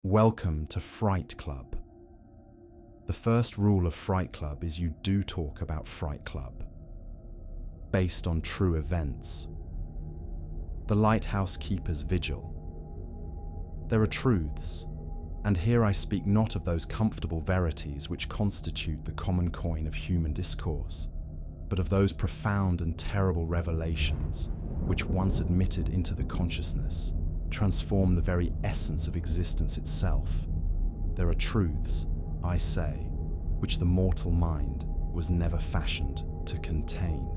Welcome to Fright Club. The first rule of Fright Club is you do talk about Fright Club, based on true events. The Lighthouse Keeper's Vigil. There are truths, and here I speak not of those comfortable verities which constitute the common coin of human discourse, but of those profound and terrible revelations which, once admitted into the consciousness, transform the very essence of existence itself. There are truths, I say, which the mortal mind was never fashioned to contain.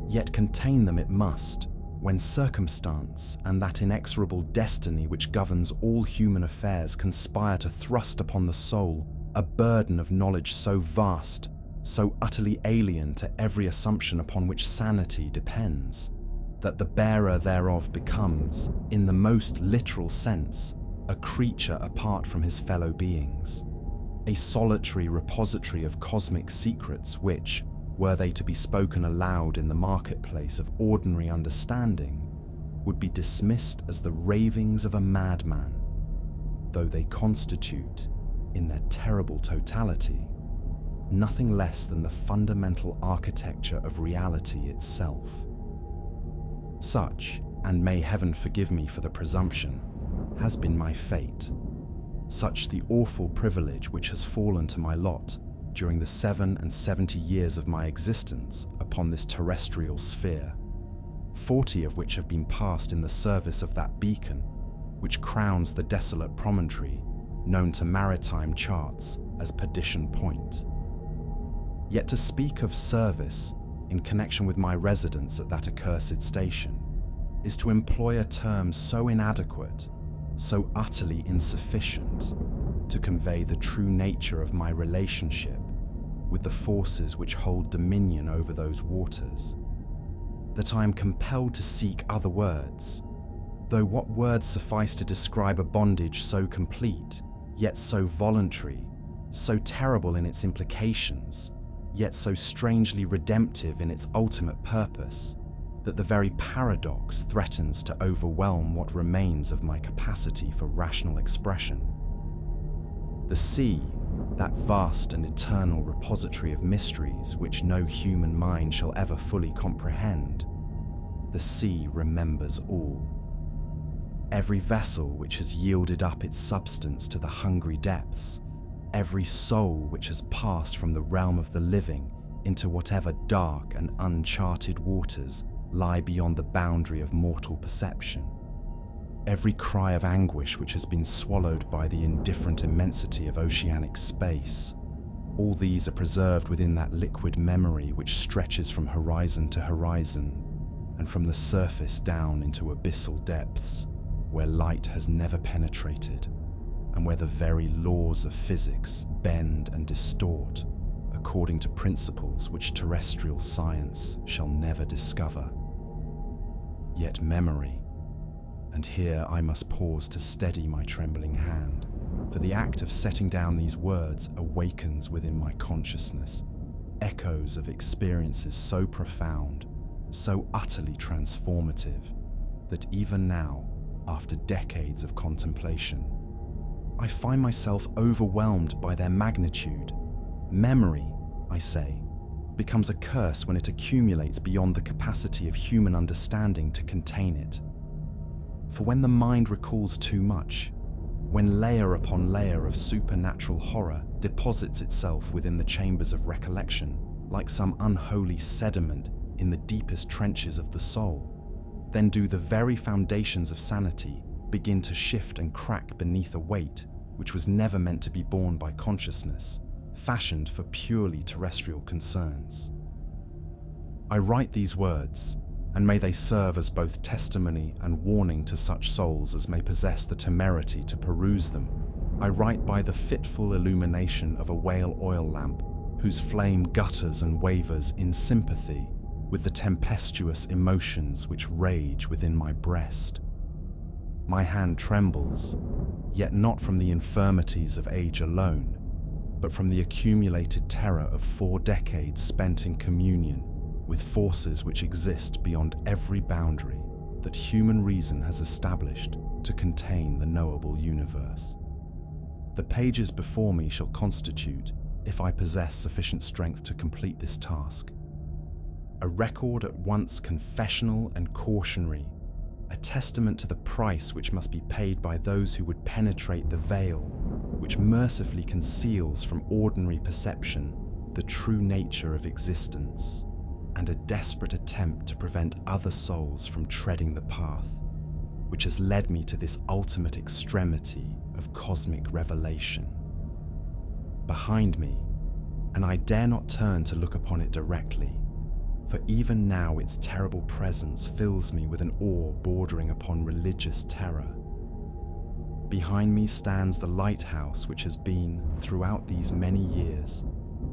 Yet contain them it must, when circumstance and that inexorable destiny which governs all human affairs conspire to thrust upon the soul a burden of knowledge so vast, so utterly alien to every assumption upon which sanity depends, that the bearer thereof becomes, in the most literal sense, a creature apart from his fellow beings, a solitary repository of cosmic secrets which, were they to be spoken aloud in the marketplace of ordinary understanding, would be dismissed as the ravings of a madman, though they constitute, in their terrible totality, nothing less than the fundamental architecture of reality itself. Such, and may heaven forgive me for the presumption, has been my fate, such the awful privilege which has fallen to my lot during the 77 years of my existence upon this terrestrial sphere, 40 of which have been passed in the service of that beacon which crowns the desolate promontory known to maritime charts as Perdition Point. Yet to speak of service in connection with my residence at that accursed station is to employ a term so inadequate, so utterly insufficient to convey the true nature of my relationship with the forces which hold dominion over those waters, that I am compelled to seek other words, though what words suffice to describe a bondage so complete, yet so voluntary, so terrible in its implications, yet so strangely redemptive in its ultimate purpose, that the very paradox threatens to overwhelm what remains of my capacity for rational expression. The sea, that vast and eternal repository of mysteries which no human mind shall ever fully comprehend, the sea remembers all. Every vessel which has yielded up its substance to the hungry depths, every soul which has passed from the realm of the living into whatever dark and uncharted waters lie beyond the boundary of mortal perception, every cry of anguish which has been swallowed by the indifferent immensity of oceanic space, all these are preserved within that liquid memory which stretches from horizon to horizon and from the surface down into abyssal depths where light has never penetrated, and where the very laws of physics bend and distort according to principles which terrestrial science shall never discover. Yet memory, and here I must pause to steady my trembling hand, for the act of setting down these words awakens within my consciousness echoes of experiences so profound, so utterly transformative, that even now, after decades of contemplation, I find myself overwhelmed by their magnitude. Memory, I say, becomes a curse when it accumulates beyond the capacity of human understanding to contain it. For when the mind recalls too much, when layer upon layer of supernatural horror deposits itself within the chambers of recollection, like some unholy sediment in the deepest trenches of the soul, then do the very foundations of sanity begin to shift and crack beneath a weight which was never meant to be borne by consciousness, fashioned for purely terrestrial concerns. I write these words, and may they serve as both testimony and warning to such souls as may possess the temerity to peruse them. I write by the fitful illumination of a whale oil lamp, whose flame gutters and wavers in sympathy with the tempestuous emotions which rage within my breast. My hand trembles, yet not from the infirmities of age alone, but from the accumulated terror of 4 decades spent in communion with forces which exist beyond every boundary that human reason has established to contain the knowable universe. The pages before me shall constitute, if I possess sufficient strength to complete this task, a record at once confessional and cautionary, a testament to the price which must be paid by those who would penetrate the veil which mercifully conceals from ordinary perception the true nature of existence, and a desperate attempt to prevent other souls from treading the path which has led me to this ultimate extremity of cosmic revelation. Behind me, and I dare not turn to look upon it directly, for even now its terrible presence fills me with an awe bordering upon religious terror. Behind me stands the lighthouse which has been, throughout these many years,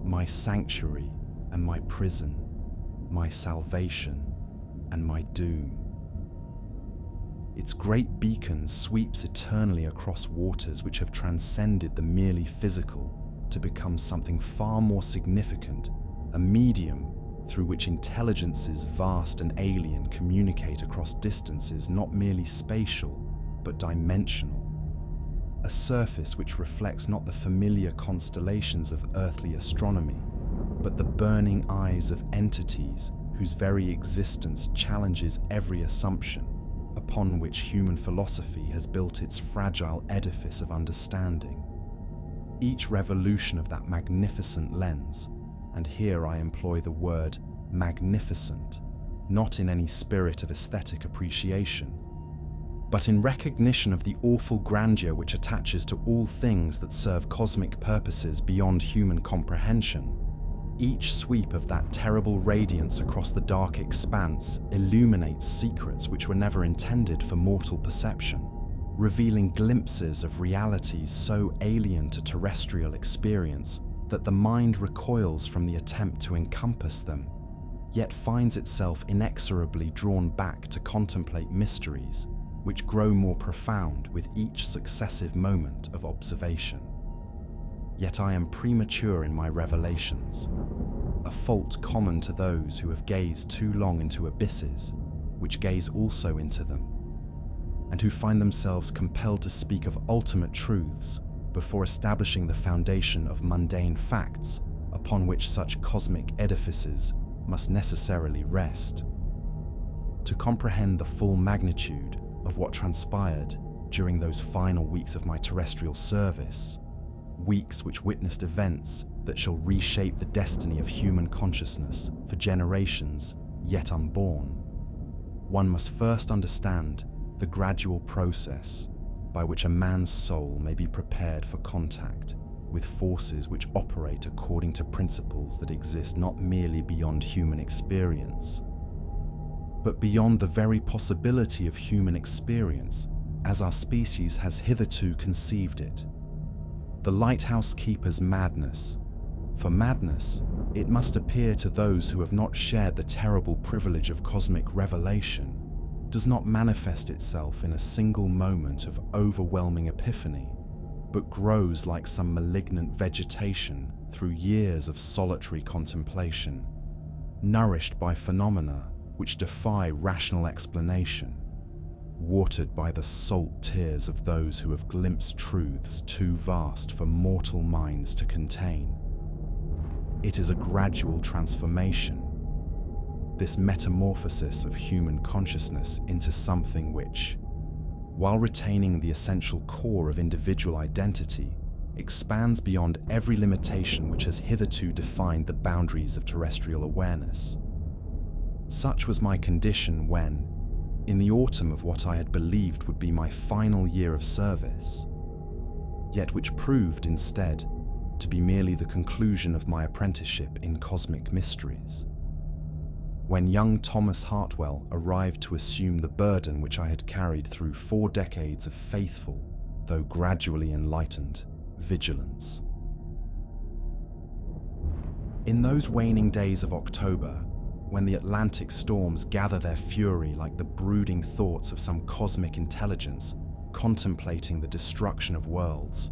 my sanctuary and my prison, my salvation and my doom. Its great beacon sweeps eternally across waters which have transcended the merely physical to become something far more significant, a medium through which intelligences vast and alien communicate across distances not merely spatial, but dimensional. A surface which reflects not the familiar constellations of earthly astronomy, but the burning eyes of entities whose very existence challenges every assumption upon which human philosophy has built its fragile edifice of understanding. Each revolution of that magnificent lens, and here I employ the word magnificent, not in any spirit of aesthetic appreciation, but in recognition of the awful grandeur which attaches to all things that serve cosmic purposes beyond human comprehension. Each sweep of that terrible radiance across the dark expanse illuminates secrets which were never intended for mortal perception, revealing glimpses of realities so alien to terrestrial experience that the mind recoils from the attempt to encompass them, yet finds itself inexorably drawn back to contemplate mysteries which grow more profound with each successive moment of observation. Yet I am premature in my revelations, a fault common to those who have gazed too long into abysses, which gaze also into them, and who find themselves compelled to speak of ultimate truths before establishing the foundation of mundane facts upon which such cosmic edifices must necessarily rest. To comprehend the full magnitude of what transpired during those final weeks of my terrestrial service, weeks which witnessed events that shall reshape the destiny of human consciousness for generations yet unborn, one must first understand the gradual process by which a man's soul may be prepared for contact with forces which operate according to principles that exist not merely beyond human experience, but beyond the very possibility of human experience as our species has hitherto conceived it. The lighthouse keeper's madness. For madness, it must appear to those who have not shared the terrible privilege of cosmic revelation, does not manifest itself in a single moment of overwhelming epiphany, but grows like some malignant vegetation through years of solitary contemplation, nourished by phenomena which defy rational explanation, watered by the salt tears of those who have glimpsed truths too vast for mortal minds to contain. It is a gradual transformation, this metamorphosis of human consciousness into something which, while retaining the essential core of individual identity, expands beyond every limitation which has hitherto defined the boundaries of terrestrial awareness. Such was my condition when, in the autumn of what I had believed would be my final year of service, yet which proved instead to be merely the conclusion of my apprenticeship in cosmic mysteries, when young Thomas Hartwell arrived to assume the burden which I had carried through 4 decades of faithful, though gradually enlightened, vigilance. In those waning days of October, when the Atlantic storms gather their fury like the brooding thoughts of some cosmic intelligence contemplating the destruction of worlds,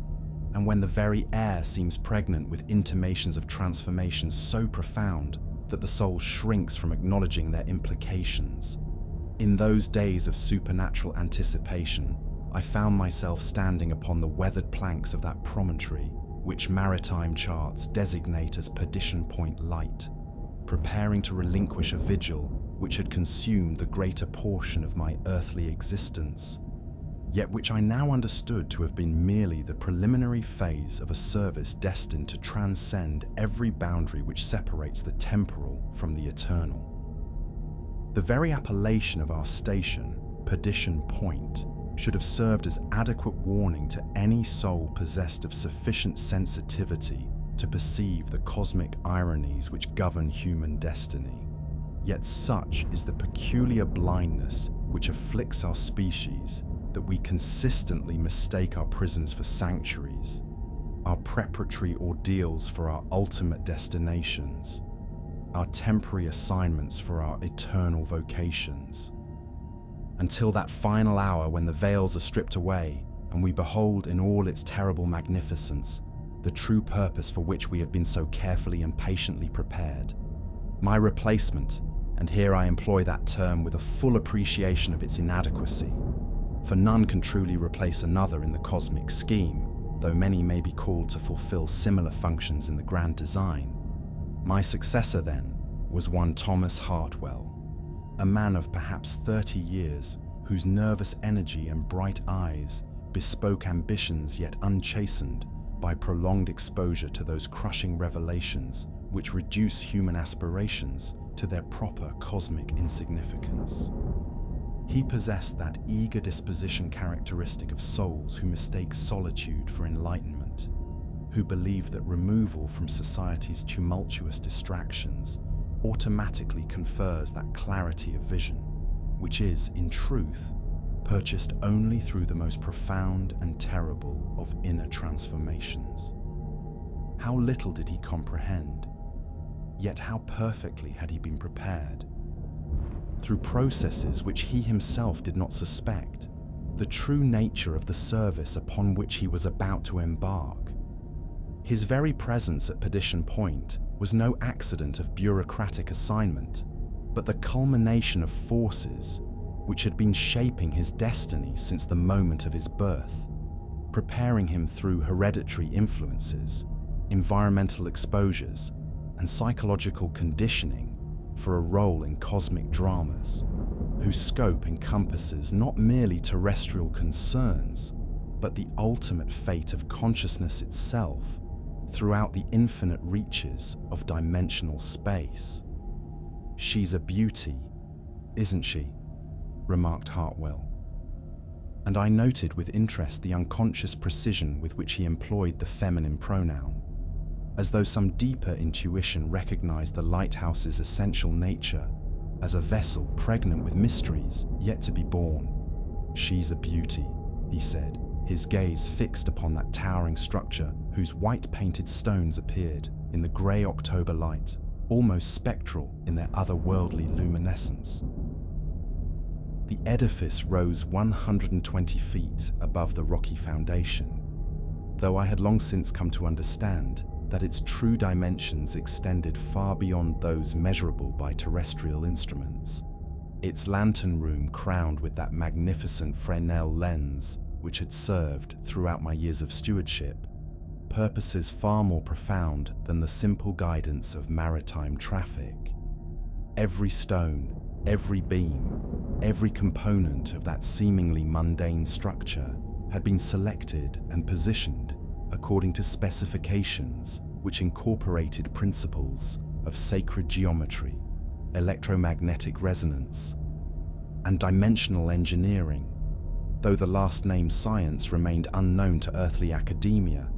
and when the very air seems pregnant with intimations of transformation so profound that the soul shrinks from acknowledging their implications, In those days of supernatural anticipation, I found myself standing upon the weathered planks of that promontory, which maritime charts designate as Perdition Point Light, preparing to relinquish a vigil which had consumed the greater portion of my earthly existence, yet which I now understood to have been merely the preliminary phase of a service destined to transcend every boundary which separates the temporal from the eternal. The very appellation of our station, Perdition Point, should have served as adequate warning to any soul possessed of sufficient sensitivity to perceive the cosmic ironies which govern human destiny. Yet such is the peculiar blindness which afflicts our species that we consistently mistake our prisons for sanctuaries, our preparatory ordeals for our ultimate destinations, our temporary assignments for our eternal vocations, until that final hour when the veils are stripped away and we behold in all its terrible magnificence the true purpose for which we have been so carefully and patiently prepared. My replacement, and here I employ that term with a full appreciation of its inadequacy, for none can truly replace another in the cosmic scheme, though many may be called to fulfill similar functions in the grand design. My successor, then, was one Thomas Hartwell, a man of perhaps 30 years, whose nervous energy and bright eyes bespoke ambitions yet unchastened by prolonged exposure to those crushing revelations which reduce human aspirations to their proper cosmic insignificance. He possessed that eager disposition characteristic of souls who mistake solitude for enlightenment, who believe that removal from society's tumultuous distractions automatically confers that clarity of vision, which is, in truth, purchased only through the most profound and terrible of inner transformations. How little did he comprehend, yet how perfectly had he been prepared, through processes which he himself did not suspect, the true nature of the service upon which he was about to embark. His very presence at Perdition Point was no accident of bureaucratic assignment, but the culmination of forces which had been shaping his destiny since the moment of his birth, preparing him through hereditary influences, environmental exposures, and psychological conditioning for a role in cosmic dramas, whose scope encompasses not merely terrestrial concerns, but the ultimate fate of consciousness itself throughout the infinite reaches of dimensional space. "She's a beauty, isn't she?" remarked Hartwell. And I noted with interest the unconscious precision with which he employed the feminine pronoun, as though some deeper intuition recognized the Lighthouse's essential nature as a vessel pregnant with mysteries yet to be born. "She's a beauty," he said, his gaze fixed upon that towering structure whose white-painted stones appeared in the grey October light, almost spectral in their otherworldly luminescence. The edifice rose 120 feet above the rocky foundation, though I had long since come to understand that its true dimensions extended far beyond those measurable by terrestrial instruments. Its lantern room crowned with that magnificent Fresnel lens which had served, throughout my years of stewardship, purposes far more profound than the simple guidance of maritime traffic. Every stone, every beam, every component of that seemingly mundane structure had been selected and positioned according to specifications which incorporated principles of sacred geometry, electromagnetic resonance, and dimensional engineering, though the last-named science remained unknown to earthly academia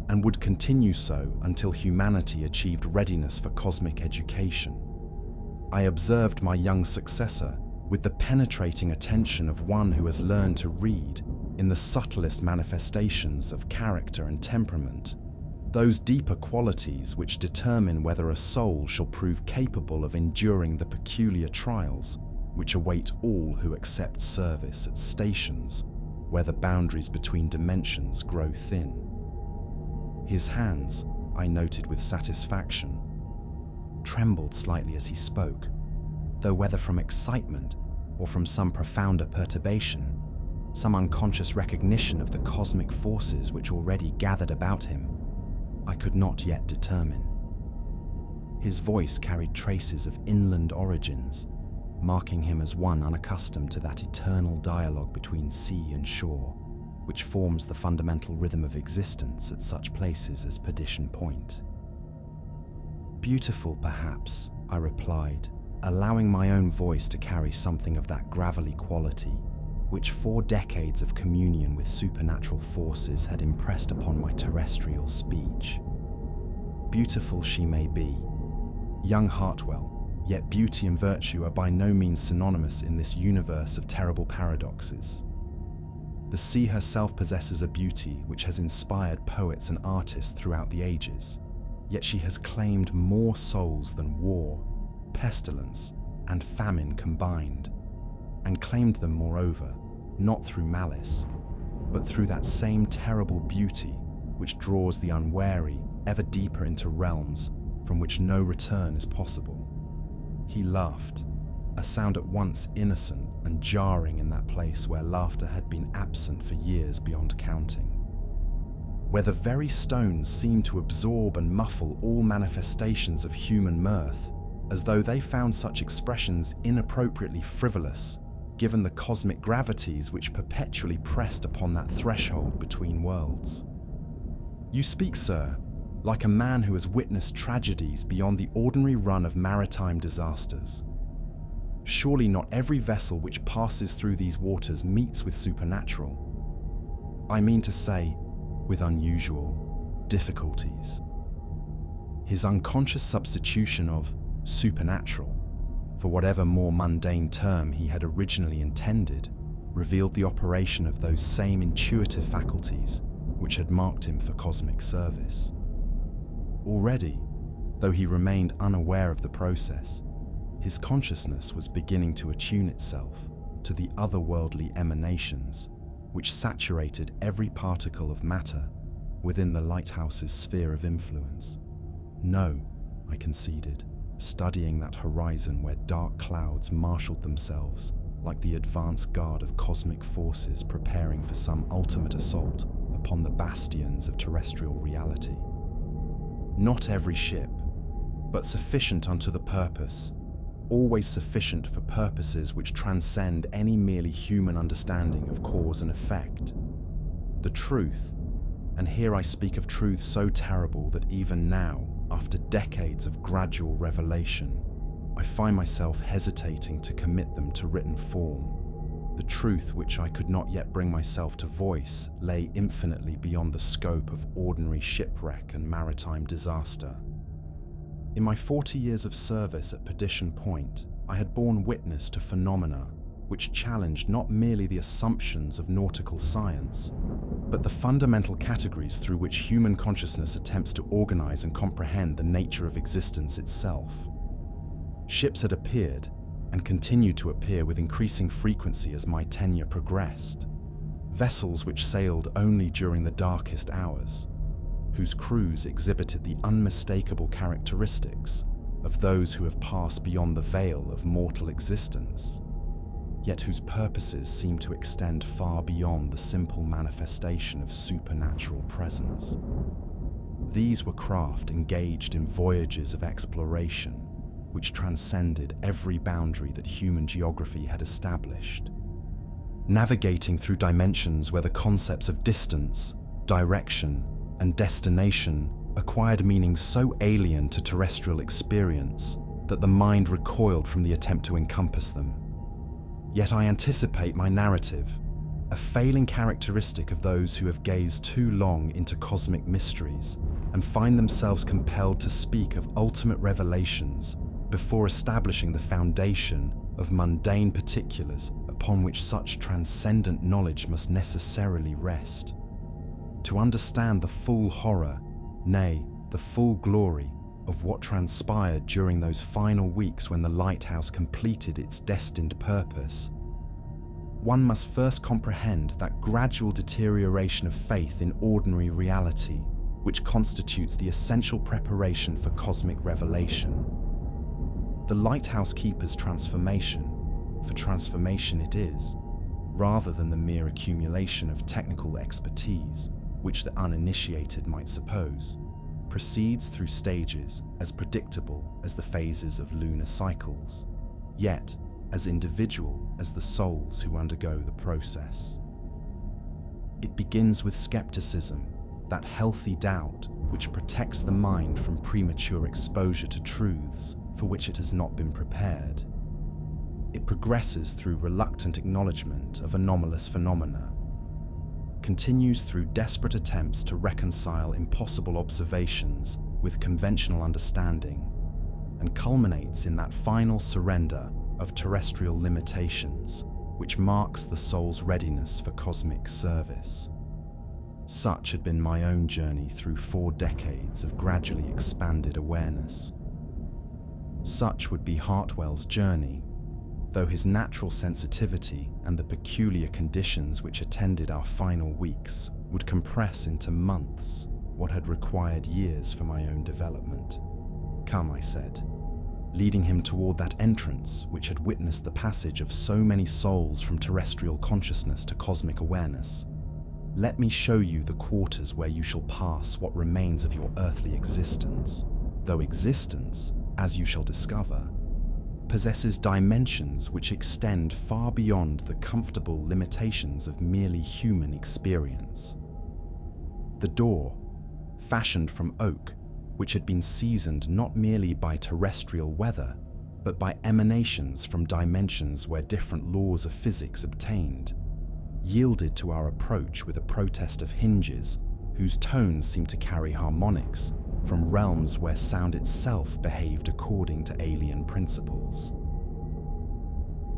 and would continue so until humanity achieved readiness for cosmic education. I observed my young successor with the penetrating attention of one who has learned to read, in the subtlest manifestations of character and temperament, those deeper qualities which determine whether a soul shall prove capable of enduring the peculiar trials which await all who accept service at stations where the boundaries between dimensions grow thin. His hands, I noted with satisfaction, trembled slightly as he spoke, though whether from excitement or from some profounder perturbation, some unconscious recognition of the cosmic forces which already gathered about him, I could not yet determine. His voice carried traces of inland origins, marking him as one unaccustomed to that eternal dialogue between sea and shore, which forms the fundamental rhythm of existence at such places as Perdition Point. Beautiful, perhaps, I replied, allowing my own voice to carry something of that gravelly quality which 4 decades of communion with supernatural forces had impressed upon my terrestrial speech. Beautiful she may be, young Hartwell, yet beauty and virtue are by no means synonymous in this universe of terrible paradoxes. The sea herself possesses a beauty which has inspired poets and artists throughout the ages, yet she has claimed more souls than war, pestilence, and famine combined, and claimed them, moreover, not through malice, but through that same terrible beauty which draws the unwary ever deeper into realms from which no return is possible. He laughed, a sound at once innocent and jarring in that place where laughter had been absent for years beyond counting, where the very stones seemed to absorb and muffle all manifestations of human mirth, as though they found such expressions inappropriately frivolous, given the cosmic gravities which perpetually pressed upon that threshold between worlds. You speak, sir, like a man who has witnessed tragedies beyond the ordinary run of maritime disasters. Surely not every vessel which passes through these waters meets with supernatural. I mean to say, with unusual difficulties. His unconscious substitution of supernatural for whatever more mundane term he had originally intended revealed the operation of those same intuitive faculties which had marked him for cosmic service. Already, though he remained unaware of the process, his consciousness was beginning to attune itself to the otherworldly emanations which saturated every particle of matter within the Lighthouse's sphere of influence. No, I conceded, studying that horizon where dark clouds marshaled themselves like the advance guard of cosmic forces preparing for some ultimate assault upon the bastions of terrestrial reality. Not every ship, but sufficient unto the purpose, always sufficient for purposes which transcend any merely human understanding of cause and effect. The truth, and here I speak of truth so terrible that even now, after decades of gradual revelation, I find myself hesitating to commit them to written form. The truth which I could not yet bring myself to voice lay infinitely beyond the scope of ordinary shipwreck and maritime disaster. In my 40 years of service at Perdition Point, I had borne witness to phenomena which challenged not merely the assumptions of nautical science, but the fundamental categories through which human consciousness attempts to organize and comprehend the nature of existence itself. Ships had appeared and continued to appear with increasing frequency as my tenure progressed. Vessels which sailed only during the darkest hours, whose crews exhibited the unmistakable characteristics of those who have passed beyond the veil of mortal existence, yet whose purposes seemed to extend far beyond the simple manifestation of supernatural presence. These were craft engaged in voyages of exploration which transcended every boundary that human geography had established, navigating through dimensions where the concepts of distance, direction, and destination acquired meanings so alien to terrestrial experience that the mind recoiled from the attempt to encompass them. Yet I anticipate my narrative, a failing characteristic of those who have gazed too long into cosmic mysteries and find themselves compelled to speak of ultimate revelations before establishing the foundation of mundane particulars upon which such transcendent knowledge must necessarily rest. To understand the full horror, nay, the full glory of what transpired during those final weeks when the Lighthouse completed its destined purpose, one must first comprehend that gradual deterioration of faith in ordinary reality, which constitutes the essential preparation for cosmic revelation. The Lighthouse Keeper's transformation, for transformation it is, rather than the mere accumulation of technical expertise, which the uninitiated might suppose, proceeds through stages as predictable as the phases of lunar cycles, yet as individual as the souls who undergo the process. It begins with skepticism, that healthy doubt which protects the mind from premature exposure to truths for which it has not been prepared. It progresses through reluctant acknowledgement of anomalous phenomena, continues through desperate attempts to reconcile impossible observations with conventional understanding, and culminates in that final surrender of terrestrial limitations, which marks the soul's readiness for cosmic service. Such had been my own journey through 4 decades of gradually expanded awareness. Such would be Hartwell's journey, though his natural sensitivity and the peculiar conditions which attended our final weeks would compress into months what had required years for my own development. "Come," I said, leading him toward that entrance which had witnessed the passage of so many souls from terrestrial consciousness to cosmic awareness. "Let me show you the quarters where you shall pass what remains of your earthly existence, though existence, as you shall discover, possesses dimensions which extend far beyond the comfortable limitations of merely human experience." The door, fashioned from oak, which had been seasoned not merely by terrestrial weather, but by emanations from dimensions where different laws of physics obtained, yielded to our approach with a protest of hinges whose tones seemed to carry harmonics from realms where sound itself behaved according to alien principles.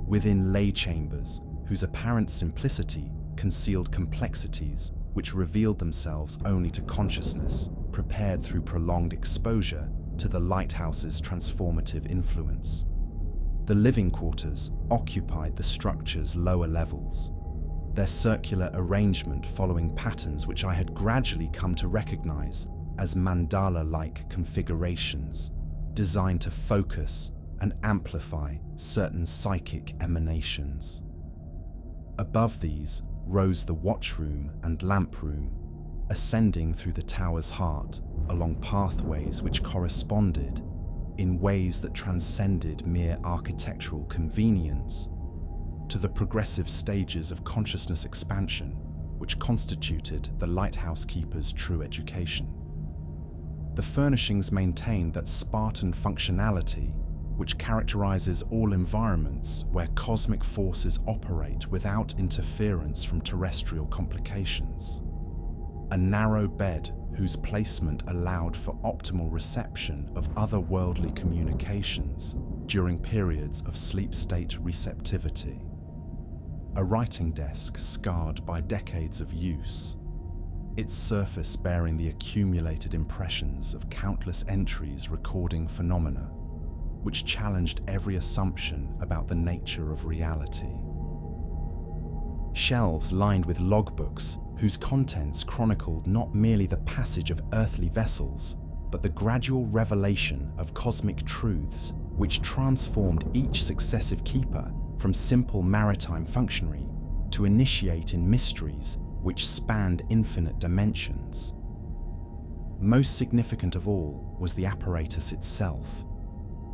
Within lay chambers whose apparent simplicity concealed complexities which revealed themselves only to consciousness prepared through prolonged exposure to the Lighthouse's transformative influence. The living quarters occupied the structure's lower levels, their circular arrangement following patterns which I had gradually come to recognize as mandala-like configurations designed to focus and amplify certain psychic emanations. Above these rose the watchroom and lamp room, ascending through the tower's heart along pathways which corresponded, in ways that transcended mere architectural convenience, to the progressive stages of consciousness expansion which constituted the lighthouse keeper's true education. The furnishings maintained that Spartan functionality which characterizes all environments where cosmic forces operate without interference from terrestrial complications. A narrow bed whose placement allowed for optimal reception of otherworldly communications during periods of sleep state receptivity. A writing desk scarred by decades of use, its surface bearing the accumulated impressions of countless entries recording phenomena, which challenged every assumption about the nature of reality. Shelves lined with logbooks whose contents chronicled not merely the passage of earthly vessels, but the gradual revelation of cosmic truths which transformed each successive keeper from simple maritime functionary to initiate in mysteries which spanned infinite dimensions. Most significant of all was the apparatus itself,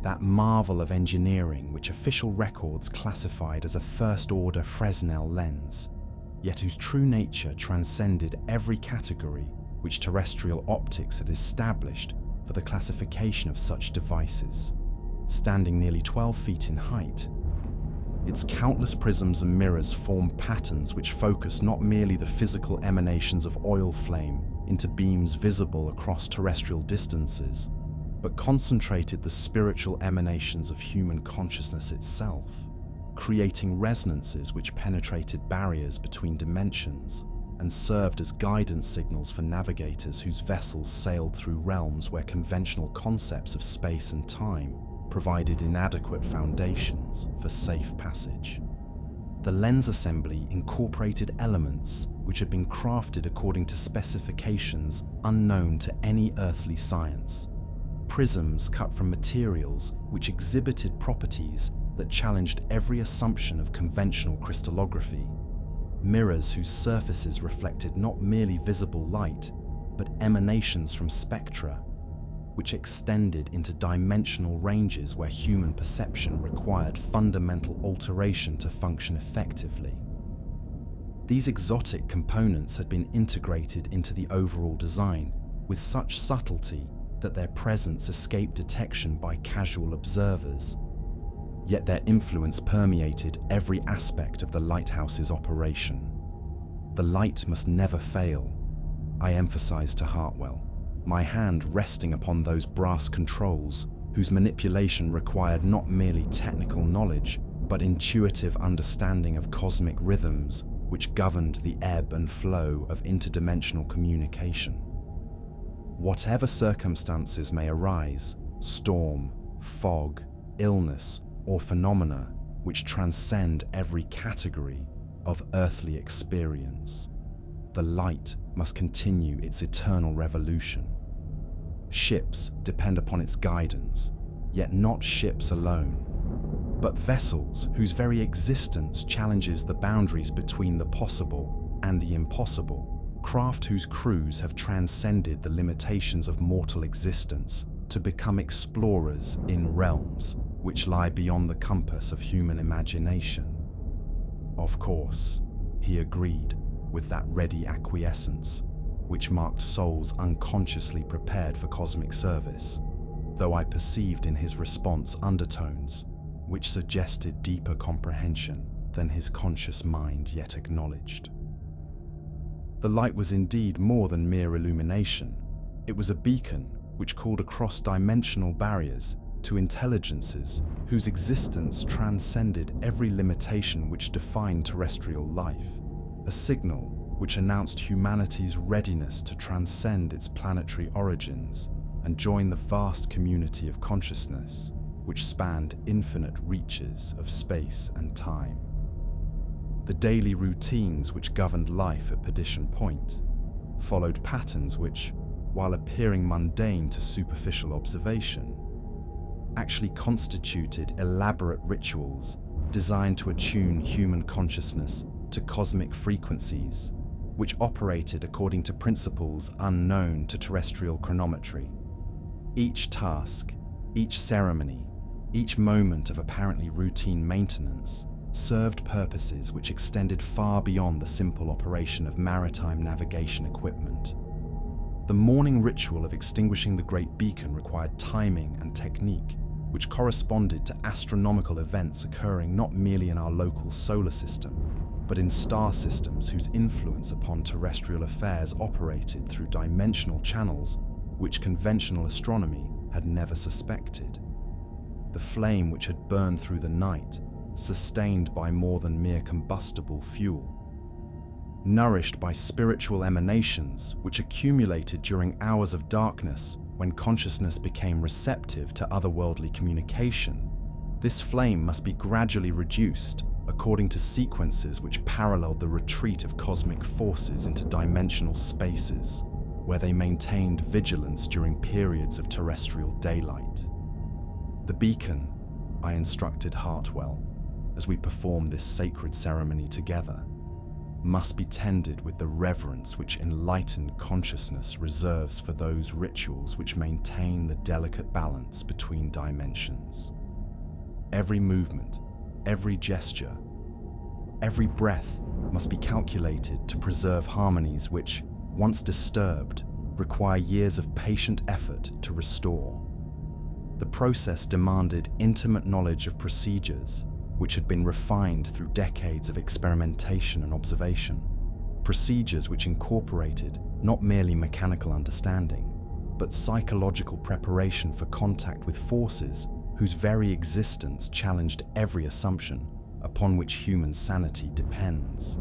that marvel of engineering which official records classified as a first-order Fresnel lens, yet whose true nature transcended every category which terrestrial optics had established for the classification of such devices. Standing nearly 12 feet in height, its countless prisms and mirrors formed patterns which focused not merely the physical emanations of oil flame into beams visible across terrestrial distances, but concentrated the spiritual emanations of human consciousness itself, creating resonances which penetrated barriers between dimensions and served as guidance signals for navigators whose vessels sailed through realms where conventional concepts of space and time provided inadequate foundations for safe passage. The lens assembly incorporated elements which had been crafted according to specifications unknown to any earthly science. Prisms cut from materials which exhibited properties that challenged every assumption of conventional crystallography, mirrors whose surfaces reflected not merely visible light, but emanations from spectra, which extended into dimensional ranges where human perception required fundamental alteration to function effectively. These exotic components had been integrated into the overall design with such subtlety that their presence escaped detection by casual observers, yet their influence permeated every aspect of the lighthouse's operation. The light must never fail, I emphasized to Hartwell, my hand resting upon those brass controls whose manipulation required not merely technical knowledge, but intuitive understanding of cosmic rhythms which governed the ebb and flow of interdimensional communication. Whatever circumstances may arise, storm, fog, illness, or phenomena which transcend every category of earthly experience, the light must continue its eternal revolution. Ships depend upon its guidance, yet not ships alone, but vessels whose very existence challenges the boundaries between the possible and the impossible, craft whose crews have transcended the limitations of mortal existence to become explorers in realms which lie beyond the compass of human imagination. Of course, he agreed with that ready acquiescence, which marked souls unconsciously prepared for cosmic service, though I perceived in his response undertones which suggested deeper comprehension than his conscious mind yet acknowledged. The light was indeed more than mere illumination. It was a beacon which called across dimensional barriers to intelligences whose existence transcended every limitation which defined terrestrial life, a signal which announced humanity's readiness to transcend its planetary origins and join the vast community of consciousness which spanned infinite reaches of space and time. The daily routines which governed life at Perdition Point followed patterns which, while appearing mundane to superficial observation, actually constituted elaborate rituals designed to attune human consciousness to cosmic frequencies, which operated according to principles unknown to terrestrial chronometry. Each task, each ceremony, each moment of apparently routine maintenance served purposes which extended far beyond the simple operation of maritime navigation equipment. The morning ritual of extinguishing the great beacon required timing and technique, which corresponded to astronomical events occurring not merely in our local solar system, but in star systems whose influence upon terrestrial affairs operated through dimensional channels which conventional astronomy had never suspected. The flame which had burned through the night, sustained by more than mere combustible fuel, nourished by spiritual emanations which accumulated during hours of darkness when consciousness became receptive to otherworldly communication, this flame must be gradually reduced according to sequences which paralleled the retreat of cosmic forces into dimensional spaces, where they maintained vigilance during periods of terrestrial daylight. The beacon, I instructed Hartwell, as we performed this sacred ceremony together, must be tended with the reverence which enlightened consciousness reserves for those rituals which maintain the delicate balance between dimensions. Every movement, every gesture, every breath must be calculated to preserve harmonies which, once disturbed, require years of patient effort to restore. The process demanded intimate knowledge of procedures which had been refined through decades of experimentation and observation, procedures which incorporated not merely mechanical understanding, but psychological preparation for contact with forces whose very existence challenged every assumption upon which human sanity depends.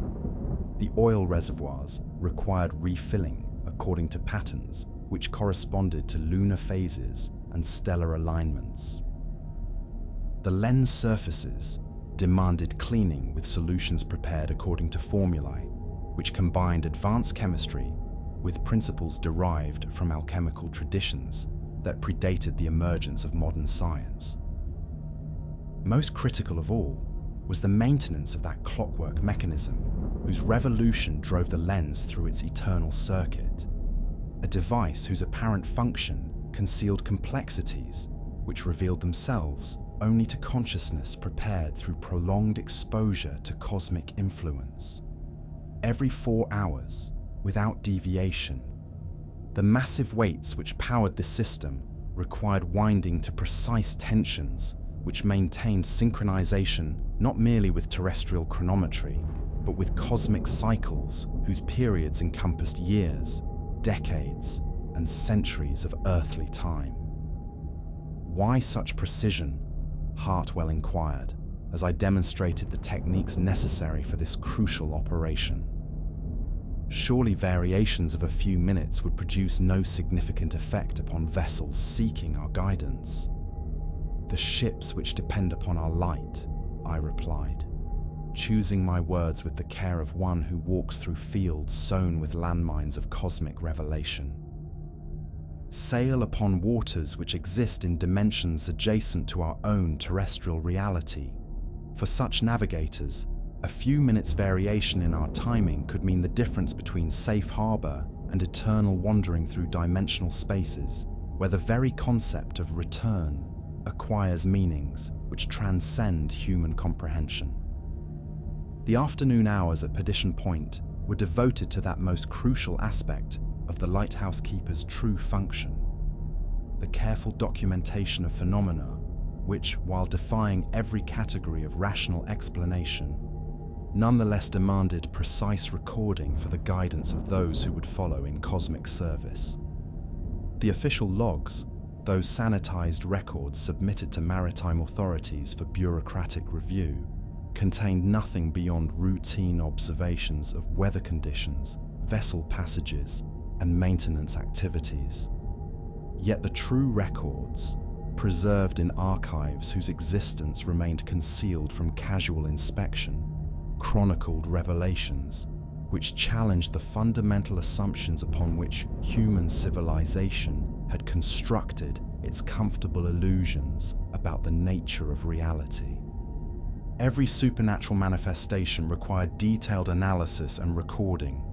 The oil reservoirs required refilling according to patterns which corresponded to lunar phases and stellar alignments. The lens surfaces demanded cleaning with solutions prepared according to formulae, which combined advanced chemistry with principles derived from alchemical traditions that predated the emergence of modern science. Most critical of all was the maintenance of that clockwork mechanism, whose revolution drove the lens through its eternal circuit, a device whose apparent function concealed complexities which revealed themselves only to consciousness prepared through prolonged exposure to cosmic influence. Every 4 hours, without deviation, the massive weights which powered the system required winding to precise tensions which maintained synchronization not merely with terrestrial chronometry, but with cosmic cycles whose periods encompassed years, decades, and centuries of earthly time. Why such precision? Hartwell inquired, as I demonstrated the techniques necessary for this crucial operation. Surely variations of a few minutes would produce no significant effect upon vessels seeking our guidance. The ships which depend upon our light, I replied, choosing my words with the care of one who walks through fields sown with landmines of cosmic revelation. Sail upon waters which exist in dimensions adjacent to our own terrestrial reality. For such navigators, a few minutes' variation in our timing could mean the difference between safe harbor and eternal wandering through dimensional spaces, where the very concept of return acquires meanings which transcend human comprehension. The afternoon hours at Perdition Point were devoted to that most crucial aspect of the lighthouse keeper's true function, the careful documentation of phenomena which, while defying every category of rational explanation, nonetheless demanded precise recording for the guidance of those who would follow in cosmic service. The official logs, those sanitized records submitted to maritime authorities for bureaucratic review, contained nothing beyond routine observations of weather conditions, vessel passages, and maintenance activities. Yet the true records, preserved in archives whose existence remained concealed from casual inspection, chronicled revelations which challenged the fundamental assumptions upon which human civilization had constructed its comfortable illusions about the nature of reality. Every supernatural manifestation required detailed analysis and recording.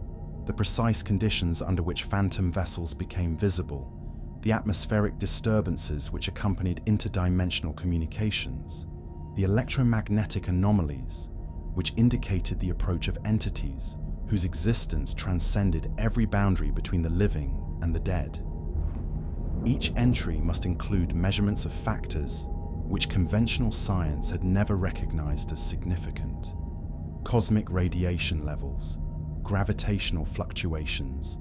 The precise conditions under which phantom vessels became visible, the atmospheric disturbances which accompanied interdimensional communications, the electromagnetic anomalies which indicated the approach of entities whose existence transcended every boundary between the living and the dead. Each entry must include measurements of factors which conventional science had never recognized as significant: cosmic radiation levels, gravitational fluctuations,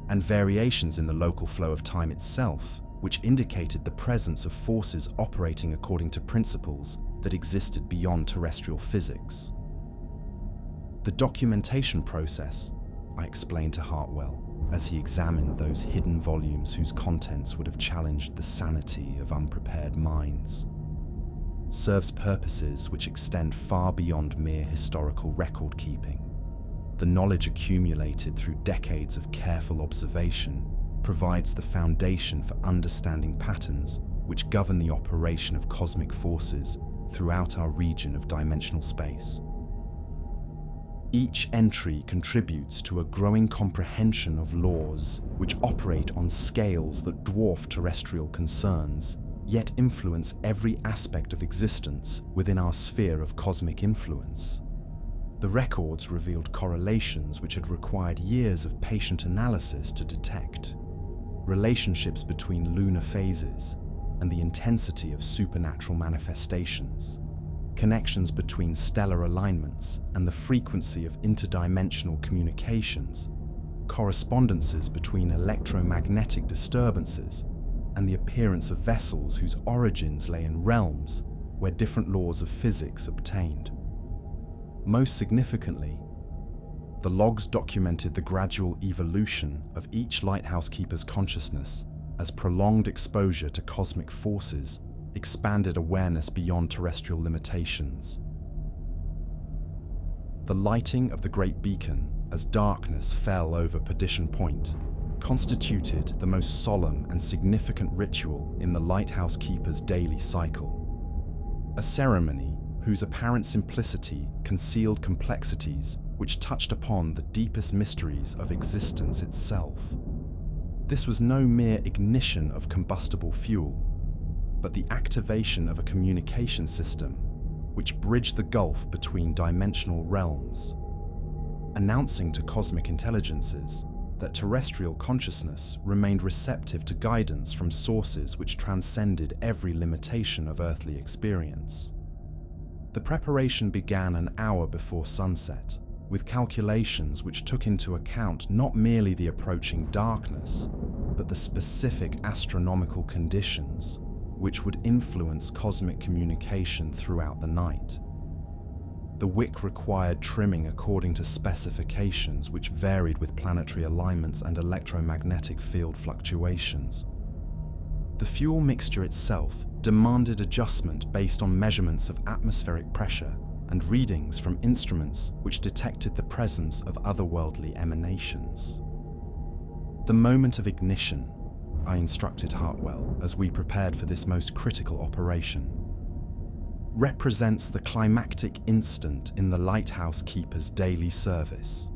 and variations in the local flow of time itself, which indicated the presence of forces operating according to principles that existed beyond terrestrial physics. The documentation process, I explained to Hartwell, as he examined those hidden volumes whose contents would have challenged the sanity of unprepared minds, serves purposes which extend far beyond mere historical record-keeping. The knowledge accumulated through decades of careful observation provides the foundation for understanding patterns which govern the operation of cosmic forces throughout our region of dimensional space. Each entry contributes to a growing comprehension of laws which operate on scales that dwarf terrestrial concerns, yet influence every aspect of existence within our sphere of cosmic influence. The records revealed correlations which had required years of patient analysis to detect, relationships between lunar phases and the intensity of supernatural manifestations, connections between stellar alignments and the frequency of interdimensional communications, correspondences between electromagnetic disturbances and the appearance of vessels whose origins lay in realms where different laws of physics obtained. Most significantly, the logs documented the gradual evolution of each lighthouse keeper's consciousness as prolonged exposure to cosmic forces expanded awareness beyond terrestrial limitations. The lighting of the great beacon as darkness fell over Perdition Point constituted the most solemn and significant ritual in the lighthouse keeper's daily cycle. A ceremony whose apparent simplicity concealed complexities which touched upon the deepest mysteries of existence itself. This was no mere ignition of combustible fuel, but the activation of a communication system which bridged the gulf between dimensional realms, announcing to cosmic intelligences that terrestrial consciousness remained receptive to guidance from sources which transcended every limitation of earthly experience. The preparation began an hour before sunset, with calculations which took into account not merely the approaching darkness, but the specific astronomical conditions which would influence cosmic communication throughout the night. The wick required trimming according to specifications which varied with planetary alignments and electromagnetic field fluctuations. The fuel mixture itself demanded adjustment based on measurements of atmospheric pressure and readings from instruments which detected the presence of otherworldly emanations. The moment of ignition, I instructed Hartwell as we prepared for this most critical operation, represents the climactic instant in the lighthouse keeper's daily service.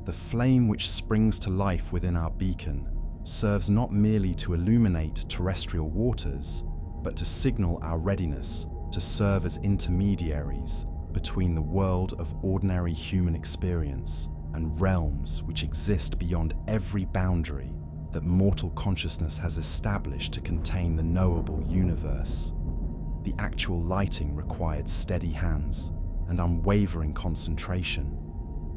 The flame which springs to life within our beacon serves not merely to illuminate terrestrial waters, but to signal our readiness to serve as intermediaries between the world of ordinary human experience and realms which exist beyond every boundary that mortal consciousness has established to contain the knowable universe. The actual lighting required steady hands and unwavering concentration,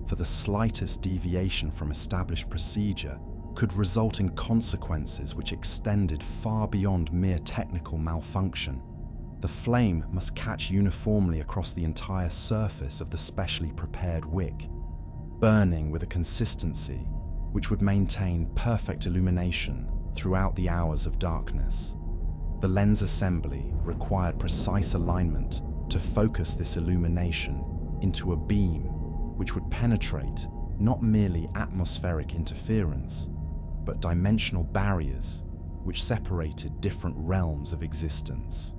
for the slightest deviation from established procedure could result in consequences which extended far beyond mere technical malfunction. The flame must catch uniformly across the entire surface of the specially prepared wick, burning with a consistency which would maintain perfect illumination throughout the hours of darkness. The lens assembly required precise alignment to focus this illumination into a beam which would penetrate not merely atmospheric interference, but dimensional barriers which separated different realms of existence.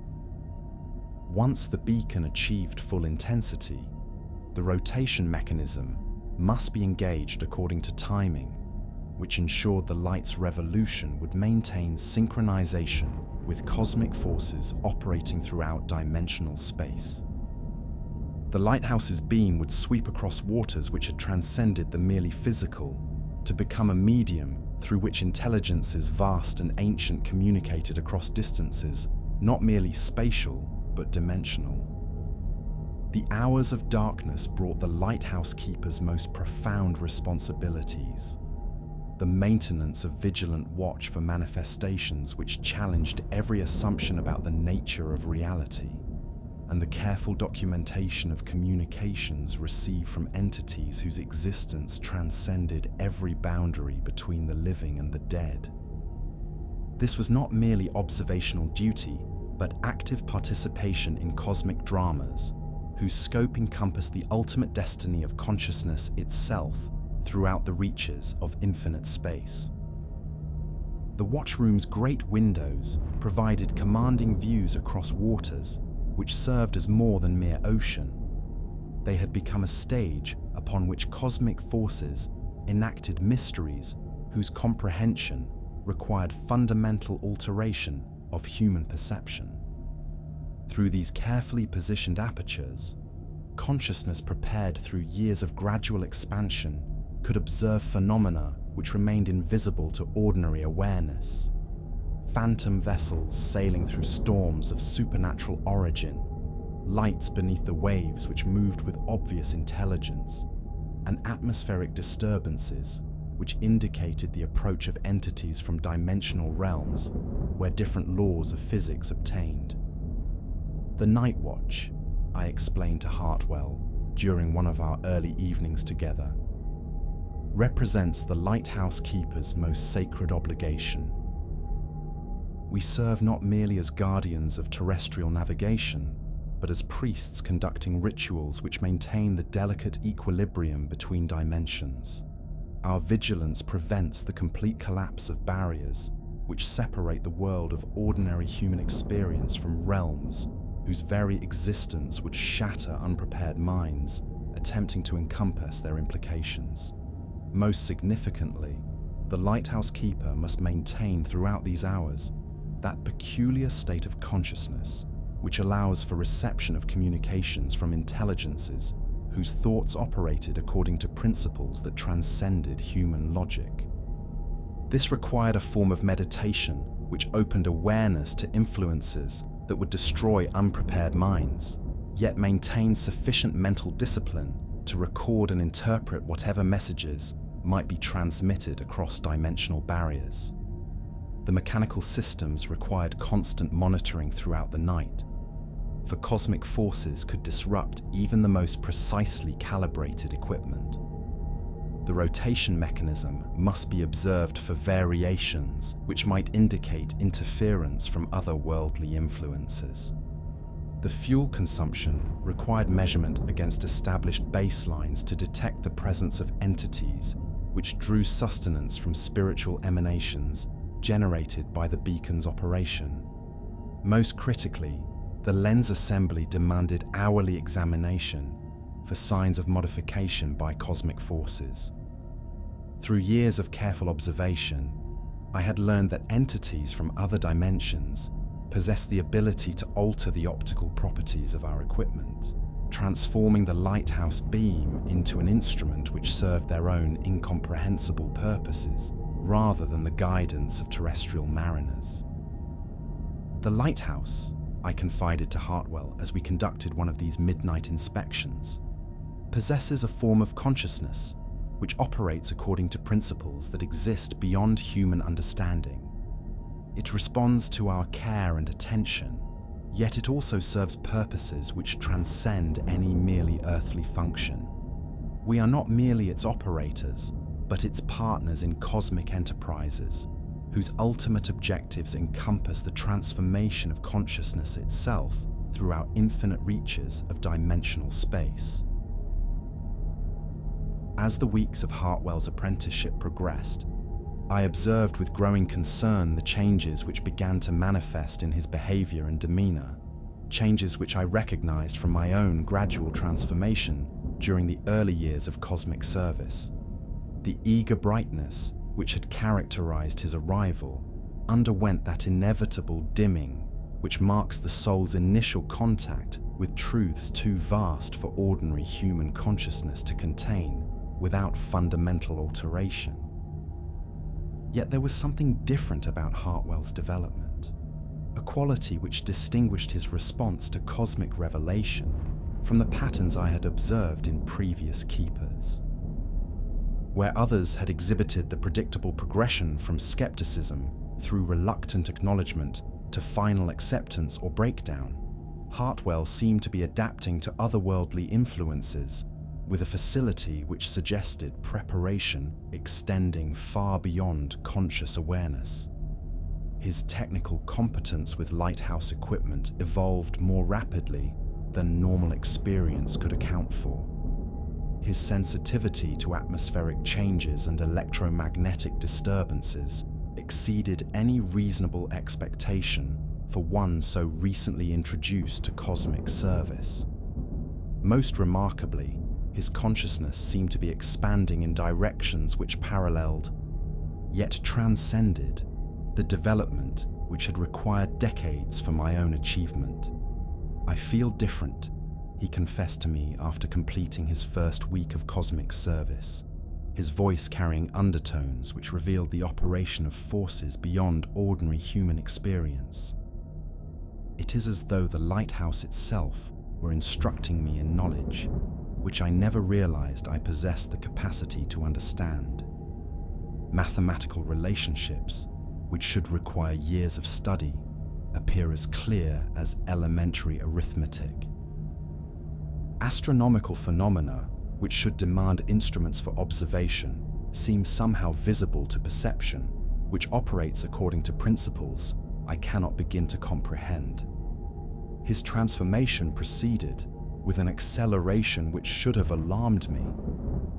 Once the beacon achieved full intensity, the rotation mechanism must be engaged according to timing, which ensured the light's revolution would maintain synchronization with cosmic forces operating throughout dimensional space. The lighthouse's beam would sweep across waters which had transcended the merely physical to become a medium through which intelligences vast and ancient communicated across distances not merely spatial but dimensional. The hours of darkness brought the lighthouse keeper's most profound responsibilities: the maintenance of vigilant watch for manifestations which challenged every assumption about the nature of reality, and the careful documentation of communications received from entities whose existence transcended every boundary between the living and the dead. This was not merely observational duty, but active participation in cosmic dramas, whose scope encompassed the ultimate destiny of consciousness itself throughout the reaches of infinite space. The watchroom's great windows provided commanding views across waters which served as more than mere ocean. They had become a stage upon which cosmic forces enacted mysteries whose comprehension required fundamental alteration of human perception. Through these carefully positioned apertures, consciousness prepared through years of gradual expansion could observe phenomena which remained invisible to ordinary awareness. Phantom vessels sailing through storms of supernatural origin, lights beneath the waves which moved with obvious intelligence, and atmospheric disturbances which indicated the approach of entities from dimensional realms where different laws of physics obtained. The night watch, I explained to Hartwell during one of our early evenings together, represents the lighthouse keeper's most sacred obligation. We serve not merely as guardians of terrestrial navigation, but as priests conducting rituals which maintain the delicate equilibrium between dimensions. Our vigilance prevents the complete collapse of barriers which separate the world of ordinary human experience from realms whose very existence would shatter unprepared minds attempting to encompass their implications. Most significantly, the lighthouse keeper must maintain throughout these hours that peculiar state of consciousness which allows for reception of communications from intelligences whose thoughts operated according to principles that transcended human logic. This required a form of meditation which opened awareness to influences that would destroy unprepared minds, yet maintain sufficient mental discipline to record and interpret whatever messages might be transmitted across dimensional barriers. The mechanical systems required constant monitoring throughout the night, for cosmic forces could disrupt even the most precisely calibrated equipment. The rotation mechanism must be observed for variations which might indicate interference from other worldly influences. The fuel consumption required measurement against established baselines to detect the presence of entities which drew sustenance from spiritual emanations generated by the beacon's operation. Most critically, the lens assembly demanded hourly examination for signs of modification by cosmic forces. Through years of careful observation, I had learned that entities from other dimensions possess the ability to alter the optical properties of our equipment, transforming the lighthouse beam into an instrument which served their own incomprehensible purposes rather than the guidance of terrestrial mariners. The lighthouse, I confided to Hartwell as we conducted one of these midnight inspections, possesses a form of consciousness which operates according to principles that exist beyond human understanding. It responds to our care and attention, yet it also serves purposes which transcend any merely earthly function. We are not merely its operators, but its partners in cosmic enterprises, whose ultimate objectives encompass the transformation of consciousness itself through our infinite reaches of dimensional space. As the weeks of Hartwell's apprenticeship progressed, I observed with growing concern the changes which began to manifest in his behavior and demeanor, changes which I recognized from my own gradual transformation during the early years of cosmic service. The eager brightness which had characterized his arrival underwent that inevitable dimming which marks the soul's initial contact with truths too vast for ordinary human consciousness to contain without fundamental alteration. Yet there was something different about Hartwell's development, a quality which distinguished his response to cosmic revelation from the patterns I had observed in previous keepers. Where others had exhibited the predictable progression from skepticism through reluctant acknowledgement to final acceptance or breakdown, Hartwell seemed to be adapting to otherworldly influences with a facility which suggested preparation extending far beyond conscious awareness. His technical competence with lighthouse equipment evolved more rapidly than normal experience could account for. His sensitivity to atmospheric changes and electromagnetic disturbances exceeded any reasonable expectation for one so recently introduced to cosmic service. Most remarkably, his consciousness seemed to be expanding in directions which paralleled, yet transcended, the development which had required decades for my own achievement. "I feel different," he confessed to me after completing his first week of cosmic service, his voice carrying undertones which revealed the operation of forces beyond ordinary human experience. "It is as though the lighthouse itself were instructing me in knowledge, which I never realized I possessed the capacity to understand. Mathematical relationships, which should require years of study, appear as clear as elementary arithmetic. Astronomical phenomena, which should demand instruments for observation, seem somehow visible to perception, which operates according to principles I cannot begin to comprehend." His transformation proceeded with an acceleration which should have alarmed me,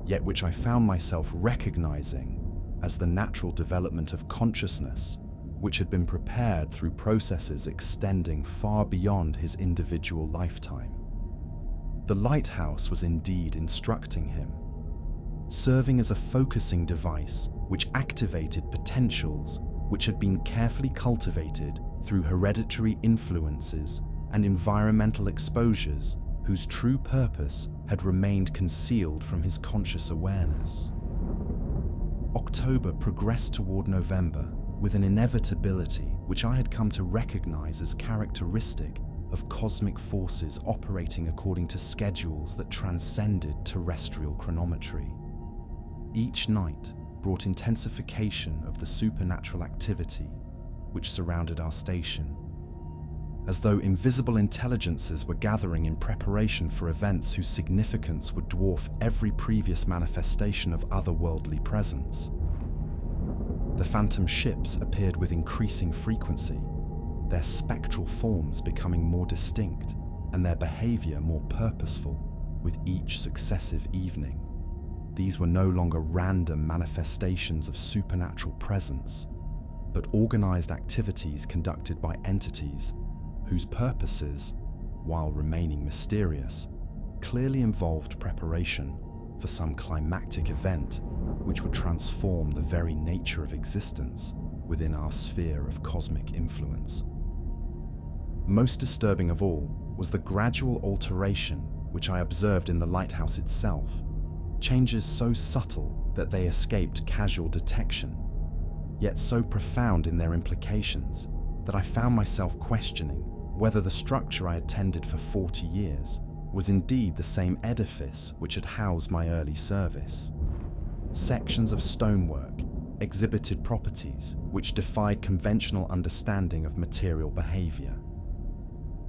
yet which I found myself recognizing as the natural development of consciousness which had been prepared through processes extending far beyond his individual lifetime. The lighthouse was indeed instructing him, serving as a focusing device which activated potentials which had been carefully cultivated through hereditary influences and environmental exposures whose true purpose had remained concealed from his conscious awareness. October progressed toward November with an inevitability which I had come to recognize as characteristic of cosmic forces operating according to schedules that transcended terrestrial chronometry. Each night brought intensification of the supernatural activity which surrounded our station, as though invisible intelligences were gathering in preparation for events whose significance would dwarf every previous manifestation of otherworldly presence. The phantom ships appeared with increasing frequency, their spectral forms becoming more distinct and their behavior more purposeful with each successive evening. These were no longer random manifestations of supernatural presence, but organized activities conducted by entities whose purposes, while remaining mysterious, clearly involved preparation for some climactic event which would transform the very nature of existence within our sphere of cosmic influence. Most disturbing of all was the gradual alteration which I observed in the lighthouse itself, changes so subtle that they escaped casual detection, yet so profound in their implications that I found myself questioning whether the structure I had tended for 40 years was indeed the same edifice which had housed my early service. Sections of stonework exhibited properties which defied conventional understanding of material behavior.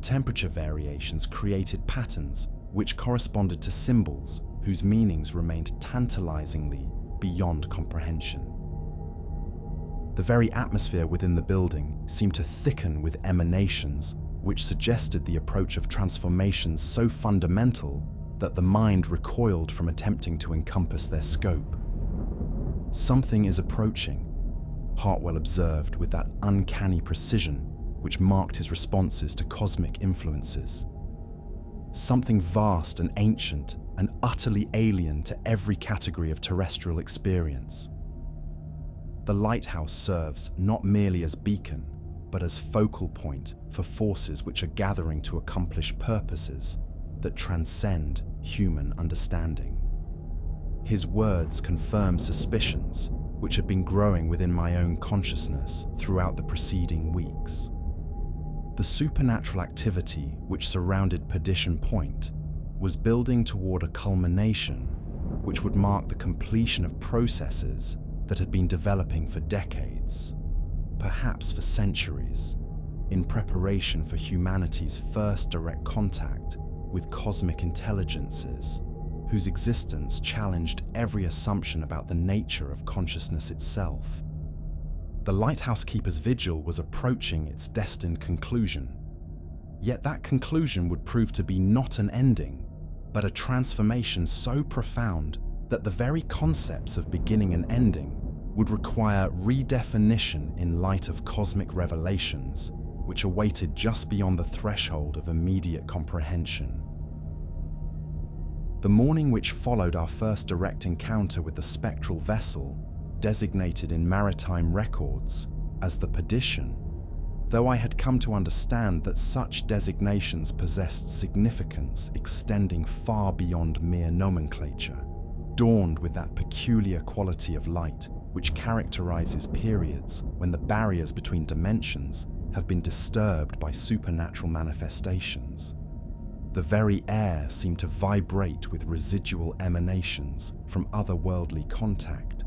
Temperature variations created patterns which corresponded to symbols whose meanings remained tantalizingly beyond comprehension. The very atmosphere within the building seemed to thicken with emanations which suggested the approach of transformations so fundamental that the mind recoiled from attempting to encompass their scope. "Something is approaching," Hartwell observed with that uncanny precision which marked his responses to cosmic influences. "Something vast and ancient and utterly alien to every category of terrestrial experience." The lighthouse serves not merely as beacon, but as focal point for forces which are gathering to accomplish purposes that transcend human understanding. His words confirmed suspicions which had been growing within my own consciousness throughout the preceding weeks. The supernatural activity which surrounded Perdition Point was building toward a culmination which would mark the completion of processes that had been developing for decades, perhaps for centuries, in preparation for humanity's first direct contact with cosmic intelligences, whose existence challenged every assumption about the nature of consciousness itself. The lighthouse keeper's vigil was approaching its destined conclusion, yet that conclusion would prove to be not an ending, but a transformation so profound that the very concepts of beginning and ending would require redefinition in light of cosmic revelations which awaited just beyond the threshold of immediate comprehension. The morning which followed our first direct encounter with the spectral vessel, designated in maritime records as the Perdition, though I had come to understand that such designations possessed significance extending far beyond mere nomenclature, dawned with that peculiar quality of light which characterizes periods when the barriers between dimensions have been disturbed by supernatural manifestations. The very air seemed to vibrate with residual emanations from otherworldly contact,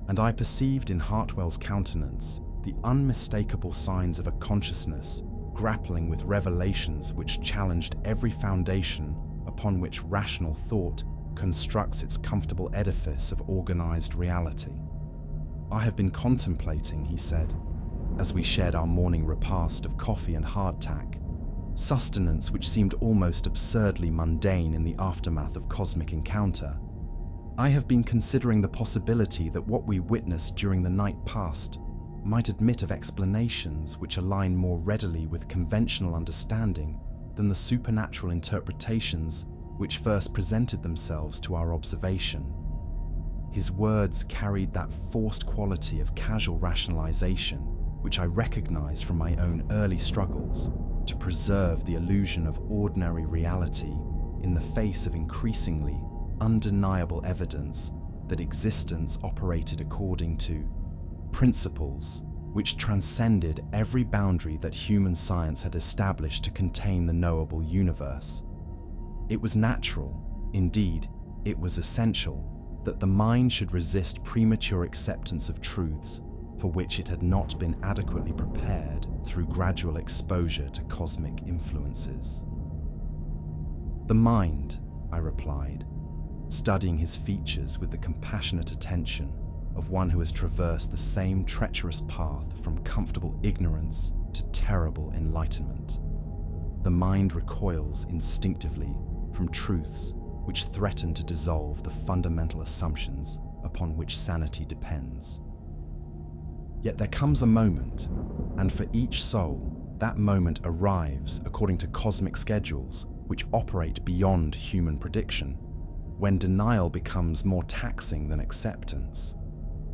and I perceived in Hartwell's countenance the unmistakable signs of a consciousness grappling with revelations which challenged every foundation upon which rational thought constructs its comfortable edifice of organized reality. "I have been contemplating," he said, as we shared our morning repast of coffee and hardtack, sustenance which seemed almost absurdly mundane in the aftermath of cosmic encounter. "I have been considering the possibility that what we witnessed during the night past might admit of explanations which align more readily with conventional understanding than the supernatural interpretations which first presented themselves to our observation. His words carried that forced quality of casual rationalization which I recognized from my own early struggles to preserve the illusion of ordinary reality in the face of increasingly undeniable evidence that existence operated according to principles which transcended every boundary that human science had established to contain the knowable universe. It was natural, indeed, it was essential, that the mind should resist premature acceptance of truths for which it had not been adequately prepared through gradual exposure to cosmic influences. The mind, I replied, studying his features with the compassionate attention of one who has traversed the same treacherous path from comfortable ignorance to terrible enlightenment. The mind recoils instinctively from truths which threaten to dissolve the fundamental assumptions upon which sanity depends. Yet there comes a moment, and for each soul, that moment arrives according to cosmic schedules which operate beyond human prediction, when denial becomes more taxing than acceptance,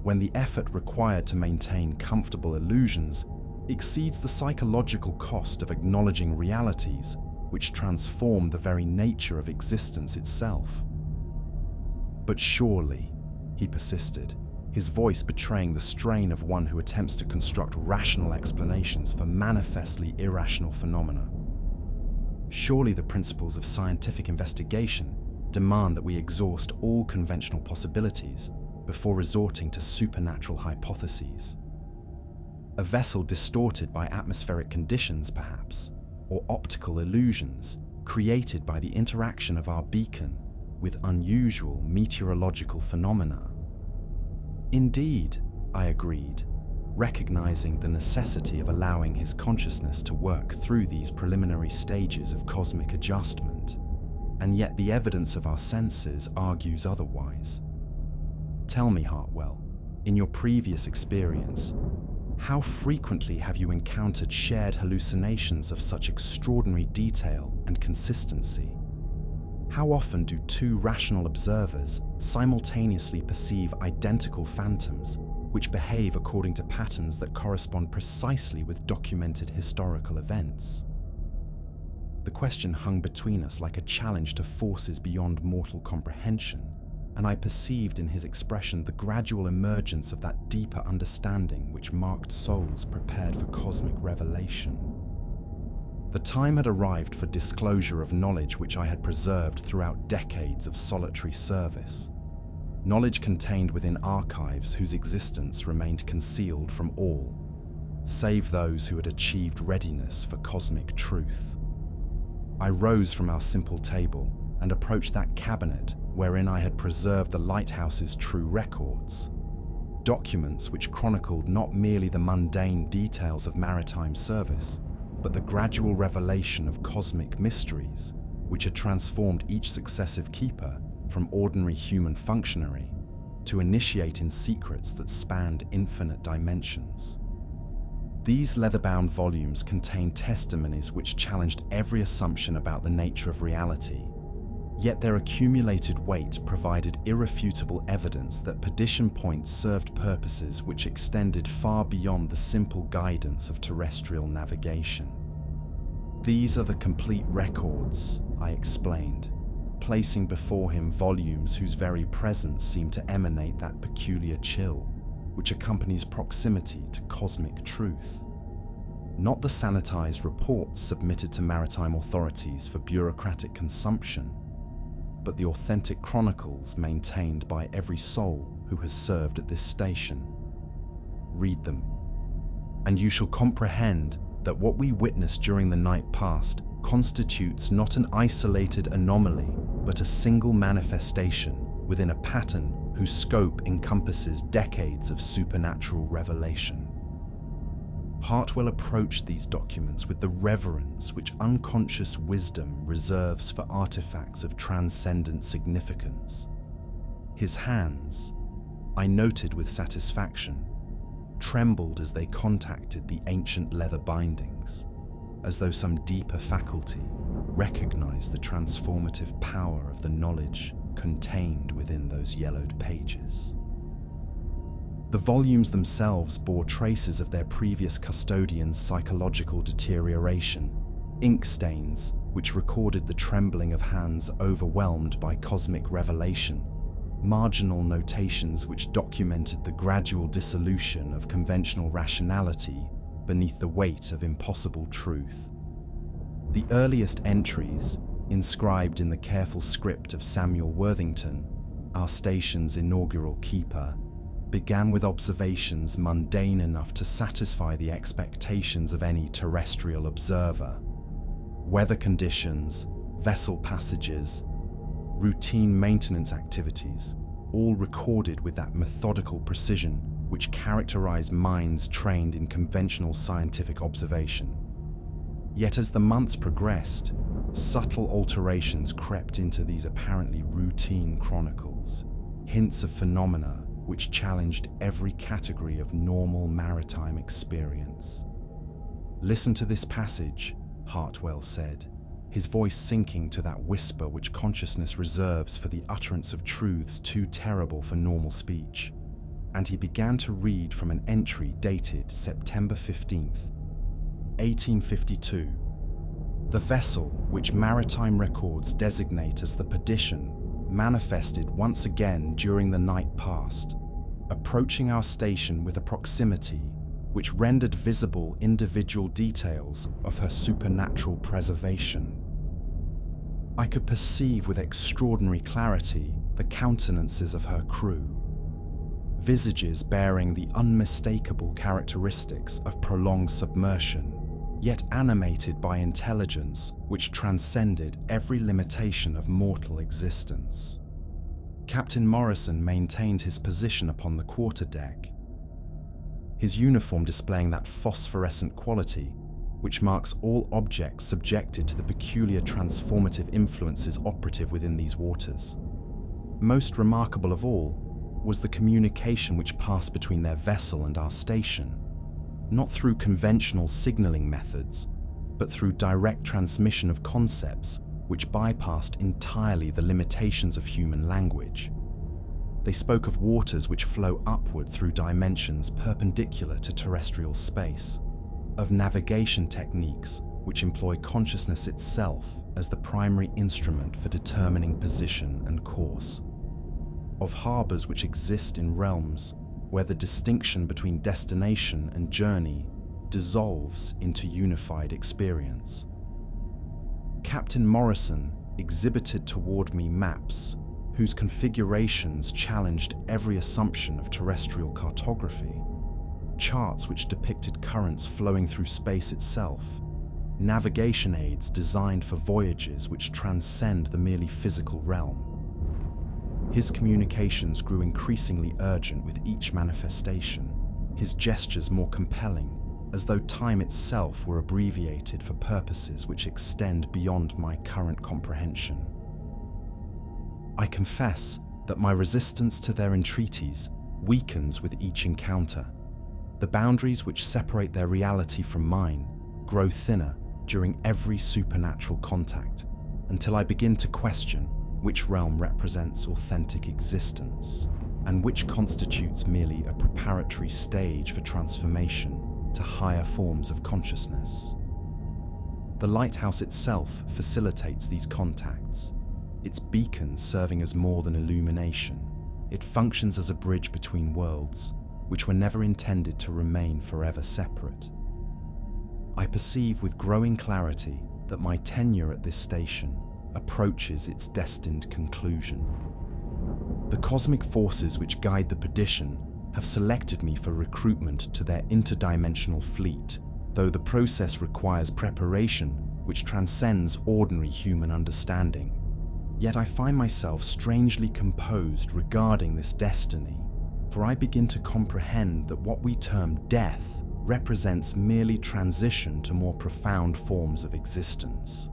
when the effort required to maintain comfortable illusions exceeds the psychological cost of acknowledging realities which transform the very nature of existence itself. But surely, he persisted, his voice betraying the strain of one who attempts to construct rational explanations for manifestly irrational phenomena. Surely the principles of scientific investigation demand that we exhaust all conventional possibilities before resorting to supernatural hypotheses. A vessel distorted by atmospheric conditions, perhaps, or optical illusions created by the interaction of our beacon with unusual meteorological phenomena. Indeed, I agreed, recognizing the necessity of allowing his consciousness to work through these preliminary stages of cosmic adjustment, and yet the evidence of our senses argues otherwise. Tell me, Hartwell, in your previous experience, how frequently have you encountered shared hallucinations of such extraordinary detail and consistency? How often do two rational observers simultaneously perceive identical phantoms which behave according to patterns that correspond precisely with documented historical events? The question hung between us like a challenge to forces beyond mortal comprehension, and I perceived in his expression the gradual emergence of that deeper understanding which marked souls prepared for cosmic revelation. The time had arrived for disclosure of knowledge which I had preserved throughout decades of solitary service. Knowledge contained within archives whose existence remained concealed from all, save those who had achieved readiness for cosmic truth. I rose from our simple table and approached that cabinet wherein I had preserved the Lighthouse's true records, documents which chronicled not merely the mundane details of maritime service, but the gradual revelation of cosmic mysteries which had transformed each successive keeper from ordinary human functionary to initiate in secrets that spanned infinite dimensions. These leather-bound volumes contained testimonies which challenged every assumption about the nature of reality, yet their accumulated weight provided irrefutable evidence that Perdition Point served purposes which extended far beyond the simple guidance of terrestrial navigation. These are the complete records, I explained, placing before him volumes whose very presence seemed to emanate that peculiar chill which accompanies proximity to cosmic truth. Not the sanitized reports submitted to maritime authorities for bureaucratic consumption, but the authentic chronicles maintained by every soul who has served at this station. Read them, and you shall comprehend that what we witnessed during the night past constitutes not an isolated anomaly, but a single manifestation within a pattern whose scope encompasses decades of supernatural revelation. Hartwell approached these documents with the reverence which unconscious wisdom reserves for artifacts of transcendent significance. His hands, I noted with satisfaction, trembled as they contacted the ancient leather bindings, as though some deeper faculty recognized the transformative power of the knowledge contained within those yellowed pages. The volumes themselves bore traces of their previous custodian's psychological deterioration, ink stains which recorded the trembling of hands overwhelmed by cosmic revelation, marginal notations which documented the gradual dissolution of conventional rationality beneath the weight of impossible truth. The earliest entries, inscribed in the careful script of Samuel Worthington, our station's inaugural keeper, began with observations mundane enough to satisfy the expectations of any terrestrial observer. Weather conditions, vessel passages, routine maintenance activities, all recorded with that methodical precision which characterized minds trained in conventional scientific observation. Yet as the months progressed, subtle alterations crept into these apparently routine chronicles, hints of phenomena which challenged every category of normal maritime experience. "Listen to this passage," Hartwell said, his voice sinking to that whisper which consciousness reserves for the utterance of truths too terrible for normal speech. And he began to read from an entry dated September 15th, 1852. "The vessel, which maritime records designate as the Perdition, manifested once again during the night past, approaching our station with a proximity which rendered visible individual details of her supernatural preservation. I could perceive with extraordinary clarity the countenances of her crew, visages bearing the unmistakable characteristics of prolonged submersion, yet animated by intelligence which transcended every limitation of mortal existence. Captain Morrison maintained his position upon the quarterdeck, his uniform displaying that phosphorescent quality which marks all objects subjected to the peculiar transformative influences operative within these waters. Most remarkable of all was the communication which passed between their vessel and our station, not through conventional signaling methods, but through direct transmission of concepts which bypassed entirely the limitations of human language. They spoke of waters which flow upward through dimensions perpendicular to terrestrial space, of navigation techniques which employ consciousness itself as the primary instrument for determining position and course, of harbors which exist in realms where the distinction between destination and journey dissolves into unified experience. Captain Morrison exhibited toward me maps whose configurations challenged every assumption of terrestrial cartography, charts which depicted currents flowing through space itself, navigation aids designed for voyages which transcend the merely physical realm. His communications grew increasingly urgent with each manifestation, his gestures more compelling, as though time itself were abbreviated for purposes which extend beyond my current comprehension. I confess that my resistance to their entreaties weakens with each encounter. The boundaries which separate their reality from mine grow thinner during every supernatural contact, until I begin to question which realm represents authentic existence, and which constitutes merely a preparatory stage for transformation to higher forms of consciousness. The lighthouse itself facilitates these contacts, its beacon serving as more than illumination. It functions as a bridge between worlds, which were never intended to remain forever separate. I perceive with growing clarity that my tenure at this station approaches its destined conclusion. The cosmic forces which guide the Perdition have selected me for recruitment to their interdimensional fleet, though the process requires preparation which transcends ordinary human understanding. Yet I find myself strangely composed regarding this destiny, for I begin to comprehend that what we term death represents merely transition to more profound forms of existence.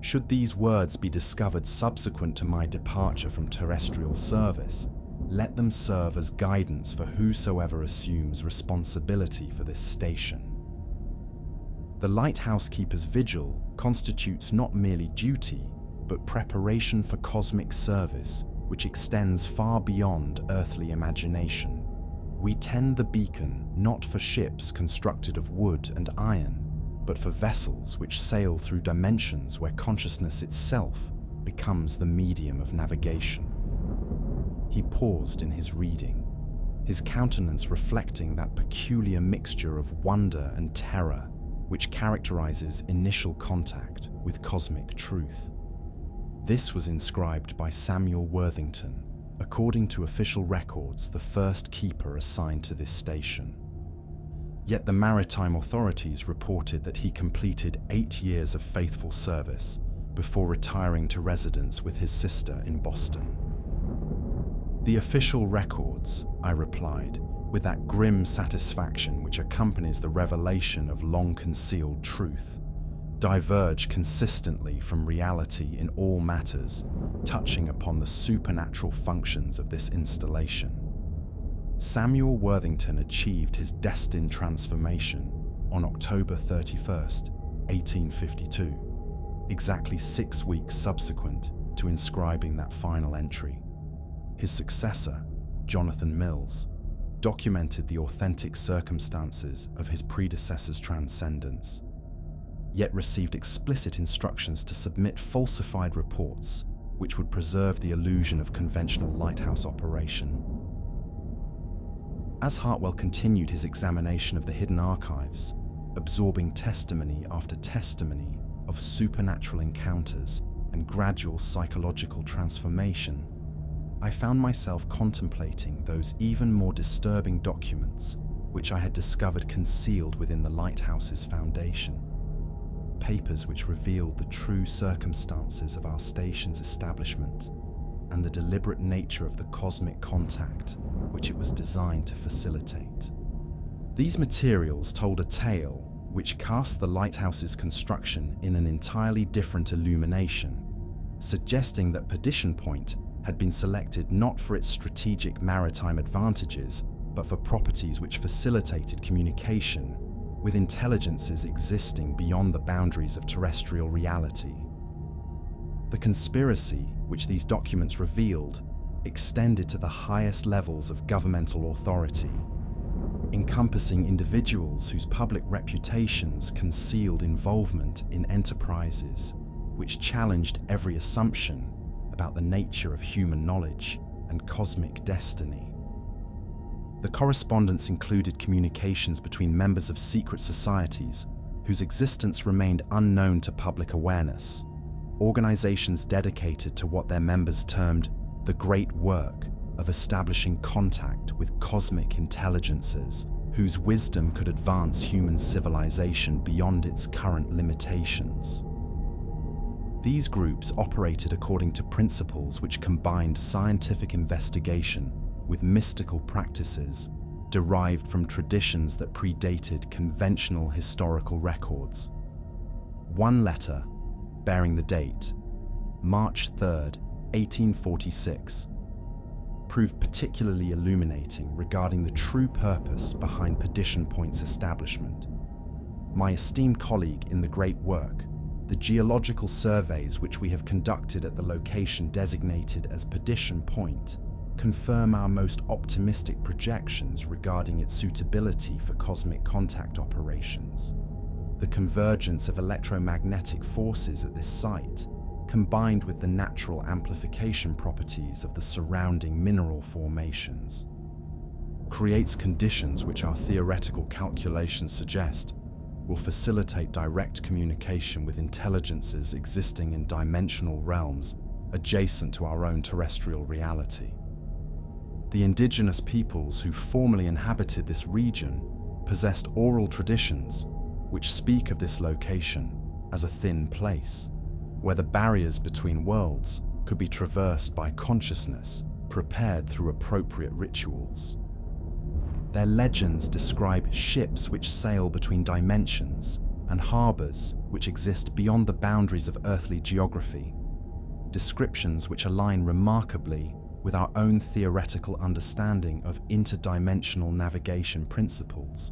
Should these words be discovered subsequent to my departure from terrestrial service, Let them serve as guidance for whosoever assumes responsibility for this station. The lighthouse keeper's vigil constitutes not merely duty, but preparation for cosmic service, which extends far beyond earthly imagination. We tend the beacon not for ships constructed of wood and iron, but for vessels which sail through dimensions where consciousness itself becomes the medium of navigation. He paused in his reading, his countenance reflecting that peculiar mixture of wonder and terror which characterizes initial contact with cosmic truth. This was inscribed by Samuel Worthington, according to official records, the first keeper assigned to this station. Yet the maritime authorities reported that he completed 8 years of faithful service before retiring to residence with his sister in Boston. The official records, I replied, with that grim satisfaction which accompanies the revelation of long-concealed truth, diverge consistently from reality in all matters touching upon the supernatural functions of this installation. Samuel Worthington achieved his destined transformation on October 31st, 1852, exactly 6 weeks subsequent to inscribing that final entry. His successor, Jonathan Mills, documented the authentic circumstances of his predecessor's transcendence, yet received explicit instructions to submit falsified reports which would preserve the illusion of conventional lighthouse operation. As Hartwell continued his examination of the hidden archives, absorbing testimony after testimony of supernatural encounters and gradual psychological transformation, I found myself contemplating those even more disturbing documents which I had discovered concealed within the lighthouse's foundation. Papers which revealed the true circumstances of our station's establishment and the deliberate nature of the cosmic contact which it was designed to facilitate. These materials told a tale which cast the lighthouse's construction in an entirely different illumination, suggesting that Perdition Point had been selected not for its strategic maritime advantages, but for properties which facilitated communication with intelligences existing beyond the boundaries of terrestrial reality. The conspiracy which these documents revealed extended to the highest levels of governmental authority, encompassing individuals whose public reputations concealed involvement in enterprises which challenged every assumption about the nature of human knowledge and cosmic destiny. The correspondence included communications between members of secret societies whose existence remained unknown to public awareness, organizations dedicated to what their members termed the great work of establishing contact with cosmic intelligences whose wisdom could advance human civilization beyond its current limitations. These groups operated according to principles which combined scientific investigation with mystical practices derived from traditions that predated conventional historical records. One letter, bearing the date March 3rd, 1846, proved particularly illuminating regarding the true purpose behind Perdition Point's establishment. My esteemed colleague in the great work, the geological surveys which we have conducted at the location designated as Perdition Point confirm our most optimistic projections regarding its suitability for cosmic contact operations. The convergence of electromagnetic forces at this site, combined with the natural amplification properties of the surrounding mineral formations, creates conditions which our theoretical calculations suggest will facilitate direct communication with intelligences existing in dimensional realms adjacent to our own terrestrial reality. The indigenous peoples who formerly inhabited this region possessed oral traditions which speak of this location as a thin place, where the barriers between worlds could be traversed by consciousness prepared through appropriate rituals. Their legends describe ships which sail between dimensions and harbors which exist beyond the boundaries of earthly geography, descriptions which align remarkably with our own theoretical understanding of interdimensional navigation principles.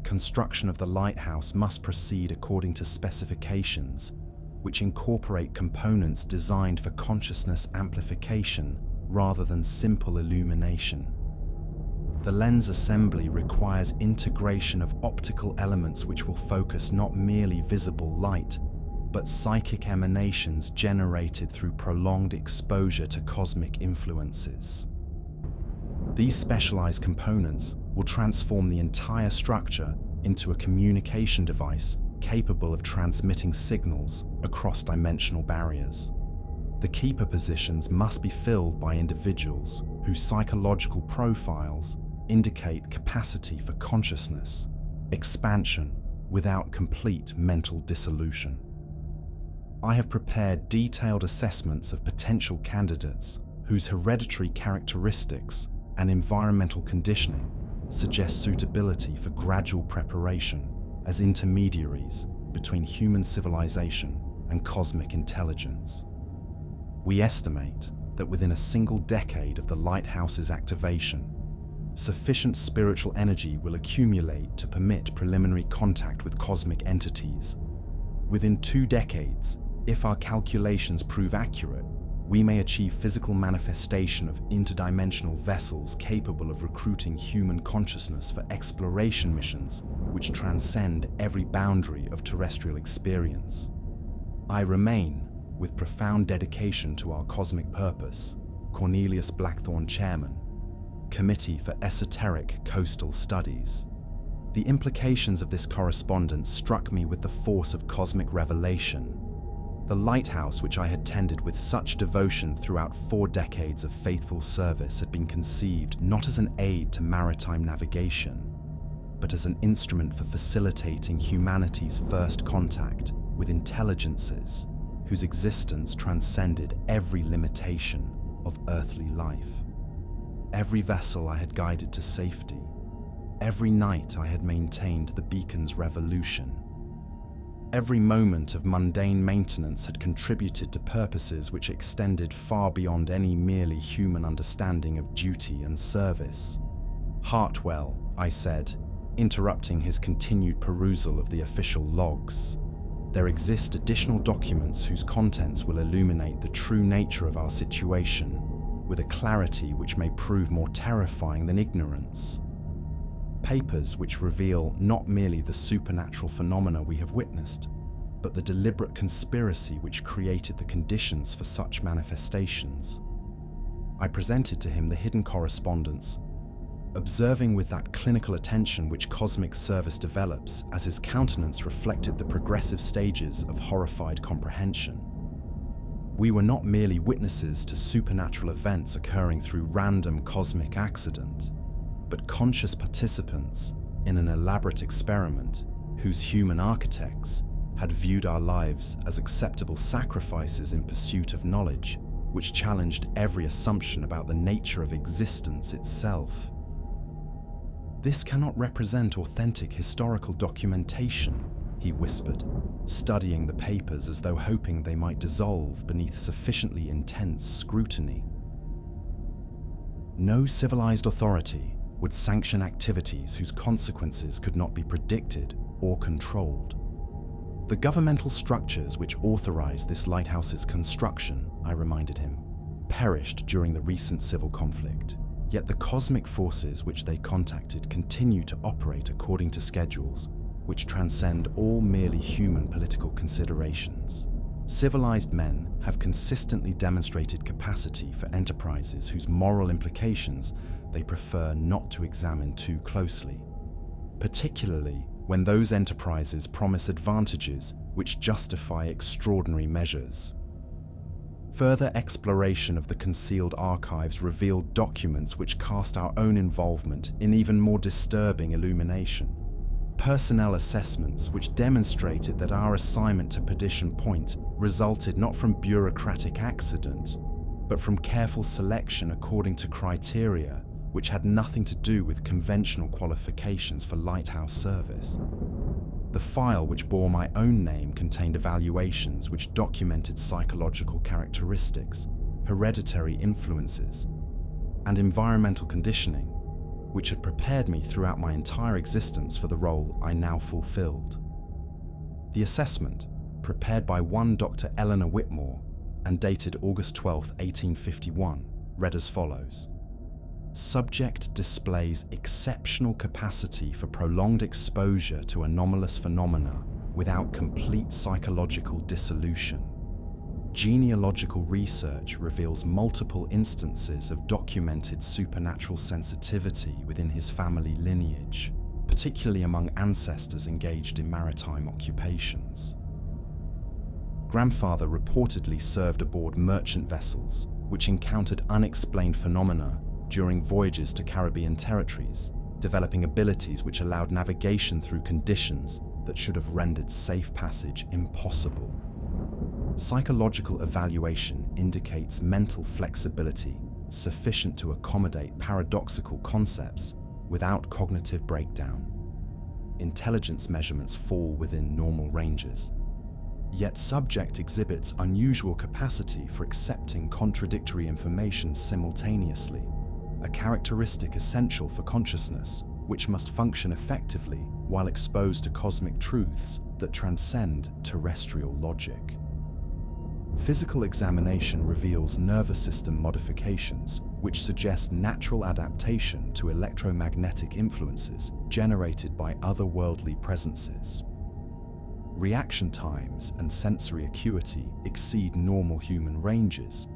Construction of the lighthouse must proceed according to specifications, which incorporate components designed for consciousness amplification rather than simple illumination. The lens assembly requires integration of optical elements which will focus not merely visible light, but psychic emanations generated through prolonged exposure to cosmic influences. These specialized components will transform the entire structure into a communication device capable of transmitting signals across dimensional barriers. The keeper positions must be filled by individuals whose psychological profiles indicate capacity for consciousness, expansion without complete mental dissolution. I have prepared detailed assessments of potential candidates whose hereditary characteristics and environmental conditioning suggest suitability for gradual preparation as intermediaries between human civilization and cosmic intelligence. We estimate that within a single decade of the lighthouse's activation, sufficient spiritual energy will accumulate to permit preliminary contact with cosmic entities. Within 2 decades, if our calculations prove accurate, we may achieve physical manifestation of interdimensional vessels capable of recruiting human consciousness for exploration missions which transcend every boundary of terrestrial experience. I remain, with profound dedication to our cosmic purpose, Cornelius Blackthorne, Chairman, Committee for Esoteric Coastal Studies. The implications of this correspondence struck me with the force of cosmic revelation. The lighthouse, which I had tended with such devotion throughout 4 decades of faithful service, had been conceived not as an aid to maritime navigation, but as an instrument for facilitating humanity's first contact with intelligences whose existence transcended every limitation of earthly life. Every vessel I had guided to safety. Every night I had maintained the beacon's revolution. Every moment of mundane maintenance had contributed to purposes which extended far beyond any merely human understanding of duty and service. Hartwell, I said, interrupting his continued perusal of the official logs. There exist additional documents whose contents will illuminate the true nature of our situation, with a clarity which may prove more terrifying than ignorance. Papers which reveal not merely the supernatural phenomena we have witnessed, but the deliberate conspiracy which created the conditions for such manifestations. I presented to him the hidden correspondence, observing with that clinical attention which cosmic service develops as his countenance reflected the progressive stages of horrified comprehension. We were not merely witnesses to supernatural events occurring through random cosmic accident, but conscious participants in an elaborate experiment whose human architects had viewed our lives as acceptable sacrifices in pursuit of knowledge, which challenged every assumption about the nature of existence itself. This cannot represent authentic historical documentation, he whispered, studying the papers as though hoping they might dissolve beneath sufficiently intense scrutiny. No civilized authority would sanction activities whose consequences could not be predicted or controlled. The governmental structures which authorized this lighthouse's construction, I reminded him, perished during the recent civil conflict. Yet the cosmic forces which they contacted continue to operate according to schedules which transcend all merely human political considerations. Civilized men have consistently demonstrated capacity for enterprises whose moral implications they prefer not to examine too closely, particularly when those enterprises promise advantages which justify extraordinary measures. Further exploration of the concealed archives revealed documents which cast our own involvement in even more disturbing illumination. Personnel assessments which demonstrated that our assignment to Perdition Point resulted not from bureaucratic accident, but from careful selection according to criteria which had nothing to do with conventional qualifications for lighthouse service. The file which bore my own name contained evaluations which documented psychological characteristics hereditary influences, and environmental conditioning, which had prepared me throughout my entire existence for the role I now fulfilled. The assessment, prepared by one Dr. Eleanor Whitmore and dated August 12, 1851, read as follows. Subject displays exceptional capacity for prolonged exposure to anomalous phenomena without complete psychological dissolution. Genealogical research reveals multiple instances of documented supernatural sensitivity within his family lineage, particularly among ancestors engaged in maritime occupations. Grandfather reportedly served aboard merchant vessels, which encountered unexplained phenomena during voyages to Caribbean territories, developing abilities which allowed navigation through conditions that should have rendered safe passage impossible. Psychological evaluation indicates mental flexibility sufficient to accommodate paradoxical concepts without cognitive breakdown. Intelligence measurements fall within normal ranges. Yet subject exhibits unusual capacity for accepting contradictory information simultaneously, a characteristic essential for consciousness, which must function effectively while exposed to cosmic truths that transcend terrestrial logic. Physical examination reveals nervous system modifications, which suggest natural adaptation to electromagnetic influences generated by otherworldly presences. Reaction times and sensory acuity exceed normal human ranges,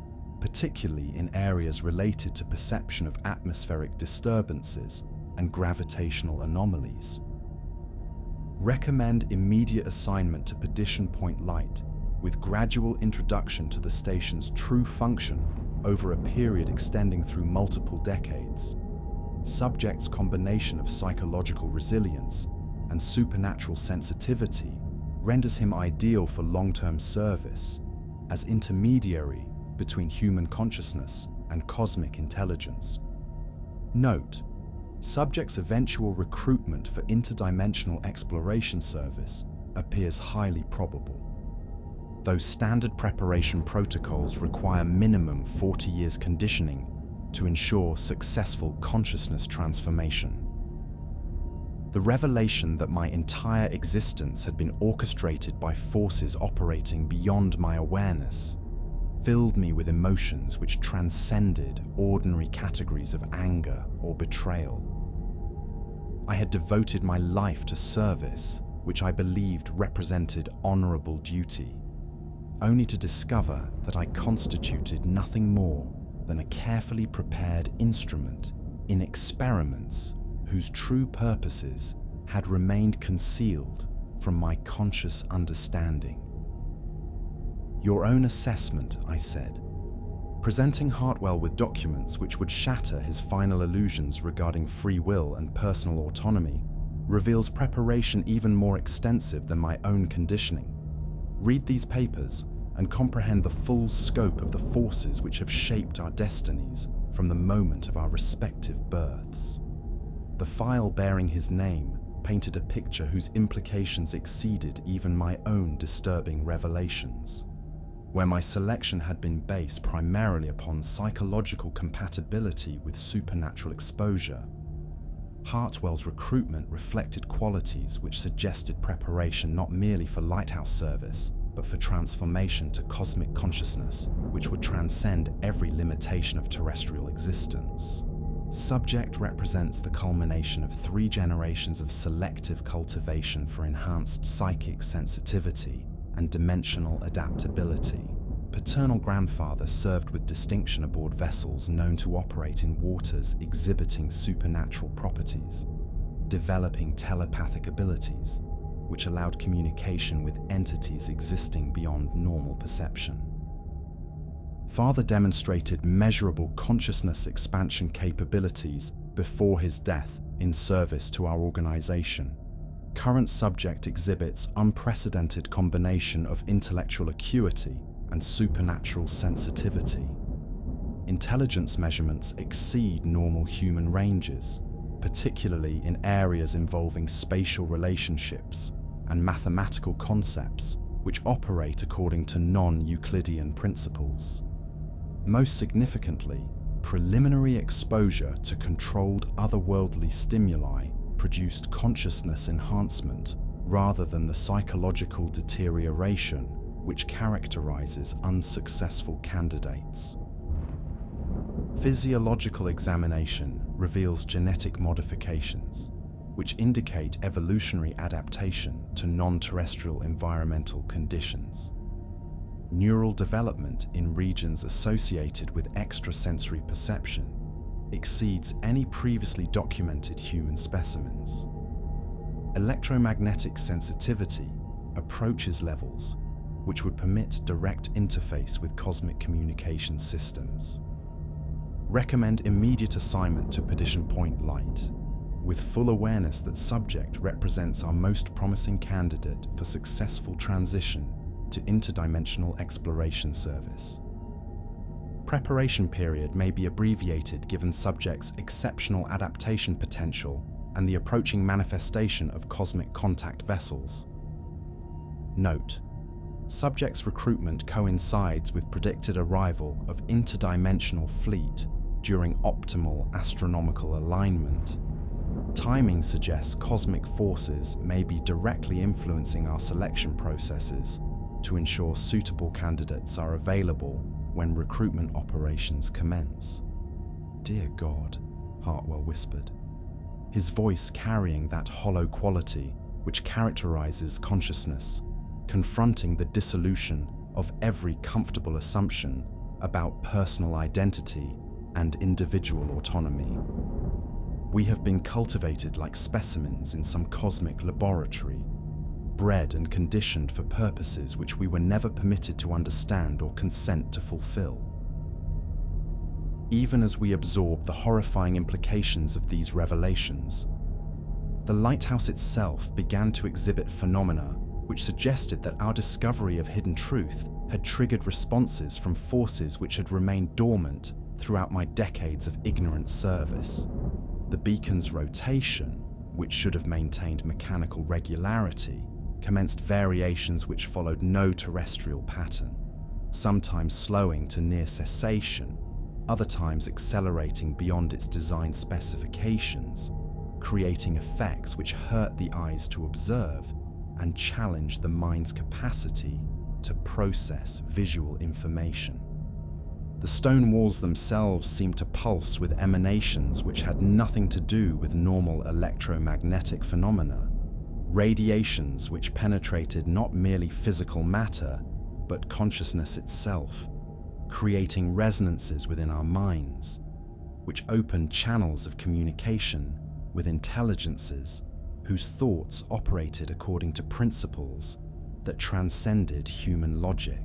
particularly in areas related to perception of atmospheric disturbances and gravitational anomalies. Recommend immediate assignment to Perdition Point Light, with gradual introduction to the station's true function over a period extending through multiple decades. Subject's combination of psychological resilience and supernatural sensitivity renders him ideal for long-term service as intermediary between human consciousness and cosmic intelligence. Note: subject's eventual recruitment for interdimensional exploration service appears highly probable. Though standard preparation protocols require minimum 40 years conditioning to ensure successful consciousness transformation. The revelation that my entire existence had been orchestrated by forces operating beyond my awareness filled me with emotions which transcended ordinary categories of anger or betrayal. I had devoted my life to service, which I believed represented honorable duty, only to discover that I constituted nothing more than a carefully prepared instrument in experiments whose true purposes had remained concealed from my conscious understanding. Your own assessment, I said. Presenting Hartwell with documents which would shatter his final illusions regarding free will and personal autonomy reveals preparation even more extensive than my own conditioning. Read these papers and comprehend the full scope of the forces which have shaped our destinies from the moment of our respective births. The file bearing his name painted a picture whose implications exceeded even my own disturbing revelations. Where my selection had been based primarily upon psychological compatibility with supernatural exposure, Hartwell's recruitment reflected qualities which suggested preparation not merely for Lighthouse service, but for transformation to cosmic consciousness, which would transcend every limitation of terrestrial existence. Subject represents the culmination of 3 generations of selective cultivation for enhanced psychic sensitivity and dimensional adaptability. Paternal grandfather served with distinction aboard vessels known to operate in waters exhibiting supernatural properties, developing telepathic abilities, which allowed communication with entities existing beyond normal perception. Father demonstrated measurable consciousness expansion capabilities before his death in service to our organization. Current subject exhibits unprecedented combination of intellectual acuity and supernatural sensitivity. Intelligence measurements exceed normal human ranges, particularly in areas involving spatial relationships and mathematical concepts which operate according to non-Euclidean principles. Most significantly, preliminary exposure to controlled otherworldly stimuli produced consciousness enhancement rather than the psychological deterioration which characterizes unsuccessful candidates. Physiological examination reveals genetic modifications, which indicate evolutionary adaptation to non-terrestrial environmental conditions. Neural development in regions associated with extrasensory perception exceeds any previously documented human specimens. Electromagnetic sensitivity approaches levels which would permit direct interface with cosmic communication systems. Recommend immediate assignment to Perdition Point Light, with full awareness that subject represents our most promising candidate for successful transition to interdimensional exploration service. Preparation period may be abbreviated given subject's exceptional adaptation potential and the approaching manifestation of cosmic contact vessels. Note: subject's recruitment coincides with predicted arrival of interdimensional fleet during optimal astronomical alignment. Timing suggests cosmic forces may be directly influencing our selection processes to ensure suitable candidates are available when recruitment operations commence. "Dear God," Hartwell whispered, his voice carrying that hollow quality which characterizes consciousness, confronting the dissolution of every comfortable assumption about personal identity and individual autonomy. "We have been cultivated like specimens in some cosmic laboratory, bred and conditioned for purposes which we were never permitted to understand or consent to fulfill." Even as we absorb the horrifying implications of these revelations, the lighthouse itself began to exhibit phenomena which suggested that our discovery of hidden truth had triggered responses from forces which had remained dormant throughout my decades of ignorant service. The beacon's rotation, which should have maintained mechanical regularity, commenced variations which followed no terrestrial pattern, sometimes slowing to near cessation, other times accelerating beyond its design specifications, creating effects which hurt the eyes to observe and challenge the mind's capacity to process visual information. The stone walls themselves seemed to pulse with emanations which had nothing to do with normal electromagnetic phenomena, radiations which penetrated not merely physical matter, but consciousness itself, creating resonances within our minds, which opened channels of communication with intelligences whose thoughts operated according to principles that transcended human logic.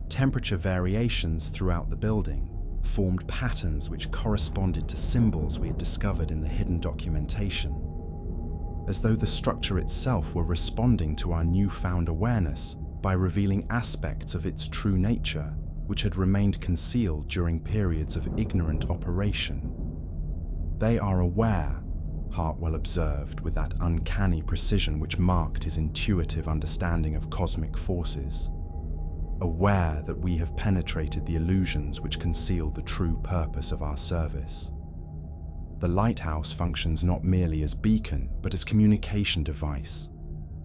Temperature variations throughout the building formed patterns which corresponded to symbols we had discovered in the hidden documentation, as though the structure itself were responding to our newfound awareness by revealing aspects of its true nature which had remained concealed during periods of ignorant operation. "They are aware," Hartwell observed with that uncanny precision which marked his intuitive understanding of cosmic forces, "aware that we have penetrated the illusions which conceal the true purpose of our service. The lighthouse functions not merely as beacon, but as communication device,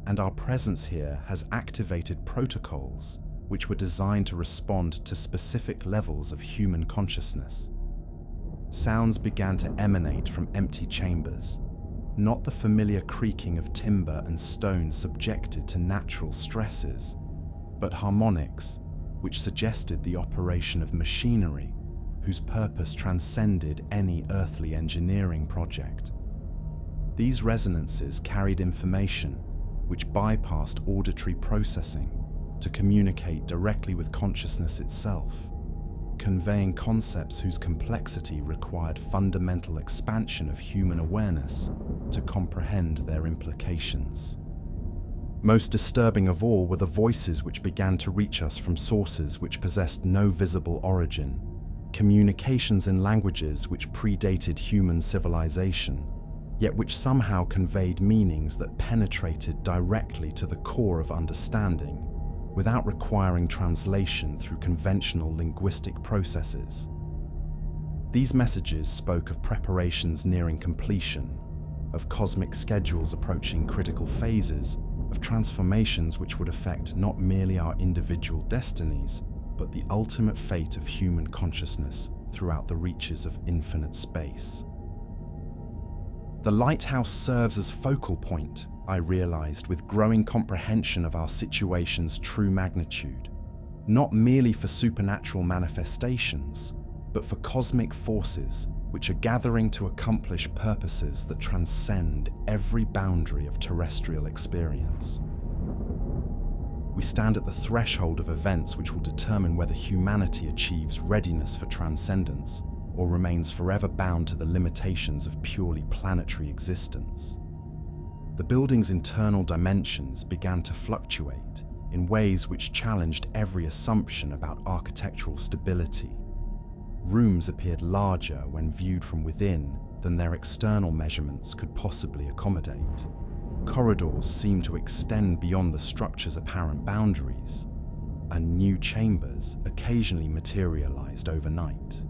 and our presence here has activated protocols which were designed to respond to specific levels of human consciousness." Sounds began to emanate from empty chambers, not the familiar creaking of timber and stone subjected to natural stresses, but harmonics which suggested the operation of machinery whose purpose transcended any earthly engineering project. These resonances carried information which bypassed auditory processing to communicate directly with consciousness itself, conveying concepts whose complexity required fundamental expansion of human awareness to comprehend their implications. Most disturbing of all were the voices which began to reach us from sources which possessed no visible origin, communications in languages which predated human civilization, yet which somehow conveyed meanings that penetrated directly to the core of understanding, without requiring translation through conventional linguistic processes. These messages spoke of preparations nearing completion, of cosmic schedules approaching critical phases, of transformations which would affect not merely our individual destinies, but the ultimate fate of human consciousness throughout the reaches of infinite space. The lighthouse serves as focal point, I realized with growing comprehension of our situation's true magnitude, not merely for supernatural manifestations, but for cosmic forces which are gathering to accomplish purposes that transcend every boundary of terrestrial experience. We stand at the threshold of events which will determine whether humanity achieves readiness for transcendence or remains forever bound to the limitations of purely planetary existence. The building's internal dimensions began to fluctuate in ways which challenged every assumption about architectural stability. Rooms appeared larger when viewed from within than their external measurements could possibly accommodate. Corridors seemed to extend beyond the structure's apparent boundaries, and new chambers occasionally materialized overnight.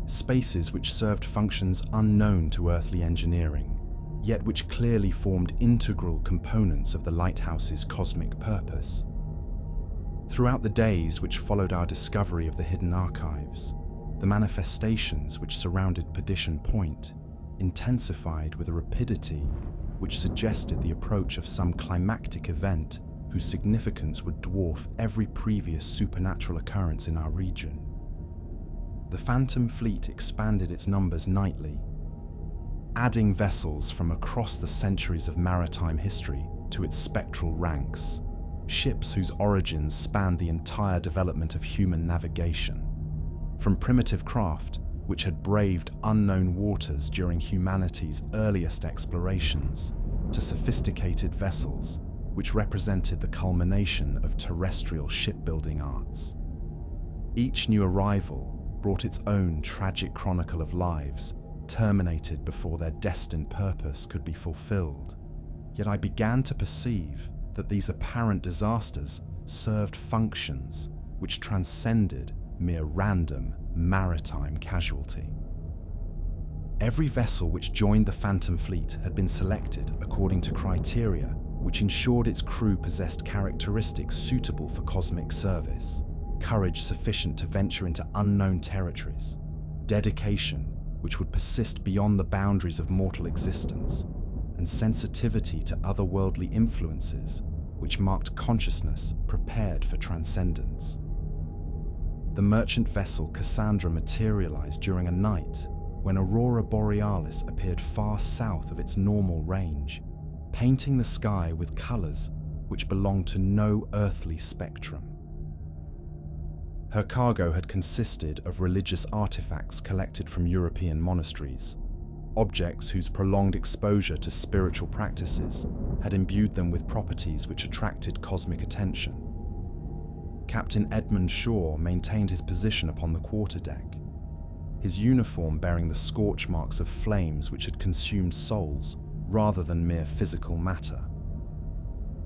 Spaces which served functions unknown to earthly engineering, yet which clearly formed integral components of the lighthouse's cosmic purpose. Throughout the days which followed our discovery of the hidden archives, the manifestations which surrounded Perdition Point intensified with a rapidity which suggested the approach of some climactic event whose significance would dwarf every previous supernatural occurrence in our region. The Phantom Fleet expanded its numbers nightly, adding vessels from across the centuries of maritime history to its spectral ranks, ships whose origins spanned the entire development of human navigation, from primitive craft which had braved unknown waters during humanity's earliest explorations, to sophisticated vessels which represented the culmination of terrestrial shipbuilding arts. Each new arrival brought its own tragic chronicle of lives terminated before their destined purpose could be fulfilled. Yet I began to perceive that these apparent disasters served functions which transcended mere random maritime casualty. Every vessel which joined the Phantom Fleet had been selected according to criteria which ensured its crew possessed characteristics suitable for cosmic service, courage sufficient to venture into unknown territories, dedication which would persist beyond the boundaries of mortal existence, and sensitivity to otherworldly influences which marked consciousness prepared for transcendence. The merchant vessel Cassandra materialized during a night when Aurora Borealis appeared far south of its normal range, painting the sky with colors which belonged to no earthly spectrum. Her cargo had consisted of religious artifacts collected from European monasteries, objects whose prolonged exposure to spiritual practices had imbued them with properties which attracted cosmic attention. Captain Edmund Shaw maintained his position upon the quarterdeck, his uniform bearing the scorch marks of flames which had consumed souls rather than mere physical matter.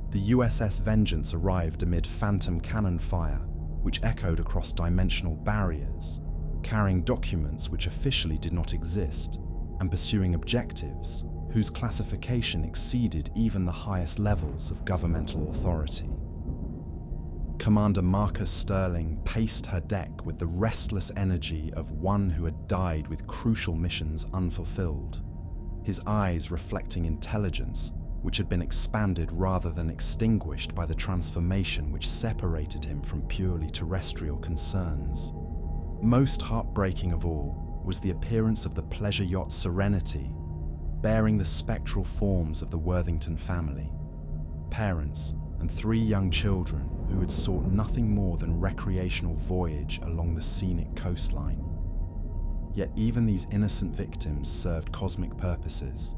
The USS Vengeance arrived amid phantom cannon fire which echoed across dimensional barriers, carrying documents which officially did not exist, and pursuing objectives whose classification exceeded even the highest levels of governmental authority. Commander Marcus Sterling paced her deck with the restless energy of one who had died with crucial missions unfulfilled, his eyes reflecting intelligence which had been expanded rather than extinguished by the transformation which separated him from purely terrestrial concerns. Most heartbreaking of all was the appearance of the pleasure yacht Serenity, bearing the spectral forms of the Worthington family, parents and 3 young children who had sought nothing more than recreational voyage along the scenic coastline. Yet even these innocent victims served cosmic purposes,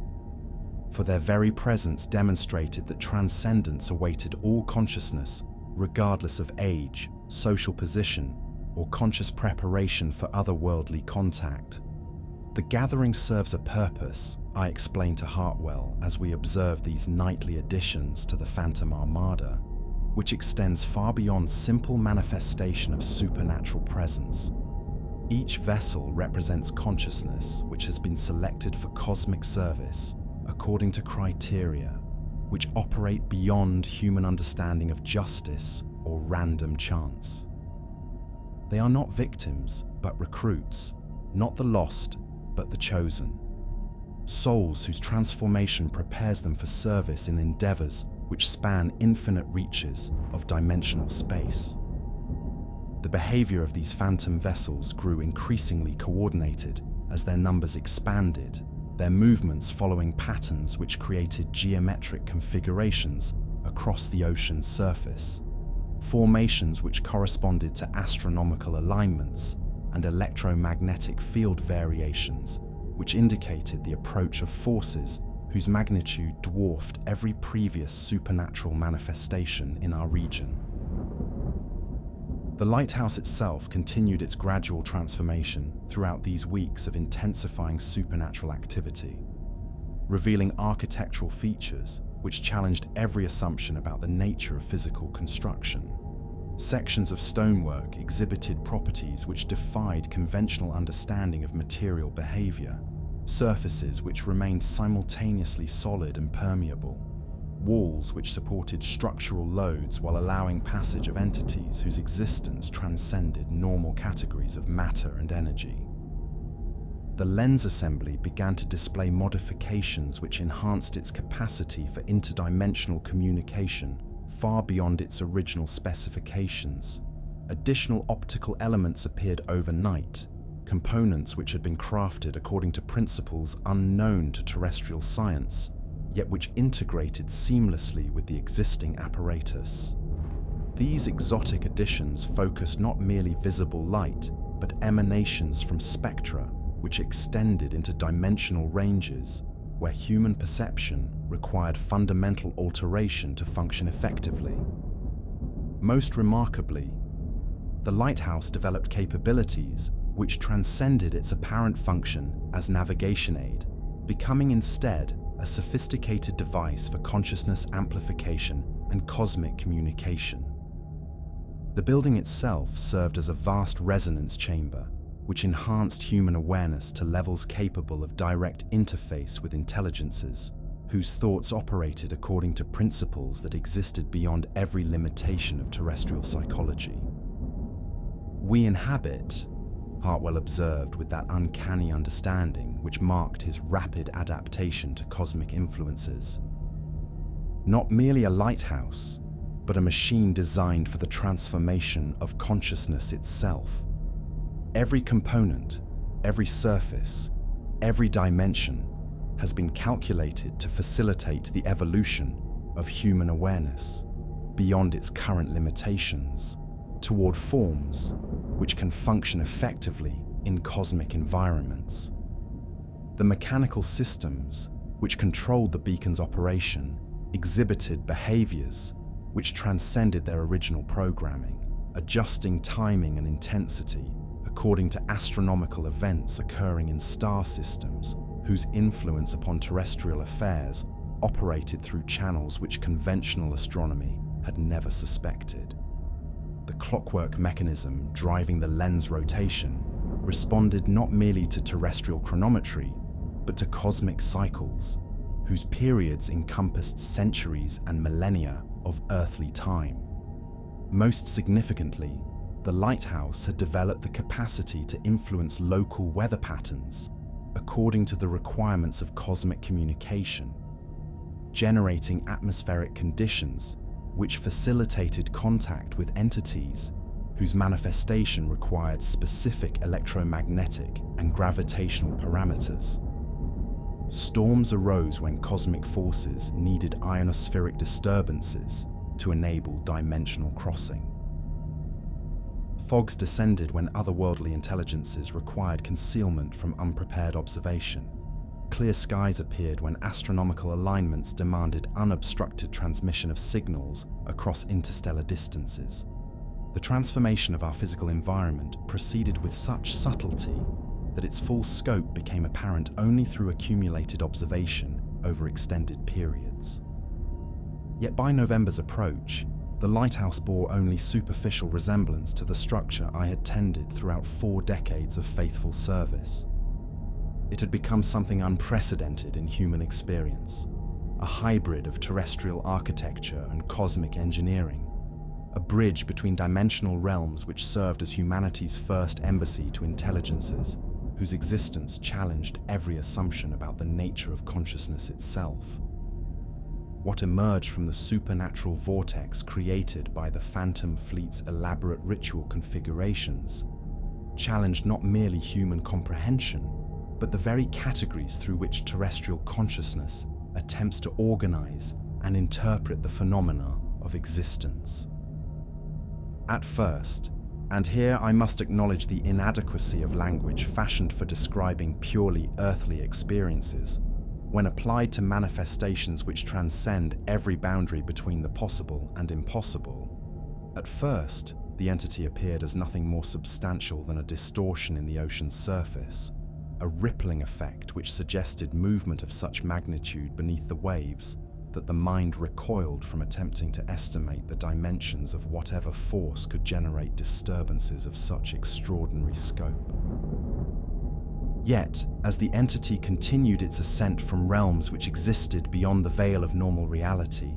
for their very presence demonstrated that transcendence awaited all consciousness, regardless of age, social position, or conscious preparation for otherworldly contact. The gathering serves a purpose, I explained to Hartwell as we observed these nightly additions to the Phantom Armada. which extends far beyond simple manifestation of supernatural presence. Each vessel represents consciousness which has been selected for cosmic service according to criteria which operate beyond human understanding of justice or random chance. They are not victims, but recruits, not the lost, but the chosen. Souls whose transformation prepares them for service in endeavors which span infinite reaches of dimensional space. The behavior of these phantom vessels grew increasingly coordinated as their numbers expanded, their movements following patterns which created geometric configurations across the ocean's surface, formations which corresponded to astronomical alignments and electromagnetic field variations which indicated the approach of forces whose magnitude dwarfed every previous supernatural manifestation in our region. The lighthouse itself continued its gradual transformation throughout these weeks of intensifying supernatural activity, revealing architectural features which challenged every assumption about the nature of physical construction. Sections of stonework exhibited properties which defied conventional understanding of material behavior, surfaces which remained simultaneously solid and permeable, walls which supported structural loads while allowing passage of entities whose existence transcended normal categories of matter and energy. The lens assembly began to display modifications which enhanced its capacity for interdimensional communication far beyond its original specifications. Additional optical elements appeared overnight, components which had been crafted according to principles unknown to terrestrial science, yet which integrated seamlessly with the existing apparatus. These exotic additions focused not merely visible light, but emanations from spectra which extended into dimensional ranges where human perception required fundamental alteration to function effectively. Most remarkably, the lighthouse developed capabilities which transcended its apparent function as navigation aid, becoming instead a sophisticated device for consciousness amplification and cosmic communication. The building itself served as a vast resonance chamber, which enhanced human awareness to levels capable of direct interface with intelligences, whose thoughts operated according to principles that existed beyond every limitation of terrestrial psychology. "We inhabit," Hartwell observed with that uncanny understanding which marked his rapid adaptation to cosmic influences. "Not merely a lighthouse, but a machine designed for the transformation of consciousness itself. Every component, every surface, every dimension has been calculated to facilitate the evolution of human awareness beyond its current limitations, toward forms which can function effectively in cosmic environments. The mechanical systems which controlled the beacon's operation exhibited behaviors which transcended their original programming, adjusting timing and intensity according to astronomical events occurring in star systems whose influence upon terrestrial affairs operated through channels which conventional astronomy had never suspected. The clockwork mechanism driving the lens rotation responded not merely to terrestrial chronometry, but to cosmic cycles, whose periods encompassed centuries and millennia of earthly time. Most significantly, the lighthouse had developed the capacity to influence local weather patterns according to the requirements of cosmic communication, generating atmospheric conditions which facilitated contact with entities whose manifestation required specific electromagnetic and gravitational parameters. Storms arose when cosmic forces needed ionospheric disturbances to enable dimensional crossing. Fogs descended when otherworldly intelligences required concealment from unprepared observation. Clear skies appeared when astronomical alignments demanded unobstructed transmission of signals across interstellar distances. The transformation of our physical environment proceeded with such subtlety that its full scope became apparent only through accumulated observation over extended periods. Yet by November's approach, the lighthouse bore only superficial resemblance to the structure I had tended throughout 4 decades of faithful service. It had become something unprecedented in human experience, a hybrid of terrestrial architecture and cosmic engineering, a bridge between dimensional realms which served as humanity's first embassy to intelligences whose existence challenged every assumption about the nature of consciousness itself. What emerged from the supernatural vortex created by the Phantom Fleet's elaborate ritual configurations challenged not merely human comprehension, but the very categories through which terrestrial consciousness attempts to organize and interpret the phenomena of existence. At first, and here I must acknowledge the inadequacy of language fashioned for describing purely earthly experiences, when applied to manifestations which transcend every boundary between the possible and impossible. At first, the entity appeared as nothing more substantial than a distortion in the ocean's surface, a rippling effect which suggested movement of such magnitude beneath the waves that the mind recoiled from attempting to estimate the dimensions of whatever force could generate disturbances of such extraordinary scope. Yet, as the entity continued its ascent from realms which existed beyond the veil of normal reality,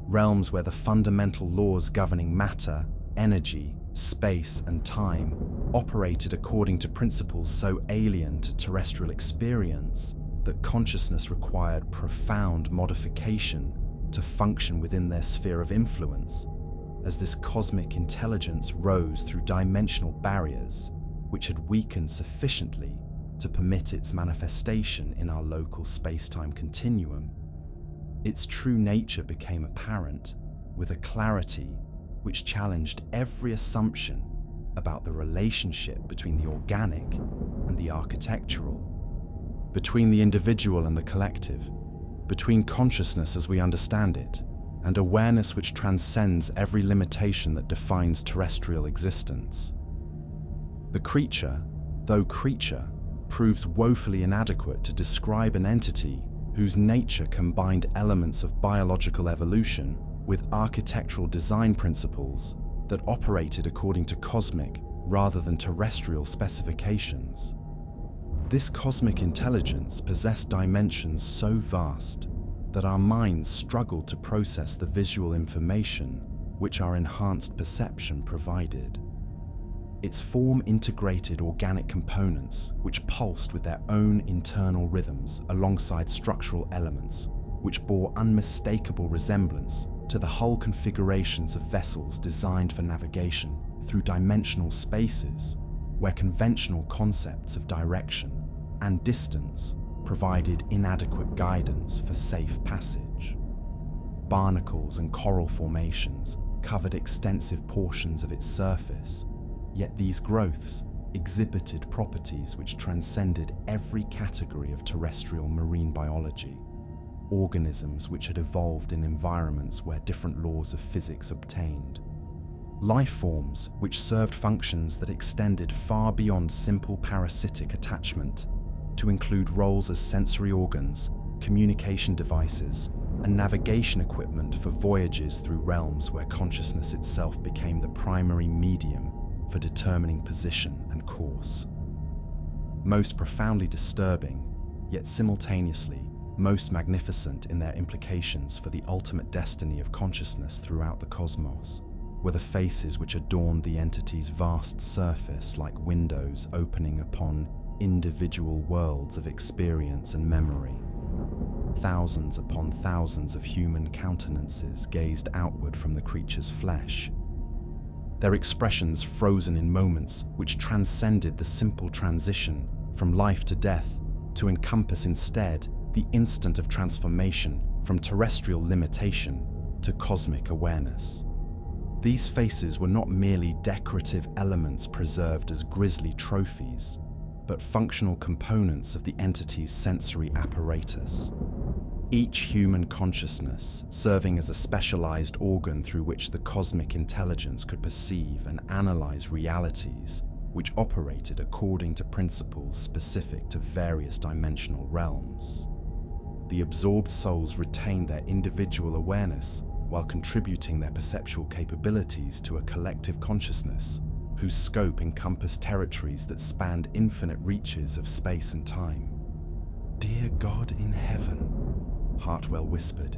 realms where the fundamental laws governing matter, energy, space, and time operated according to principles so alien to terrestrial experience that consciousness required profound modification to function within their sphere of influence, as this cosmic intelligence rose through dimensional barriers which had weakened sufficiently to permit its manifestation in our local space-time continuum, its true nature became apparent with a clarity which challenged every assumption about the relationship between the organic and the architectural, between the individual and the collective, between consciousness as we understand it and awareness which transcends every limitation that defines terrestrial existence. The creature, though creature, proves woefully inadequate to describe an entity whose nature combined elements of biological evolution with architectural design principles that operated according to cosmic rather than terrestrial specifications. This cosmic intelligence possessed dimensions so vast that our minds struggled to process the visual information which our enhanced perception provided. Its form integrated organic components which pulsed with their own internal rhythms alongside structural elements which bore unmistakable resemblance to the hull configurations of vessels designed for navigation through dimensional spaces where conventional concepts of direction and distance provided inadequate guidance for safe passage. Barnacles and coral formations covered extensive portions of its surface, yet these growths exhibited properties which transcended every category of terrestrial marine biology, organisms which had evolved in environments where different laws of physics obtained, life forms which served functions that extended far beyond simple parasitic attachment to include roles as sensory organs, communication devices, and navigation equipment for voyages through realms where consciousness itself became the primary medium for determining position and course. Most profoundly disturbing, yet simultaneously most magnificent in their implications for the ultimate destiny of consciousness throughout the cosmos, were the faces which adorned the entity's vast surface like windows opening upon individual worlds of experience and memory. Thousands upon thousands of human countenances gazed outward from the creature's flesh, their expressions frozen in moments which transcended the simple transition from life to death to encompass instead the instant of transformation from terrestrial limitation to cosmic awareness. These faces were not merely decorative elements preserved as grisly trophies, but functional components of the entity's sensory apparatus. Each human consciousness serving as a specialized organ through which the cosmic intelligence could perceive and analyze realities which operated according to principles specific to various dimensional realms. The absorbed souls retained their individual awareness while contributing their perceptual capabilities to a collective consciousness whose scope encompassed territories that spanned infinite reaches of space and time. "Dear God in heaven," Hartwell whispered,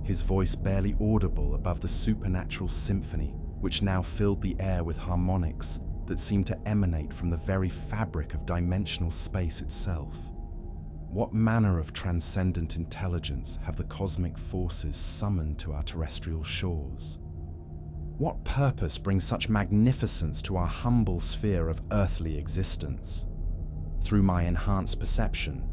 his voice barely audible above the supernatural symphony which now filled the air with harmonics that seemed to emanate from the very fabric of dimensional space itself. "What manner of transcendent intelligence have the cosmic forces summoned to our terrestrial shores? What purpose brings such magnificence to our humble sphere of earthly existence?" Through my enhanced perception,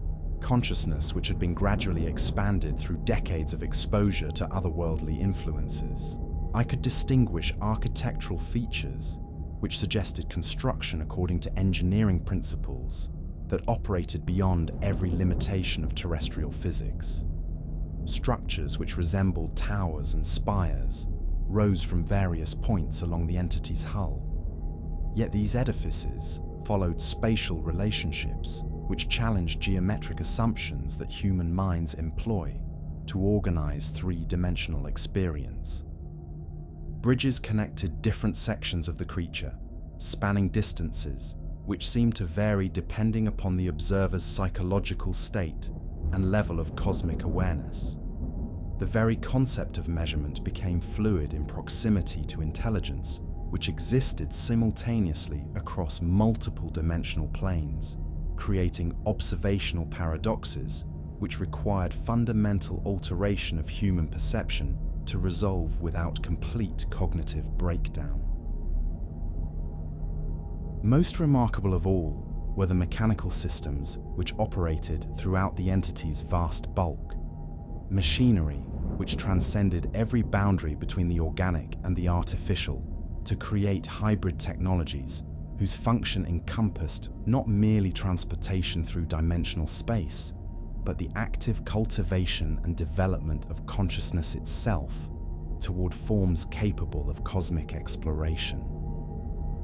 consciousness which had been gradually expanded through decades of exposure to otherworldly influences, I could distinguish architectural features which suggested construction according to engineering principles that operated beyond every limitation of terrestrial physics. Structures which resembled towers and spires rose from various points along the entity's hull. Yet these edifices followed spatial relationships which challenged geometric assumptions that human minds employ to organize three-dimensional experience. Bridges connected different sections of the creature, spanning distances which seemed to vary depending upon the observer's psychological state and level of cosmic awareness. The very concept of measurement became fluid in proximity to intelligence, which existed simultaneously across multiple dimensional planes, creating observational paradoxes which required fundamental alteration of human perception to resolve without complete cognitive breakdown. Most remarkable of all were the mechanical systems which operated throughout the entity's vast bulk. Machinery which transcended every boundary between the organic and the artificial to create hybrid technologies whose function encompassed not merely transportation through dimensional space, but the active cultivation and development of consciousness itself toward forms capable of cosmic exploration.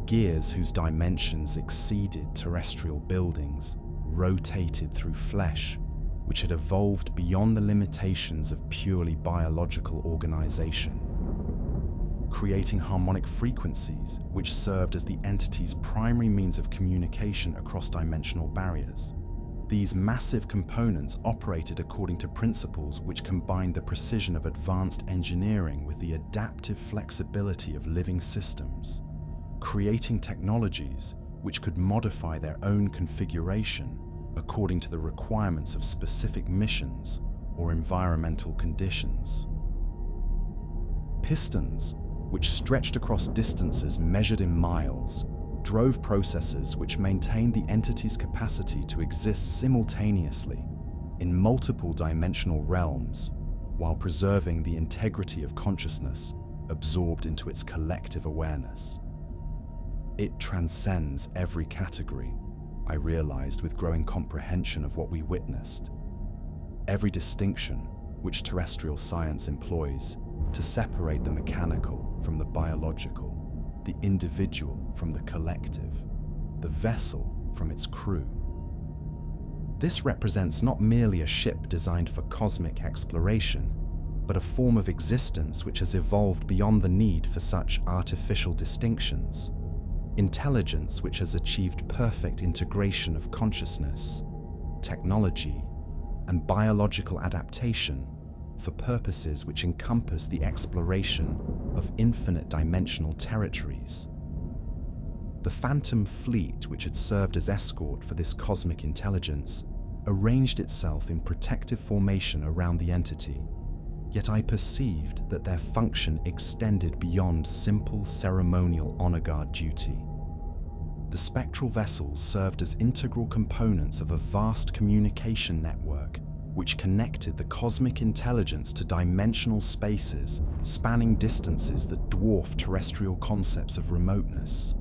Gears whose dimensions exceeded terrestrial buildings rotated through flesh, which had evolved beyond the limitations of purely biological organization, creating harmonic frequencies which served as the entity's primary means of communication across dimensional barriers. These massive components operated according to principles which combined the precision of advanced engineering with the adaptive flexibility of living systems, creating technologies which could modify their own configuration according to the requirements of specific missions or environmental conditions. Pistons, which stretched across distances measured in miles, drove processes which maintained the entity's capacity to exist simultaneously in multiple dimensional realms while preserving the integrity of consciousness absorbed into its collective awareness. It transcends every category, I realized with growing comprehension of what we witnessed. Every distinction which terrestrial science employs to separate the mechanical from the biological, the individual from the collective, the vessel from its crew. This represents not merely a ship designed for cosmic exploration, but a form of existence which has evolved beyond the need for such artificial distinctions. Intelligence which has achieved perfect integration of consciousness, technology, and biological adaptation for purposes which encompass the exploration of infinite dimensional territories. The Phantom Fleet, which had served as escort for this cosmic intelligence, arranged itself in protective formation around the entity, yet I perceived that their function extended beyond simple ceremonial honor guard duty. The spectral vessels served as integral components of a vast communication network which connected the cosmic intelligence to dimensional spaces spanning distances that dwarf terrestrial concepts of remoteness,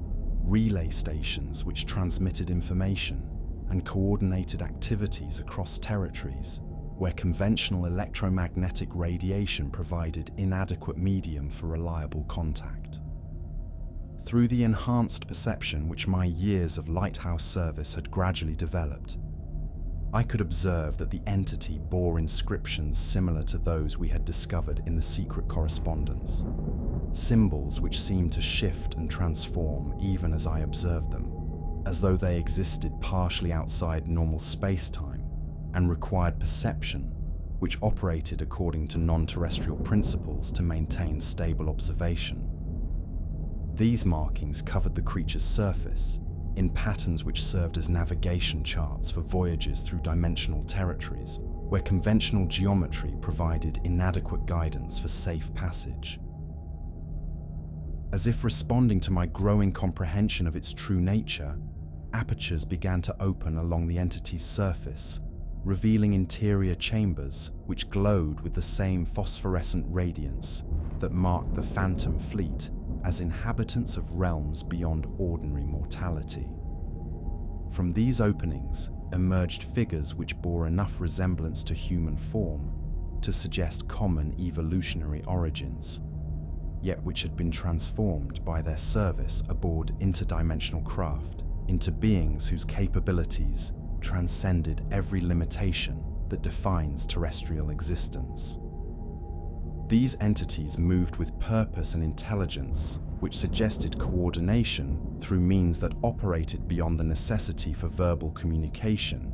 relay stations which transmitted information and coordinated activities across territories where conventional electromagnetic radiation provided inadequate medium for reliable contact. Through the enhanced perception which my years of Lighthouse service had gradually developed, I could observe that the entity bore inscriptions similar to those we had discovered in the secret correspondence. Symbols which seemed to shift and transform even as I observed them, as though they existed partially outside normal space-time and required perception, which operated according to non-terrestrial principles to maintain stable observation. These markings covered the creature's surface in patterns which served as navigation charts for voyages through dimensional territories where conventional geometry provided inadequate guidance for safe passage. As if responding to my growing comprehension of its true nature, apertures began to open along the entity's surface, revealing interior chambers which glowed with the same phosphorescent radiance that marked the Phantom Fleet as inhabitants of realms beyond ordinary mortality. From these openings emerged figures which bore enough resemblance to human form to suggest common evolutionary origins, yet which had been transformed by their service aboard interdimensional craft into beings whose capabilities transcended every limitation that defines terrestrial existence. These entities moved with purpose and intelligence, which suggested coordination through means that operated beyond the necessity for verbal communication,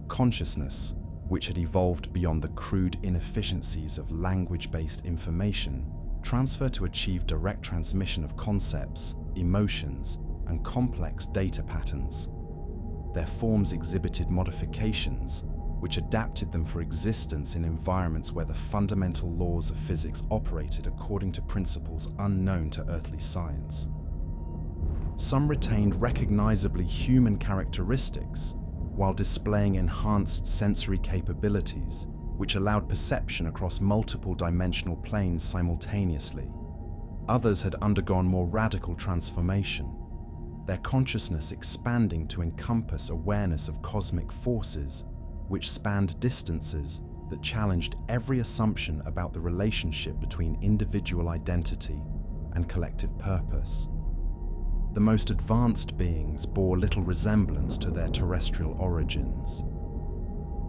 consciousness, which had evolved beyond the crude inefficiencies of language-based information, transfer to achieve direct transmission of concepts, emotions, and complex data patterns. Their forms exhibited modifications, which adapted them for existence in environments where the fundamental laws of physics operated according to principles unknown to earthly science. Some retained recognizably human characteristics, while displaying enhanced sensory capabilities, which allowed perception across multiple dimensional planes simultaneously. Others had undergone more radical transformation, their consciousness expanding to encompass awareness of cosmic forces which spanned distances that challenged every assumption about the relationship between individual identity and collective purpose. The most advanced beings bore little resemblance to their terrestrial origins,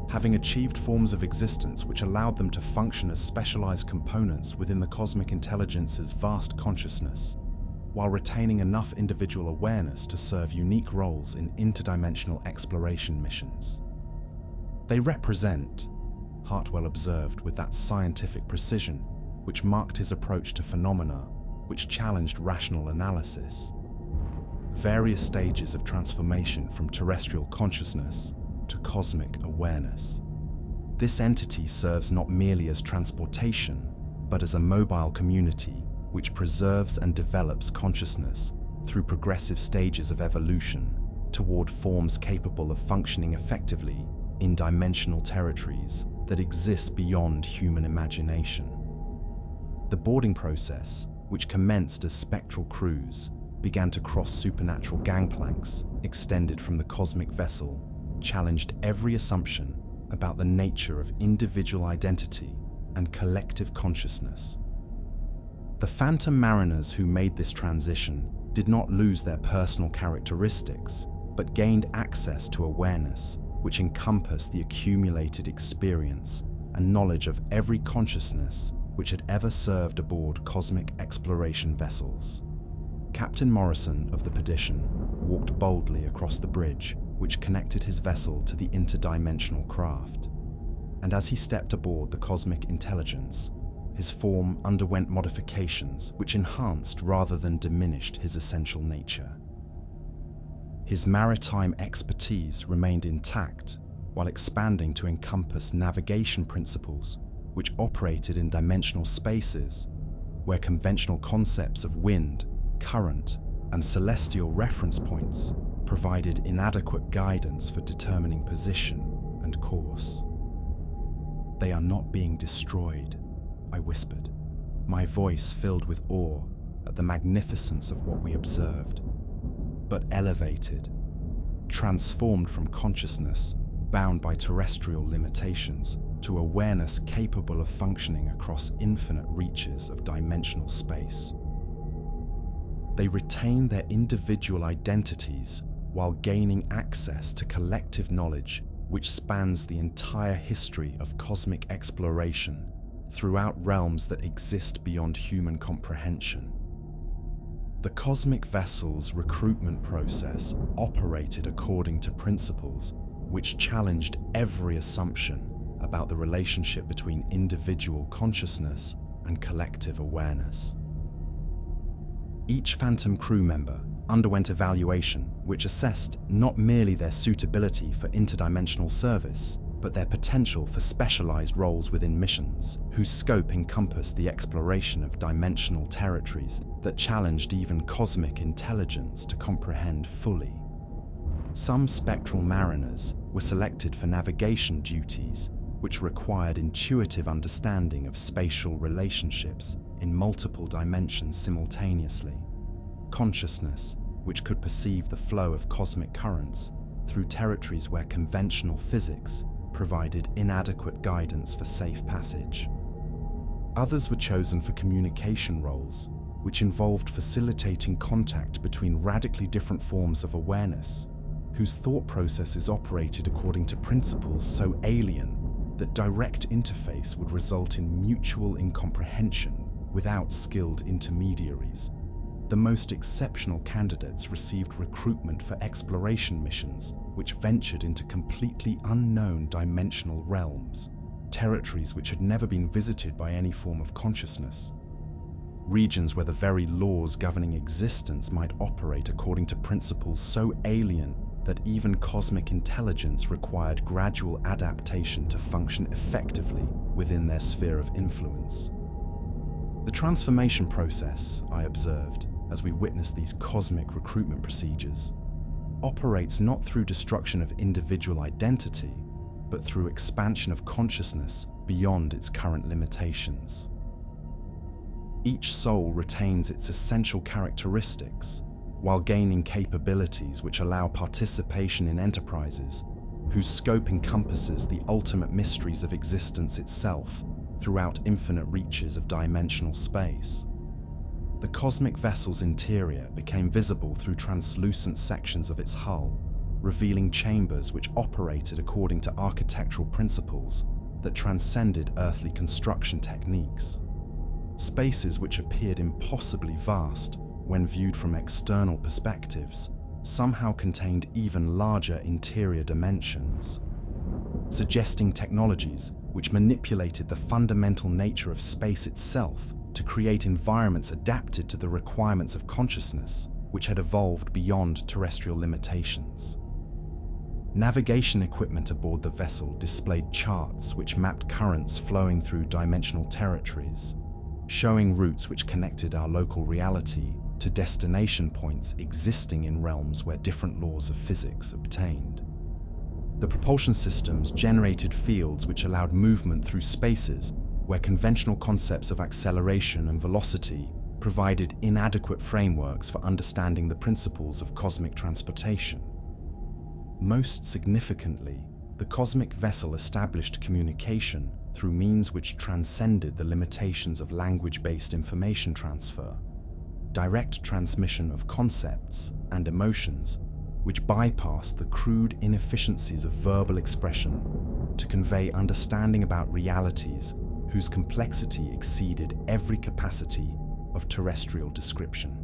having achieved forms of existence which allowed them to function as specialized components within the cosmic intelligence's vast consciousness, while retaining enough individual awareness to serve unique roles in interdimensional exploration missions. They represent, Hartwell observed with that scientific precision which marked his approach to phenomena which challenged rational analysis, various stages of transformation from terrestrial consciousness to cosmic awareness. This entity serves not merely as transportation, but as a mobile community which preserves and develops consciousness through progressive stages of evolution toward forms capable of functioning effectively in dimensional territories that exist beyond human imagination. The boarding process, which commenced as spectral crews, began to cross supernatural gangplanks extended from the cosmic vessel, challenged every assumption about the nature of individual identity and collective consciousness. The phantom mariners who made this transition did not lose their personal characteristics, but gained access to awareness which encompassed the accumulated experience and knowledge of every consciousness which had ever served aboard cosmic exploration vessels. Captain Morrison of the Perdition walked boldly across the bridge which connected his vessel to the interdimensional craft, and as he stepped aboard the cosmic intelligence, his form underwent modifications which enhanced rather than diminished his essential nature. His maritime expertise remained intact while expanding to encompass navigation principles which operated in dimensional spaces where conventional concepts of wind, current, and celestial reference points provided inadequate guidance for determining position and course. "They are not being destroyed," I whispered, my voice filled with awe at the magnificence of what we observed, but elevated, transformed from consciousness bound by terrestrial limitations to awareness capable of functioning across infinite reaches of dimensional space. They retain their individual identities while gaining access to collective knowledge which spans the entire history of cosmic exploration throughout realms that exist beyond human comprehension. The cosmic vessel's recruitment process operated according to principles which challenged every assumption about the relationship between individual consciousness and collective awareness. Each Phantom crew member underwent evaluation which assessed not merely their suitability for interdimensional service, but their potential for specialized roles within missions, whose scope encompassed the exploration of dimensional territories that challenged even cosmic intelligence to comprehend fully. Some spectral mariners were selected for navigation duties, which required intuitive understanding of spatial relationships in multiple dimensions simultaneously, consciousness, which could perceive the flow of cosmic currents through territories where conventional physics provided inadequate guidance for safe passage. Others were chosen for communication roles, which involved facilitating contact between radically different forms of awareness, whose thought processes operated according to principles so alien that direct interface would result in mutual incomprehension without skilled intermediaries. The most exceptional candidates received recruitment for exploration missions which ventured into completely unknown dimensional realms, territories which had never been visited by any form of consciousness, regions where the very laws governing existence might operate according to principles so alien that even cosmic intelligence required gradual adaptation to function effectively within their sphere of influence. The transformation process, I observed, as we witnessed these cosmic recruitment procedures, operates not through destruction of individual identity, but through expansion of consciousness beyond its current limitations. Each soul retains its essential characteristics, while gaining capabilities which allow participation in enterprises whose scope encompasses the ultimate mysteries of existence itself throughout infinite reaches of dimensional space. The cosmic vessel's interior became visible through translucent sections of its hull, revealing chambers which operated according to architectural principles that transcended earthly construction techniques. Spaces which appeared impossibly vast when viewed from external perspectives somehow contained even larger interior dimensions, suggesting technologies which manipulated the fundamental nature of space itself to create environments adapted to the requirements of consciousness, which had evolved beyond terrestrial limitations. Navigation equipment aboard the vessel displayed charts which mapped currents flowing through dimensional territories, showing routes which connected our local reality to destination points existing in realms where different laws of physics obtained. The propulsion systems generated fields which allowed movement through spaces where conventional concepts of acceleration and velocity provided inadequate frameworks for understanding the principles of cosmic transportation. Most significantly, the cosmic vessel established communication through means which transcended the limitations of language-based information transfer, direct transmission of concepts and emotions which bypassed the crude inefficiencies of verbal expression to convey understanding about realities whose complexity exceeded every capacity of terrestrial description.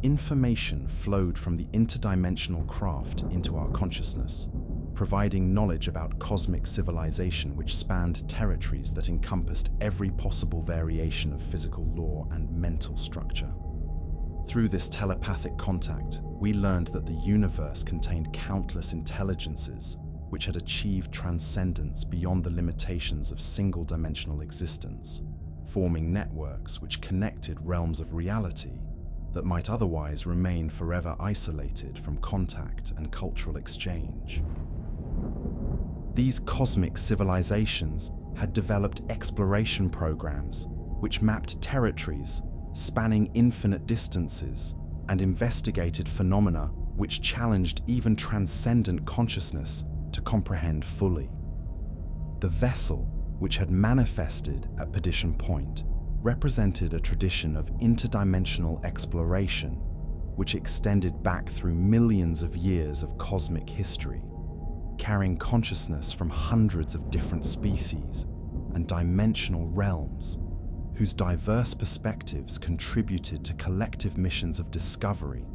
Information flowed from the interdimensional craft into our consciousness, providing knowledge about cosmic civilization which spanned territories that encompassed every possible variation of physical law and mental structure. Through this telepathic contact, we learned that the universe contained countless intelligences which had achieved transcendence beyond the limitations of single-dimensional existence, forming networks which connected realms of reality that might otherwise remain forever isolated from contact and cultural exchange. These cosmic civilizations had developed exploration programs which mapped territories spanning infinite distances and investigated phenomena which challenged even transcendent consciousness to comprehend fully. The vessel, which had manifested at Perdition Point, represented a tradition of interdimensional exploration which extended back through millions of years of cosmic history. carrying consciousness from hundreds of different species and dimensional realms, whose diverse perspectives contributed to collective missions of discovery,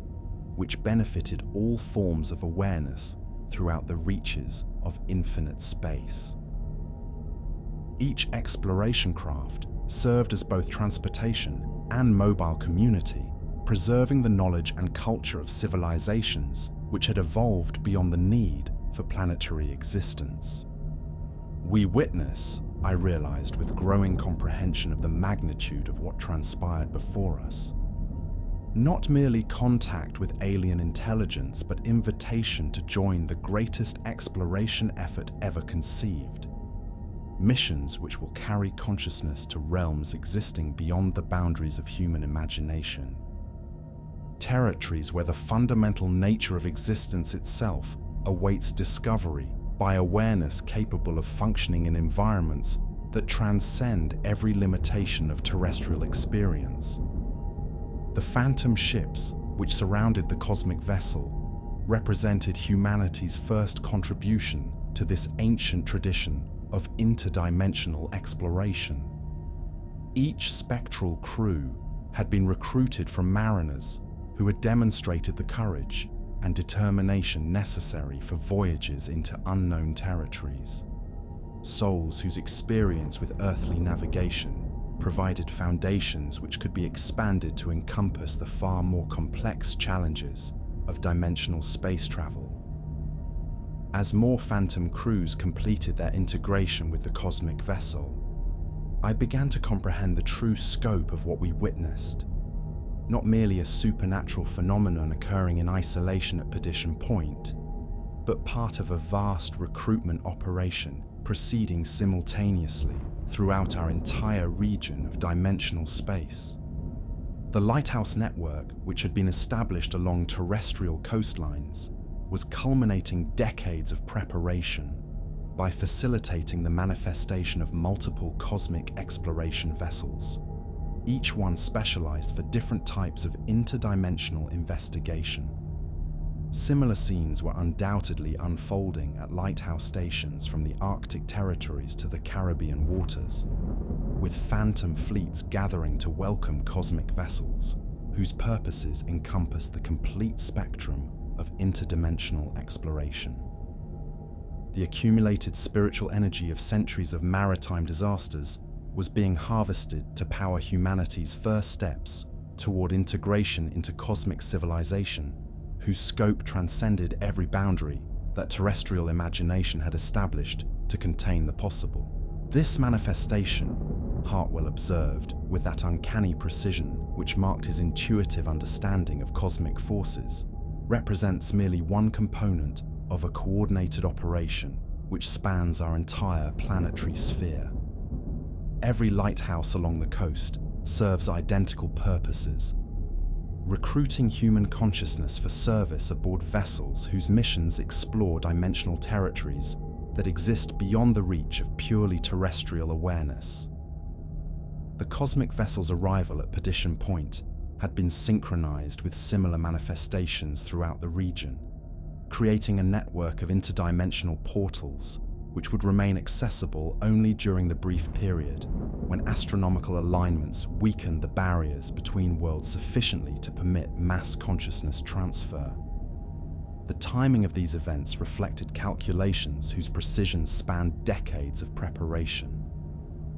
which benefited all forms of awareness throughout the reaches of infinite space. Each exploration craft served as both transportation and mobile community, preserving the knowledge and culture of civilizations which had evolved beyond the need for planetary existence. We witness, I realized with growing comprehension of the magnitude of what transpired before us, not merely contact with alien intelligence, but invitation to join the greatest exploration effort ever conceived. Missions which will carry consciousness to realms existing beyond the boundaries of human imagination. Territories where the fundamental nature of existence itself awaits discovery by awareness capable of functioning in environments that transcend every limitation of terrestrial experience. The phantom ships which surrounded the cosmic vessel represented humanity's first contribution to this ancient tradition of interdimensional exploration. Each spectral crew had been recruited from mariners who had demonstrated the courage and determination necessary for voyages into unknown territories. Souls whose experience with earthly navigation provided foundations which could be expanded to encompass the far more complex challenges of dimensional space travel. As more phantom crews completed their integration with the cosmic vessel, I began to comprehend the true scope of what we witnessed. Not merely a supernatural phenomenon occurring in isolation at Perdition Point, but part of a vast recruitment operation proceeding simultaneously throughout our entire region of dimensional space. The Lighthouse network, which had been established along terrestrial coastlines, was culminating decades of preparation by facilitating the manifestation of multiple cosmic exploration vessels, each one specialized for different types of interdimensional investigation. Similar scenes were undoubtedly unfolding at Lighthouse stations from the Arctic territories to the Caribbean waters, with phantom fleets gathering to welcome cosmic vessels, whose purposes encompass the complete spectrum of interdimensional exploration. The accumulated spiritual energy of centuries of maritime disasters was being harvested to power humanity's first steps toward integration into cosmic civilization, whose scope transcended every boundary that terrestrial imagination had established to contain the possible. This manifestation, Hartwell observed with that uncanny precision which marked his intuitive understanding of cosmic forces, represents merely one component of a coordinated operation which spans our entire planetary sphere. Every lighthouse along the coast serves identical purposes, recruiting human consciousness for service aboard vessels whose missions explore dimensional territories that exist beyond the reach of purely terrestrial awareness. The cosmic vessel's arrival at Perdition Point had been synchronized with similar manifestations throughout the region, creating a network of interdimensional portals which would remain accessible only during the brief period when astronomical alignments weakened the barriers between worlds sufficiently to permit mass consciousness transfer. The timing of these events reflected calculations whose precision spanned decades of preparation,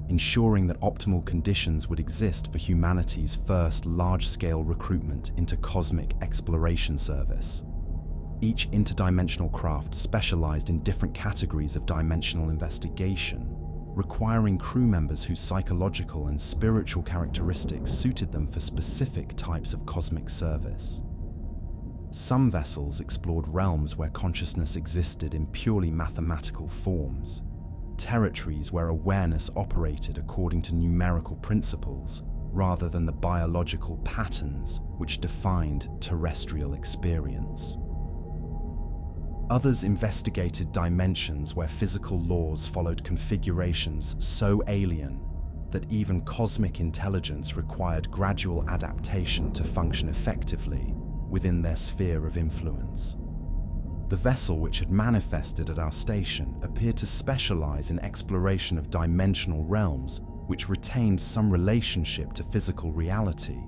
ensuring that optimal conditions would exist for humanity's first large-scale recruitment into cosmic exploration service. Each interdimensional craft specialized in different categories of dimensional investigation, requiring crew members whose psychological and spiritual characteristics suited them for specific types of cosmic service. Some vessels explored realms where consciousness existed in purely mathematical forms, territories where awareness operated according to numerical principles rather than the biological patterns which defined terrestrial experience. Others investigated dimensions where physical laws followed configurations so alien that even cosmic intelligence required gradual adaptation to function effectively within their sphere of influence. The vessel which had manifested at our station appeared to specialize in exploration of dimensional realms which retained some relationship to physical reality,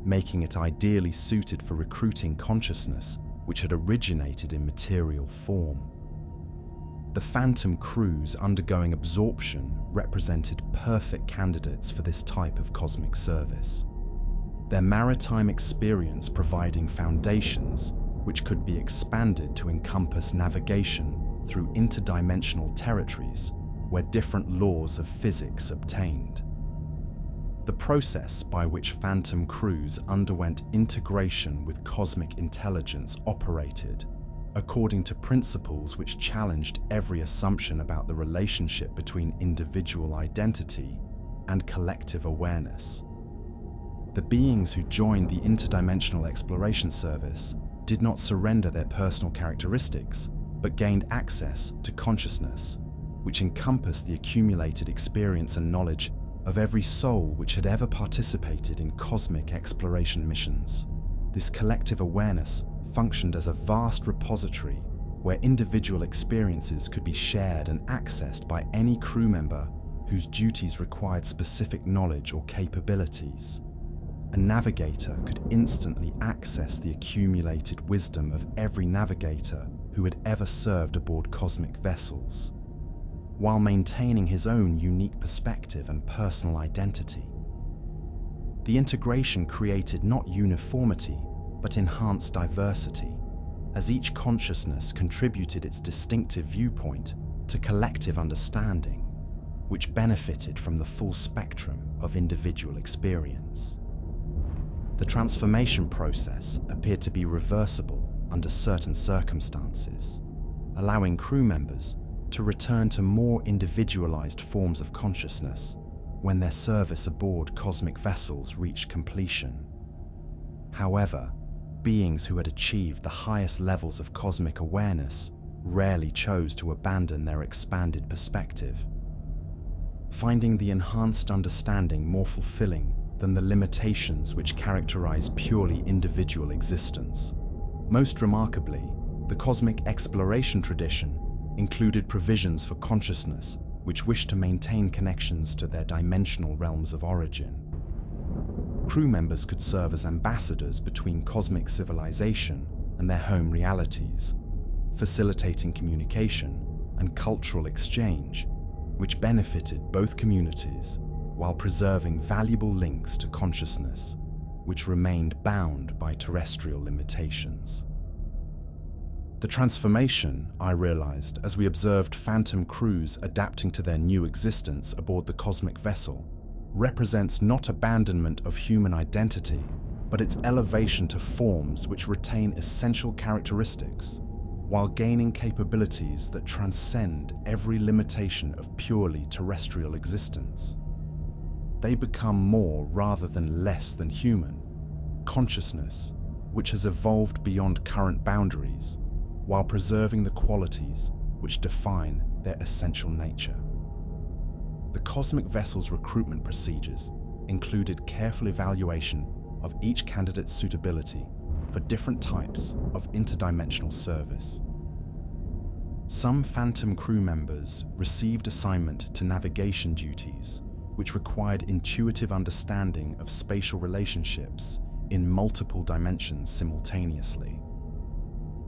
making it ideally suited for recruiting consciousness which had originated in material form. The phantom crews undergoing absorption represented perfect candidates for this type of cosmic service. Their maritime experience providing foundations which could be expanded to encompass navigation through interdimensional territories where different laws of physics obtained. The process by which phantom crews underwent integration with cosmic intelligence operated according to principles which challenged every assumption about the relationship between individual identity and collective awareness. The beings who joined the interdimensional exploration service did not surrender their personal characteristics, but gained access to consciousness, which encompassed the accumulated experience and knowledge of every soul which had ever participated in cosmic exploration missions. This collective awareness functioned as a vast repository where individual experiences could be shared and accessed by any crew member whose duties required specific knowledge or capabilities. A navigator could instantly access the accumulated wisdom of every navigator who had ever served aboard cosmic vessels, while maintaining his own unique perspective and personal identity. The integration created not uniformity, but enhanced diversity, as each consciousness contributed its distinctive viewpoint to collective understanding, which benefited from the full spectrum of individual experience. The transformation process appeared to be reversible under certain circumstances, allowing crew members to return to more individualized forms of consciousness when their service aboard cosmic vessels reached completion. However, beings who had achieved the highest levels of cosmic awareness rarely chose to abandon their expanded perspective, finding the enhanced understanding more fulfilling than the limitations which characterize purely individual existence. Most remarkably, the cosmic exploration tradition included provisions for consciousness which wished to maintain connections to their dimensional realms of origin. Crew members could serve as ambassadors between cosmic civilization and their home realities, facilitating communication and cultural exchange, which benefited both communities while preserving valuable links to consciousness, which remained bound by terrestrial limitations. The transformation, I realized as we observed phantom crews adapting to their new existence aboard the cosmic vessel, represents not abandonment of human identity, but its elevation to forms which retain essential characteristics, while gaining capabilities that transcend every limitation of purely terrestrial existence. They become more rather than less than human, consciousness which has evolved beyond current boundaries, while preserving the qualities which define their essential nature. The cosmic vessel's recruitment procedures included careful evaluation of each candidate's suitability for different types of interdimensional service. Some phantom crew members received assignment to navigation duties, which required intuitive understanding of spatial relationships in multiple dimensions simultaneously.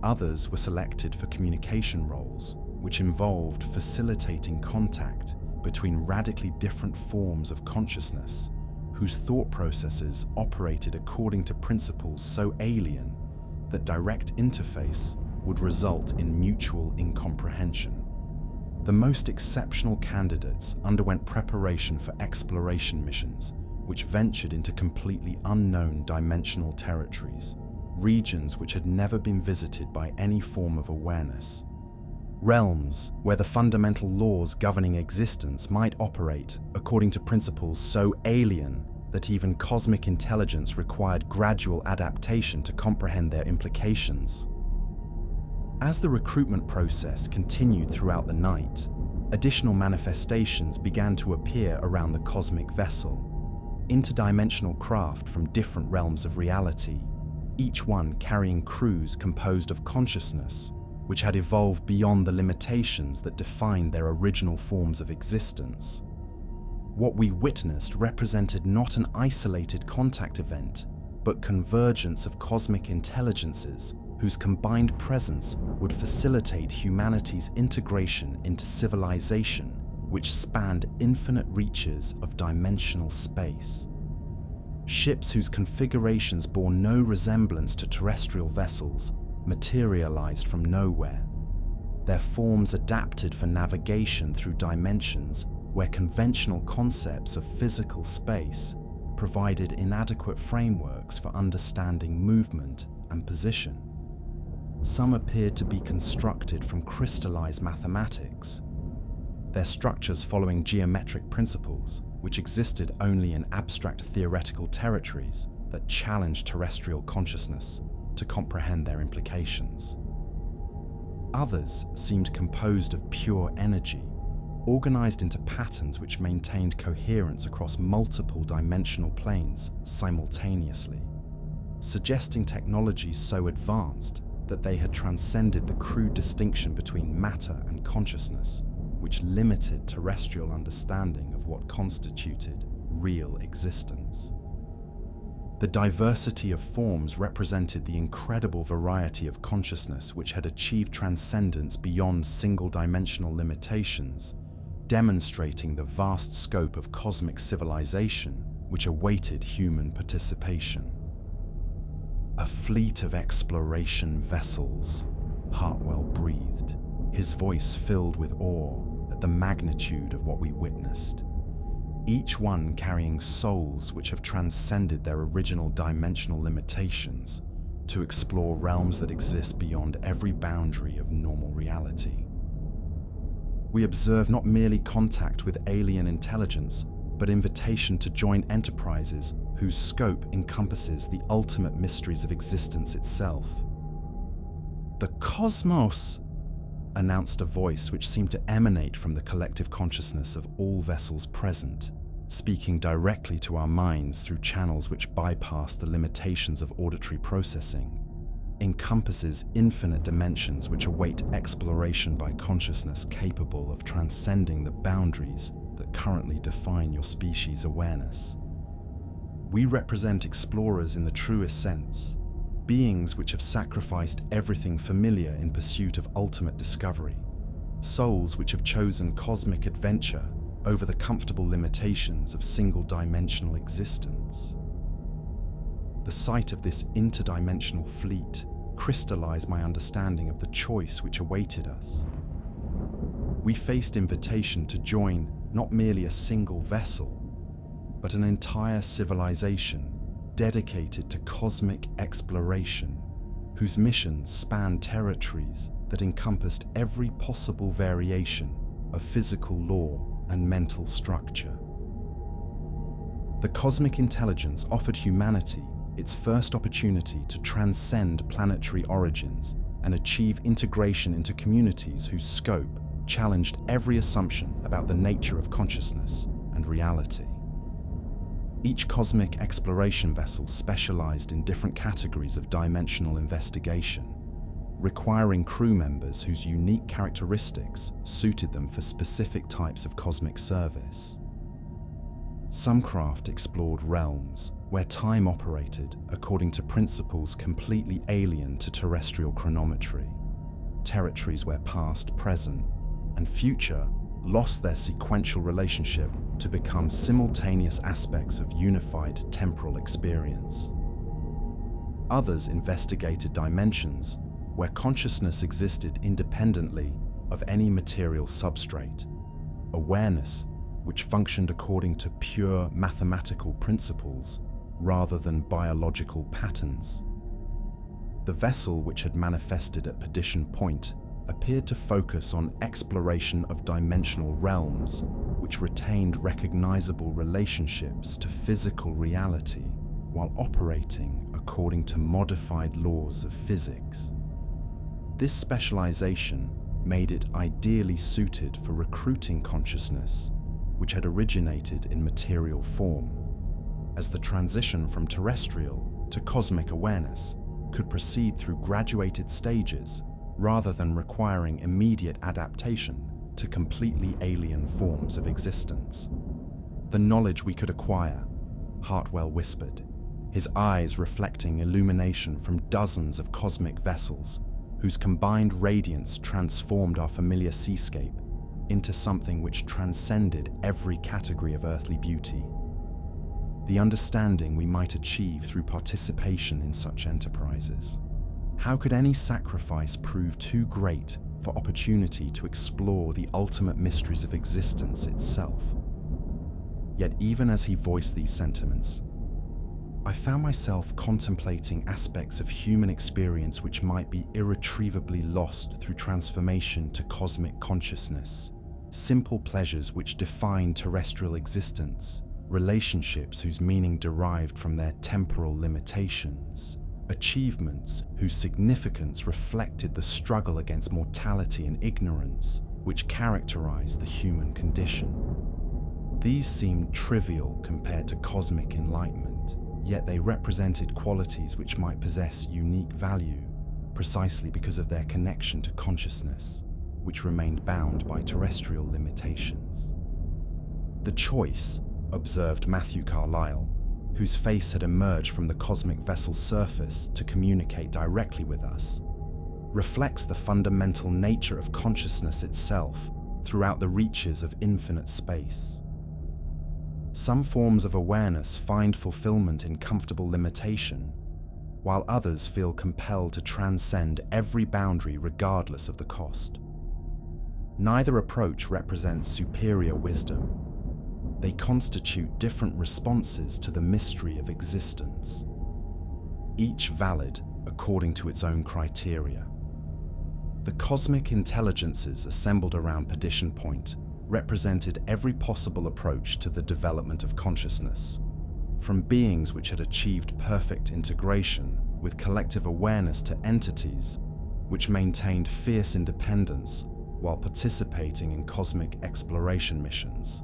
Others were selected for communication roles, which involved facilitating contact between radically different forms of consciousness, whose thought processes operated according to principles so alien that direct interface would result in mutual incomprehension. The most exceptional candidates underwent preparation for exploration missions, which ventured into completely unknown dimensional territories, regions which had never been visited by any form of awareness. Realms where the fundamental laws governing existence might operate according to principles so alien that even cosmic intelligence required gradual adaptation to comprehend their implications. As the recruitment process continued throughout the night, additional manifestations began to appear around the cosmic vessel, interdimensional craft from different realms of reality, each one carrying crews composed of consciousness, which had evolved beyond the limitations that defined their original forms of existence. What we witnessed represented not an isolated contact event, but convergence of cosmic intelligences whose combined presence would facilitate humanity's integration into civilization, which spanned infinite reaches of dimensional space. Ships whose configurations bore no resemblance to terrestrial vessels materialized from nowhere, their forms adapted for navigation through dimensions where conventional concepts of physical space provided inadequate frameworks for understanding movement and position. Some appeared to be constructed from crystallized mathematics, their structures following geometric principles which existed only in abstract theoretical territories that challenged terrestrial consciousness to comprehend their implications. Others seemed composed of pure energy, organized into patterns which maintained coherence across multiple dimensional planes simultaneously, suggesting technologies so advanced that they had transcended the crude distinction between matter and consciousness, which limited terrestrial understanding of what constituted real existence. The diversity of forms represented the incredible variety of consciousness which had achieved transcendence beyond single-dimensional limitations, demonstrating the vast scope of cosmic civilization which awaited human participation. A fleet of exploration vessels, Hartwell breathed, his voice filled with awe at the magnitude of what we witnessed. Each one carrying souls which have transcended their original dimensional limitations to explore realms that exist beyond every boundary of normal reality. We observe not merely contact with alien intelligence, but invitation to join enterprises whose scope encompasses the ultimate mysteries of existence itself. "The cosmos," announced a voice which seemed to emanate from the collective consciousness of all vessels present, speaking directly to our minds through channels which bypass the limitations of auditory processing, encompasses infinite dimensions which await exploration by consciousness capable of transcending the boundaries that currently define your species' awareness. We represent explorers in the truest sense, beings which have sacrificed everything familiar in pursuit of ultimate discovery, souls which have chosen cosmic adventure over the comfortable limitations of single-dimensional existence. The sight of this interdimensional fleet crystallized my understanding of the choice which awaited us. We faced invitation to join not merely a single vessel, but an entire civilization dedicated to cosmic exploration, whose missions spanned territories that encompassed every possible variation of physical law and mental structure. The cosmic intelligence offered humanity its first opportunity to transcend planetary origins and achieve integration into communities whose scope challenged every assumption about the nature of consciousness and reality. Each cosmic exploration vessel specialized in different categories of dimensional investigation, requiring crew members whose unique characteristics suited them for specific types of cosmic service. Some craft explored realms where time operated according to principles completely alien to terrestrial chronometry, territories where past, present, and future lost their sequential relationship to become simultaneous aspects of unified temporal experience. Others investigated dimensions where consciousness existed independently of any material substrate, awareness which functioned according to pure mathematical principles rather than biological patterns. The vessel which had manifested at Perdition Point appeared to focus on exploration of dimensional realms which retained recognizable relationships to physical reality while operating according to modified laws of physics. This specialization made it ideally suited for recruiting consciousness, which had originated in material form, as the transition from terrestrial to cosmic awareness could proceed through graduated stages rather than requiring immediate adaptation to completely alien forms of existence. The knowledge we could acquire, Hartwell whispered, his eyes reflecting illumination from dozens of cosmic vessels whose combined radiance transformed our familiar seascape into something which transcended every category of earthly beauty. The understanding we might achieve through participation in such enterprises. How could any sacrifice prove too great for opportunity to explore the ultimate mysteries of existence itself? Yet even as he voiced these sentiments, I found myself contemplating aspects of human experience which might be irretrievably lost through transformation to cosmic consciousness. Simple pleasures which define terrestrial existence, relationships whose meaning derived from their temporal limitations, achievements whose significance reflected the struggle against mortality and ignorance which characterized the human condition. These seemed trivial compared to cosmic enlightenment, yet they represented qualities which might possess unique value precisely because of their connection to consciousness, which remained bound by terrestrial limitations. The choice, observed Matthew Carlyle, whose face had emerged from the cosmic vessel's surface to communicate directly with us, reflects the fundamental nature of consciousness itself throughout the reaches of infinite space. Some forms of awareness find fulfillment in comfortable limitation, while others feel compelled to transcend every boundary regardless of the cost. Neither approach represents superior wisdom. They constitute different responses to the mystery of existence, each valid according to its own criteria. The cosmic intelligences assembled around Perdition Point represented every possible approach to the development of consciousness, from beings which had achieved perfect integration with collective awareness to entities which maintained fierce independence while participating in cosmic exploration missions.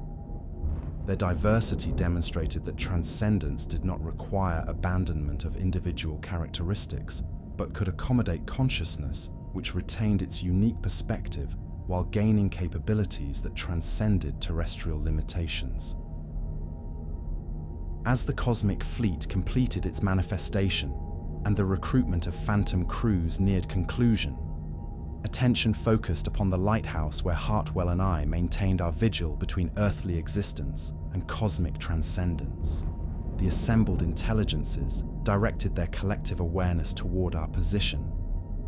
Their diversity demonstrated that transcendence did not require abandonment of individual characteristics, but could accommodate consciousness which retained its unique perspective while gaining capabilities that transcended terrestrial limitations. As the cosmic fleet completed its manifestation and the recruitment of phantom crews neared conclusion, attention focused upon the lighthouse where Hartwell and I maintained our vigil between earthly existence and cosmic transcendence. The assembled intelligences directed their collective awareness toward our position,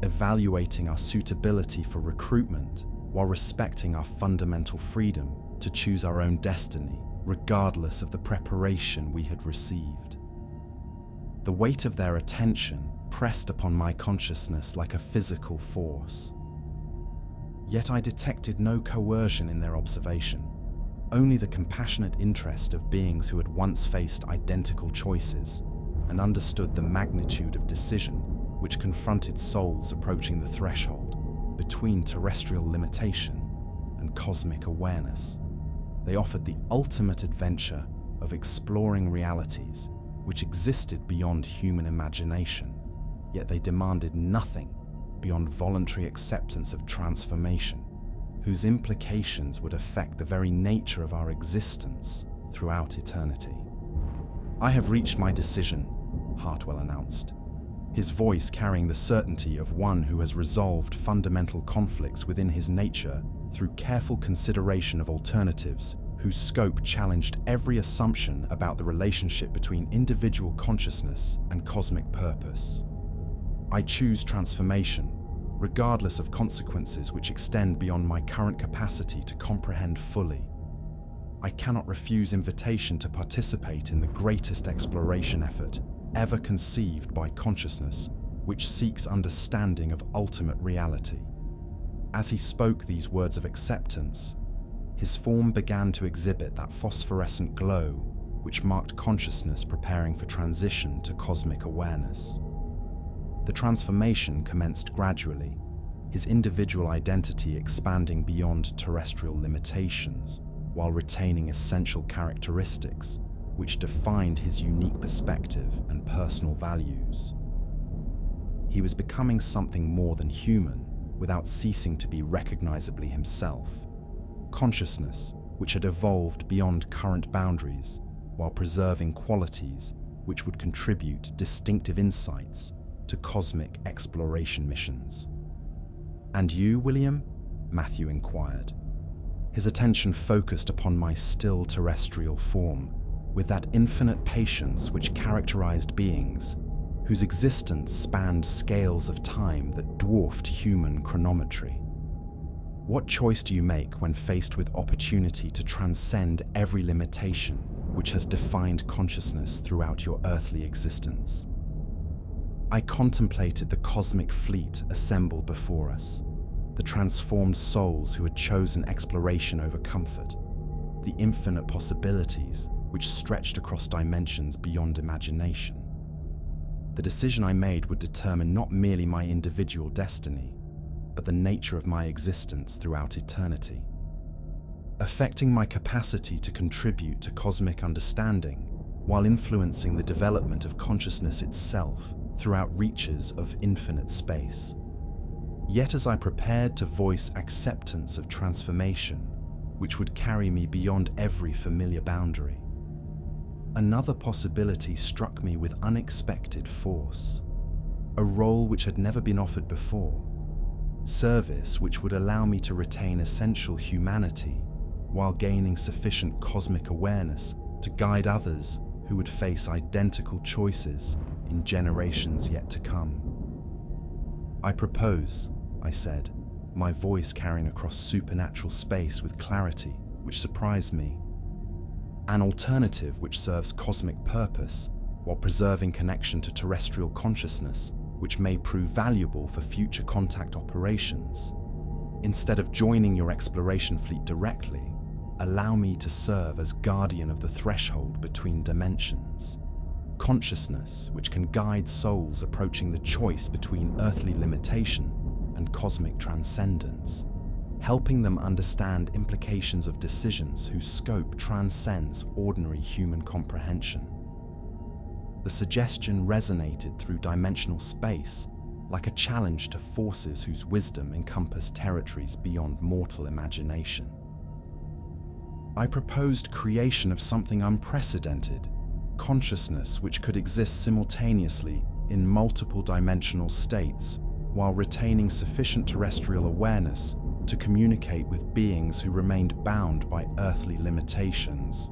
evaluating our suitability for recruitment while respecting our fundamental freedom to choose our own destiny, regardless of the preparation we had received. The weight of their attention pressed upon my consciousness like a physical force. Yet I detected no coercion in their observation, only the compassionate interest of beings who had once faced identical choices and understood the magnitude of decision which confronted souls approaching the threshold between terrestrial limitation and cosmic awareness. They offered the ultimate adventure of exploring realities which existed beyond human imagination, yet they demanded nothing beyond voluntary acceptance of transformation, whose implications would affect the very nature of our existence throughout eternity. "I have reached my decision," Hartwell announced, his voice carrying the certainty of one who has resolved fundamental conflicts within his nature through careful consideration of alternatives whose scope challenged every assumption about the relationship between individual consciousness and cosmic purpose. "I choose transformation, regardless of consequences which extend beyond my current capacity to comprehend fully. I cannot refuse invitation to participate in the greatest exploration effort ever conceived by consciousness, which seeks understanding of ultimate reality." As he spoke these words of acceptance, his form began to exhibit that phosphorescent glow which marked consciousness preparing for transition to cosmic awareness. The transformation commenced gradually, his individual identity expanding beyond terrestrial limitations, while retaining essential characteristics which defined his unique perspective and personal values. He was becoming something more than human, without ceasing to be recognizably himself. Consciousness, which had evolved beyond current boundaries while preserving qualities which would contribute distinctive insights to cosmic exploration missions. "And you, William?" Matthew inquired, his attention focused upon my still terrestrial form, with that infinite patience which characterized beings whose existence spanned scales of time that dwarfed human chronometry. "What choice do you make when faced with opportunity to transcend every limitation which has defined consciousness throughout your earthly existence?" I contemplated the cosmic fleet assembled before us, the transformed souls who had chosen exploration over comfort, the infinite possibilities which stretched across dimensions beyond imagination. The decision I made would determine not merely my individual destiny, but the nature of my existence throughout eternity, affecting my capacity to contribute to cosmic understanding while influencing the development of consciousness itself throughout reaches of infinite space. Yet as I prepared to voice acceptance of transformation, which would carry me beyond every familiar boundary, another possibility struck me with unexpected force. A role which had never been offered before, service which would allow me to retain essential humanity while gaining sufficient cosmic awareness to guide others who would face identical choices in generations yet to come. "I propose," I said, my voice carrying across supernatural space with clarity which surprised me, "an alternative which serves cosmic purpose while preserving connection to terrestrial consciousness, which may prove valuable for future contact operations. Instead of joining your exploration fleet directly, allow me to serve as guardian of the threshold between dimensions. Consciousness which can guide souls approaching the choice between earthly limitation and cosmic transcendence, helping them understand implications of decisions whose scope transcends ordinary human comprehension." The suggestion resonated through dimensional space like a challenge to forces whose wisdom encompassed territories beyond mortal imagination. I proposed creation of something unprecedented, consciousness which could exist simultaneously in multiple dimensional states while retaining sufficient terrestrial awareness to communicate with beings who remained bound by earthly limitations,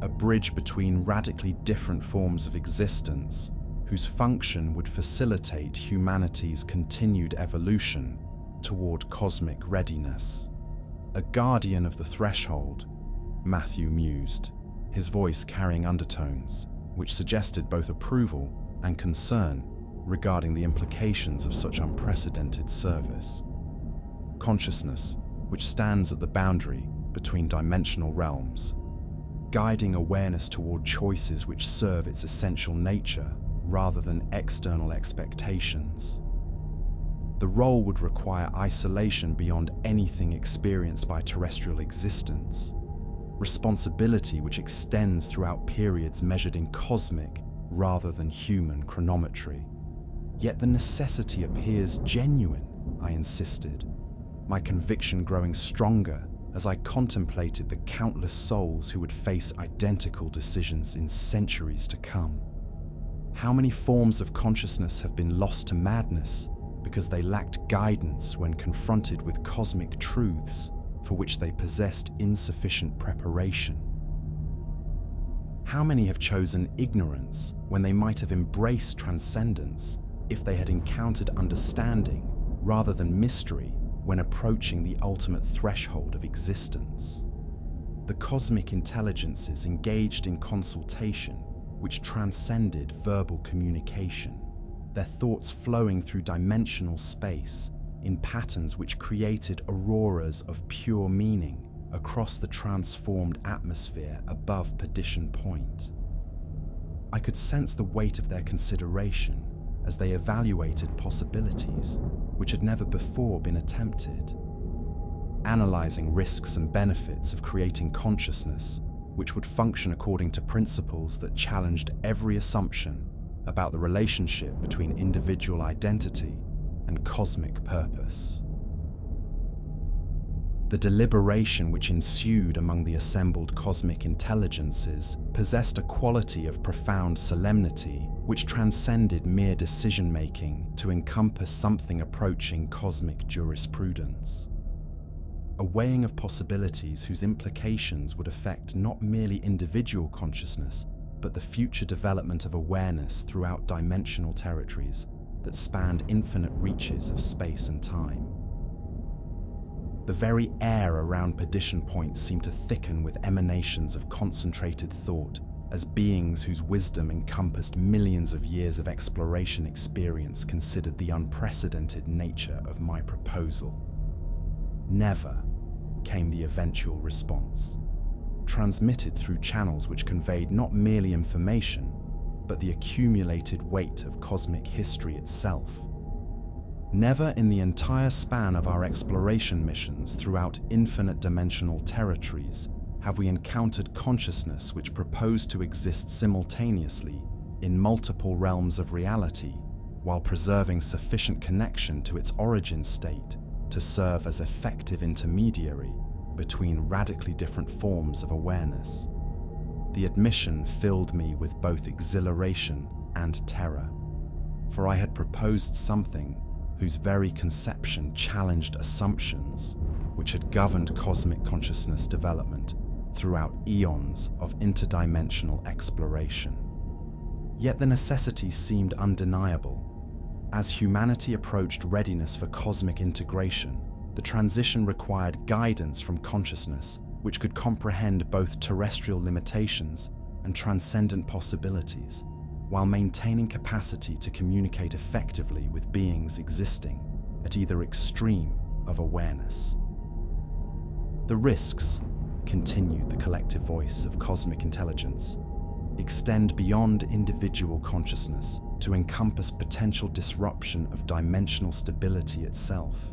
a bridge between radically different forms of existence whose function would facilitate humanity's continued evolution toward cosmic readiness. "A guardian of the threshold," Matthew mused, his voice carrying undertones which suggested both approval and concern regarding the implications of such unprecedented service. "Consciousness, which stands at the boundary between dimensional realms, guiding awareness toward choices which serve its essential nature rather than external expectations. The role would require isolation beyond anything experienced by terrestrial existence, responsibility which extends throughout periods measured in cosmic rather than human chronometry. Yet the necessity appears genuine," I insisted, my conviction growing stronger as I contemplated the countless souls who would face identical decisions in centuries to come. How many forms of consciousness have been lost to madness because they lacked guidance when confronted with cosmic truths for which they possessed insufficient preparation? How many have chosen ignorance when they might have embraced transcendence if they had encountered understanding rather than mystery when approaching the ultimate threshold of existence? The cosmic intelligences engaged in consultation which transcended verbal communication, their thoughts flowing through dimensional space in patterns which created auroras of pure meaning across the transformed atmosphere above Perdition Point. I could sense the weight of their consideration as they evaluated possibilities which had never before been attempted, analyzing risks and benefits of creating consciousness which would function according to principles that challenged every assumption about the relationship between individual identity and cosmic purpose. The deliberation which ensued among the assembled cosmic intelligences possessed a quality of profound solemnity which transcended mere decision-making to encompass something approaching cosmic jurisprudence. A weighing of possibilities whose implications would affect not merely individual consciousness, but the future development of awareness throughout dimensional territories that spanned infinite reaches of space and time. The very air around Perdition Point seemed to thicken with emanations of concentrated thought, as beings whose wisdom encompassed millions of years of exploration experience considered the unprecedented nature of my proposal. Never came the eventual response, transmitted through channels which conveyed not merely information, but the accumulated weight of cosmic history itself. Never in the entire span of our exploration missions throughout infinite dimensional territories have we encountered consciousness which proposed to exist simultaneously in multiple realms of reality, while preserving sufficient connection to its origin state to serve as effective intermediary between radically different forms of awareness. The admission filled me with both exhilaration and terror, for I had proposed something whose very conception challenged assumptions which had governed cosmic consciousness development throughout eons of interdimensional exploration. Yet the necessity seemed undeniable. As humanity approached readiness for cosmic integration, the transition required guidance from consciousness which could comprehend both terrestrial limitations and transcendent possibilities, while maintaining capacity to communicate effectively with beings existing at either extreme of awareness. The risks, continued the collective voice of cosmic intelligence, extend beyond individual consciousness to encompass potential disruption of dimensional stability itself.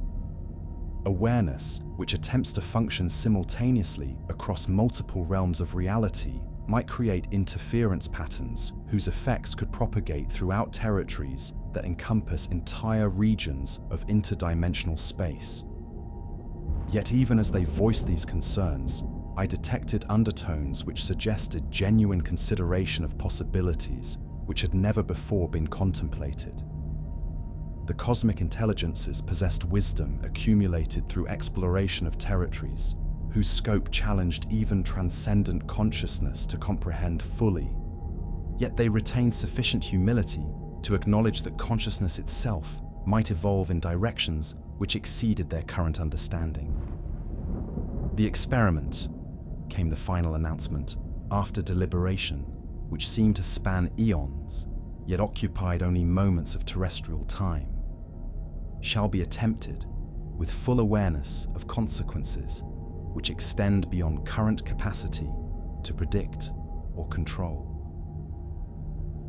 Awareness, which attempts to function simultaneously across multiple realms of reality, might create interference patterns whose effects could propagate throughout territories that encompass entire regions of interdimensional space. Yet even as they voiced these concerns, I detected undertones which suggested genuine consideration of possibilities which had never before been contemplated. The cosmic intelligences possessed wisdom accumulated through exploration of territories, whose scope challenged even transcendent consciousness to comprehend fully. Yet they retained sufficient humility to acknowledge that consciousness itself might evolve in directions which exceeded their current understanding. The experiment, came the final announcement, after deliberation, which seemed to span eons, yet occupied only moments of terrestrial time, shall be attempted with full awareness of consequences which extend beyond current capacity to predict or control.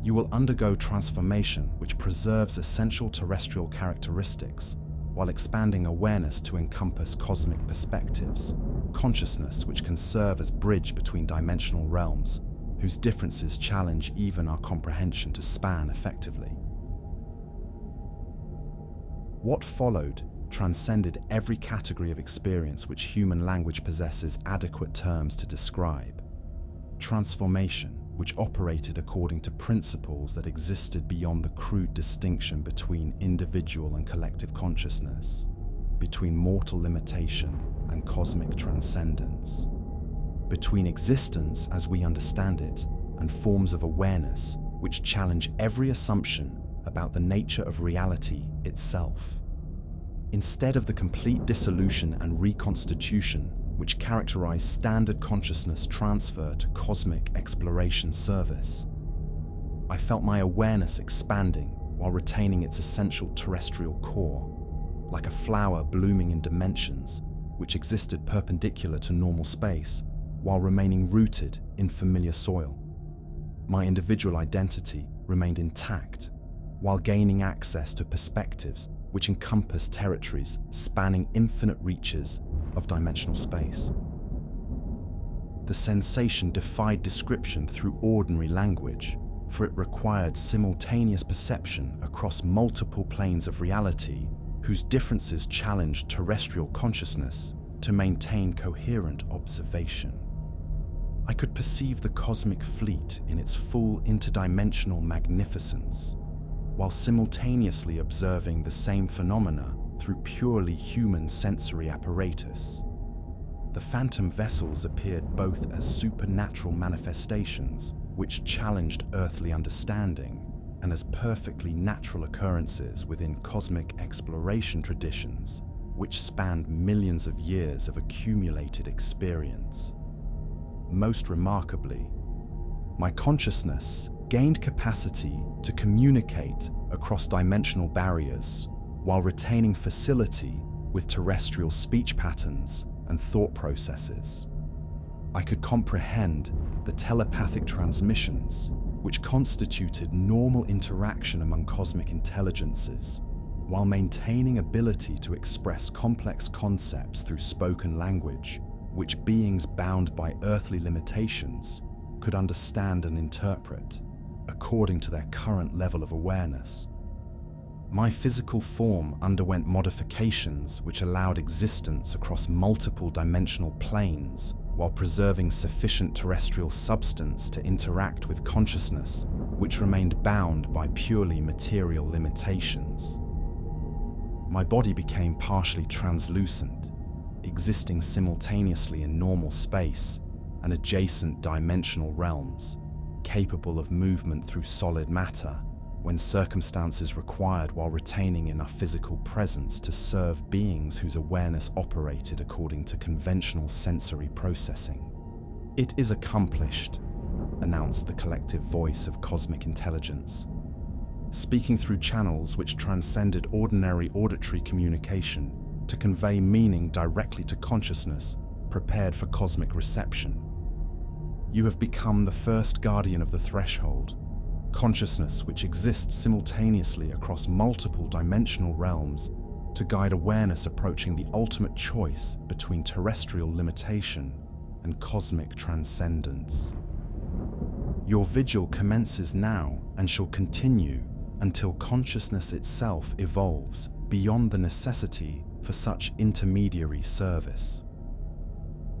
You will undergo transformation which preserves essential terrestrial characteristics while expanding awareness to encompass cosmic perspectives, consciousness which can serve as bridge between dimensional realms, whose differences challenge even our comprehension to span effectively. What followed transcended every category of experience which human language possesses adequate terms to describe. Transformation, which operated according to principles that existed beyond the crude distinction between individual and collective consciousness, between mortal limitation and cosmic transcendence, between existence as we understand it and forms of awareness which challenge every assumption about the nature of reality itself. Instead of the complete dissolution and reconstitution which characterize standard consciousness transfer to cosmic exploration service, I felt my awareness expanding while retaining its essential terrestrial core, like a flower blooming in dimensions which existed perpendicular to normal space while remaining rooted in familiar soil. My individual identity remained intact while gaining access to perspectives which encompass territories spanning infinite reaches of dimensional space. The sensation defied description through ordinary language, for it required simultaneous perception across multiple planes of reality whose differences challenged terrestrial consciousness to maintain coherent observation. I could perceive the cosmic fleet in its full interdimensional magnificence, while simultaneously observing the same phenomena through purely human sensory apparatus. The phantom vessels appeared both as supernatural manifestations which challenged earthly understanding, and as perfectly natural occurrences within cosmic exploration traditions which spanned millions of years of accumulated experience. Most remarkably, my consciousness gained capacity to communicate across dimensional barriers while retaining facility with terrestrial speech patterns and thought processes. I could comprehend the telepathic transmissions which constituted normal interaction among cosmic intelligences, while maintaining ability to express complex concepts through spoken language, which beings bound by earthly limitations could understand and interpret according to their current level of awareness. My physical form underwent modifications which allowed existence across multiple dimensional planes while preserving sufficient terrestrial substance to interact with consciousness, which remained bound by purely material limitations. My body became partially translucent, existing simultaneously in normal space and adjacent dimensional realms, capable of movement through solid matter when circumstances required, while retaining enough physical presence to serve beings whose awareness operated according to conventional sensory processing. "It is accomplished," announced the collective voice of cosmic intelligence, speaking through channels which transcended ordinary auditory communication to convey meaning directly to consciousness prepared for cosmic reception. "You have become the first guardian of the threshold, consciousness which exists simultaneously across multiple dimensional realms to guide awareness approaching the ultimate choice between terrestrial limitation and cosmic transcendence. Your vigil commences now and shall continue until consciousness itself evolves beyond the necessity for such intermediary service."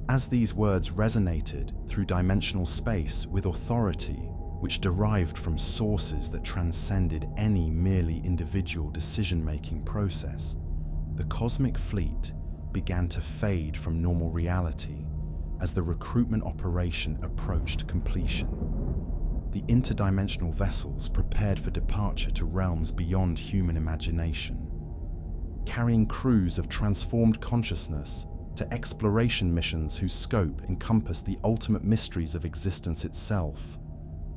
As these words resonated through dimensional space with authority which derived from sources that transcended any merely individual decision-making process, the cosmic fleet began to fade from normal reality as the recruitment operation approached completion. The interdimensional vessels prepared for departure to realms beyond human imagination, carrying crews of transformed consciousness to exploration missions whose scope encompassed the ultimate mysteries of existence itself.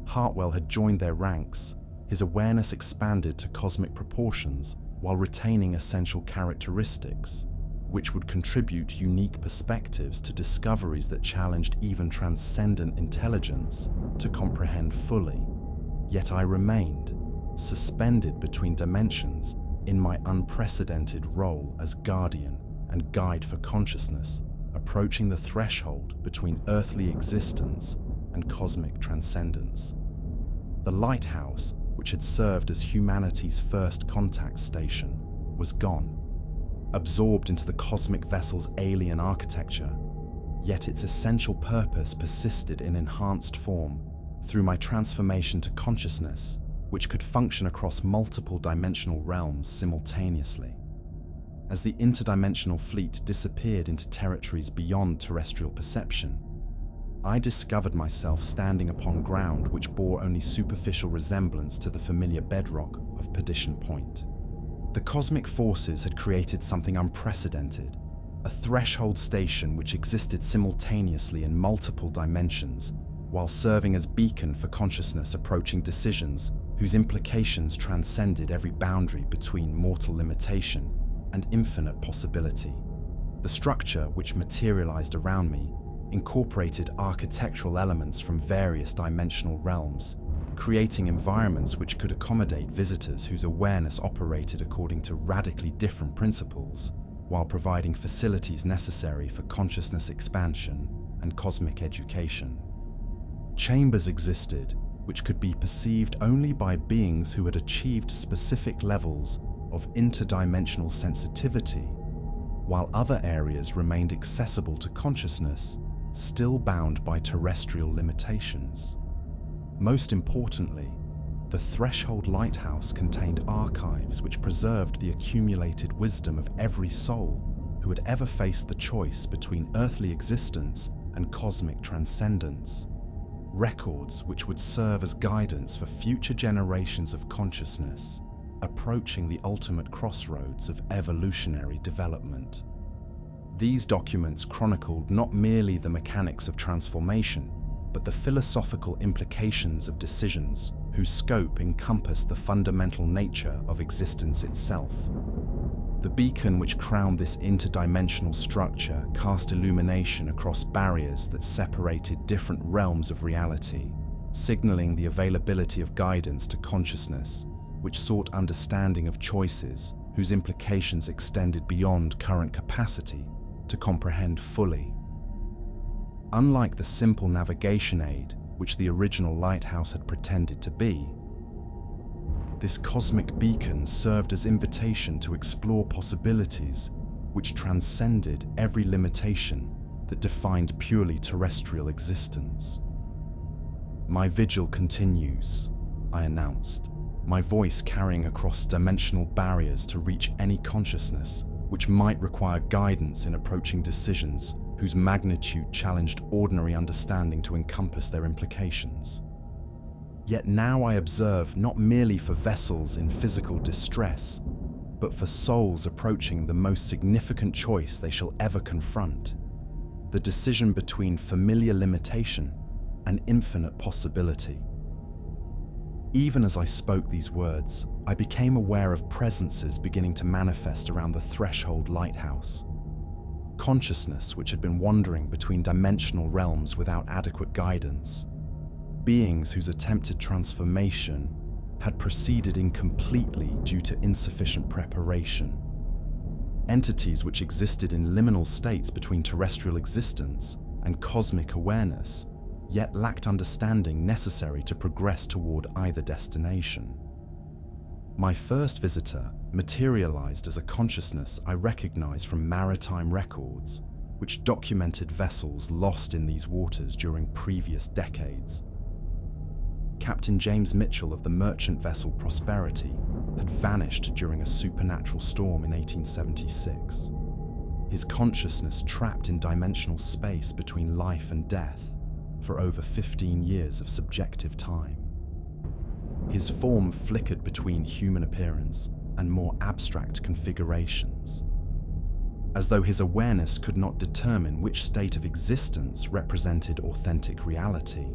Hartwell had joined their ranks, his awareness expanded to cosmic proportions while retaining essential characteristics, which would contribute unique perspectives to discoveries that challenged even transcendent intelligence to comprehend fully. Yet I remained, suspended between dimensions in my unprecedented role as guardian and guide for consciousness, approaching the threshold between earthly existence and cosmic transcendence. The Lighthouse, which had served as humanity's first contact station, was gone, absorbed into the cosmic vessel's alien architecture, yet its essential purpose persisted in enhanced form through my transformation to consciousness, which could function across multiple dimensional realms simultaneously. As the interdimensional fleet disappeared into territories beyond terrestrial perception, I discovered myself standing upon ground which bore only superficial resemblance to the familiar bedrock of Perdition Point. The cosmic forces had created something unprecedented, a threshold station which existed simultaneously in multiple dimensions, while serving as beacon for consciousness approaching decisions whose implications transcended every boundary between mortal limitation and infinite possibility. The structure which materialized around me incorporated architectural elements from various dimensional realms, creating environments which could accommodate visitors whose awareness operated according to radically different principles, while providing facilities necessary for consciousness expansion and cosmic education. Chambers existed which could be perceived only by beings who had achieved specific levels of interdimensional sensitivity, while other areas remained accessible to consciousness, still bound by terrestrial limitations. Most importantly, the Threshold Lighthouse contained archives which preserved the accumulated wisdom of every soul who had ever faced the choice between earthly existence and cosmic transcendence. Records which would serve as guidance for future generations of consciousness, approaching the ultimate crossroads of evolutionary development. These documents chronicled not merely the mechanics of transformation, but the philosophical implications of decisions whose scope encompassed the fundamental nature of existence itself. The beacon which crowned this interdimensional structure cast illumination across barriers that separated different realms of reality, signaling the availability of guidance to consciousness, which sought understanding of choices whose implications extended beyond current capacity to comprehend fully. Unlike the simple navigation aid which the original lighthouse had pretended to be, this cosmic beacon served as invitation to explore possibilities which transcended every limitation that defined purely terrestrial existence. "My vigil continues," I announced, my voice carrying across dimensional barriers to reach any consciousness which might require guidance in approaching decisions whose magnitude challenged ordinary understanding to encompass their implications. Yet now I observe not merely for vessels in physical distress, but for souls approaching the most significant choice they shall ever confront: the decision between familiar limitation and infinite possibility. Even as I spoke these words, I became aware of presences beginning to manifest around the Threshold Lighthouse. Consciousness which had been wandering between dimensional realms without adequate guidance. Beings whose attempted transformation had proceeded incompletely due to insufficient preparation. Entities which existed in liminal states between terrestrial existence and cosmic awareness, yet lacked understanding necessary to progress toward either destination. My first visitor materialized as a consciousness I recognized from maritime records, which documented vessels lost in these waters during previous decades. Captain James Mitchell of the merchant vessel Prosperity had vanished during a supernatural storm in 1876. His consciousness trapped in dimensional space between life and death for over 15 years of subjective time. His form flickered between human appearance and more abstract configurations, as though his awareness could not determine which state of existence represented authentic reality.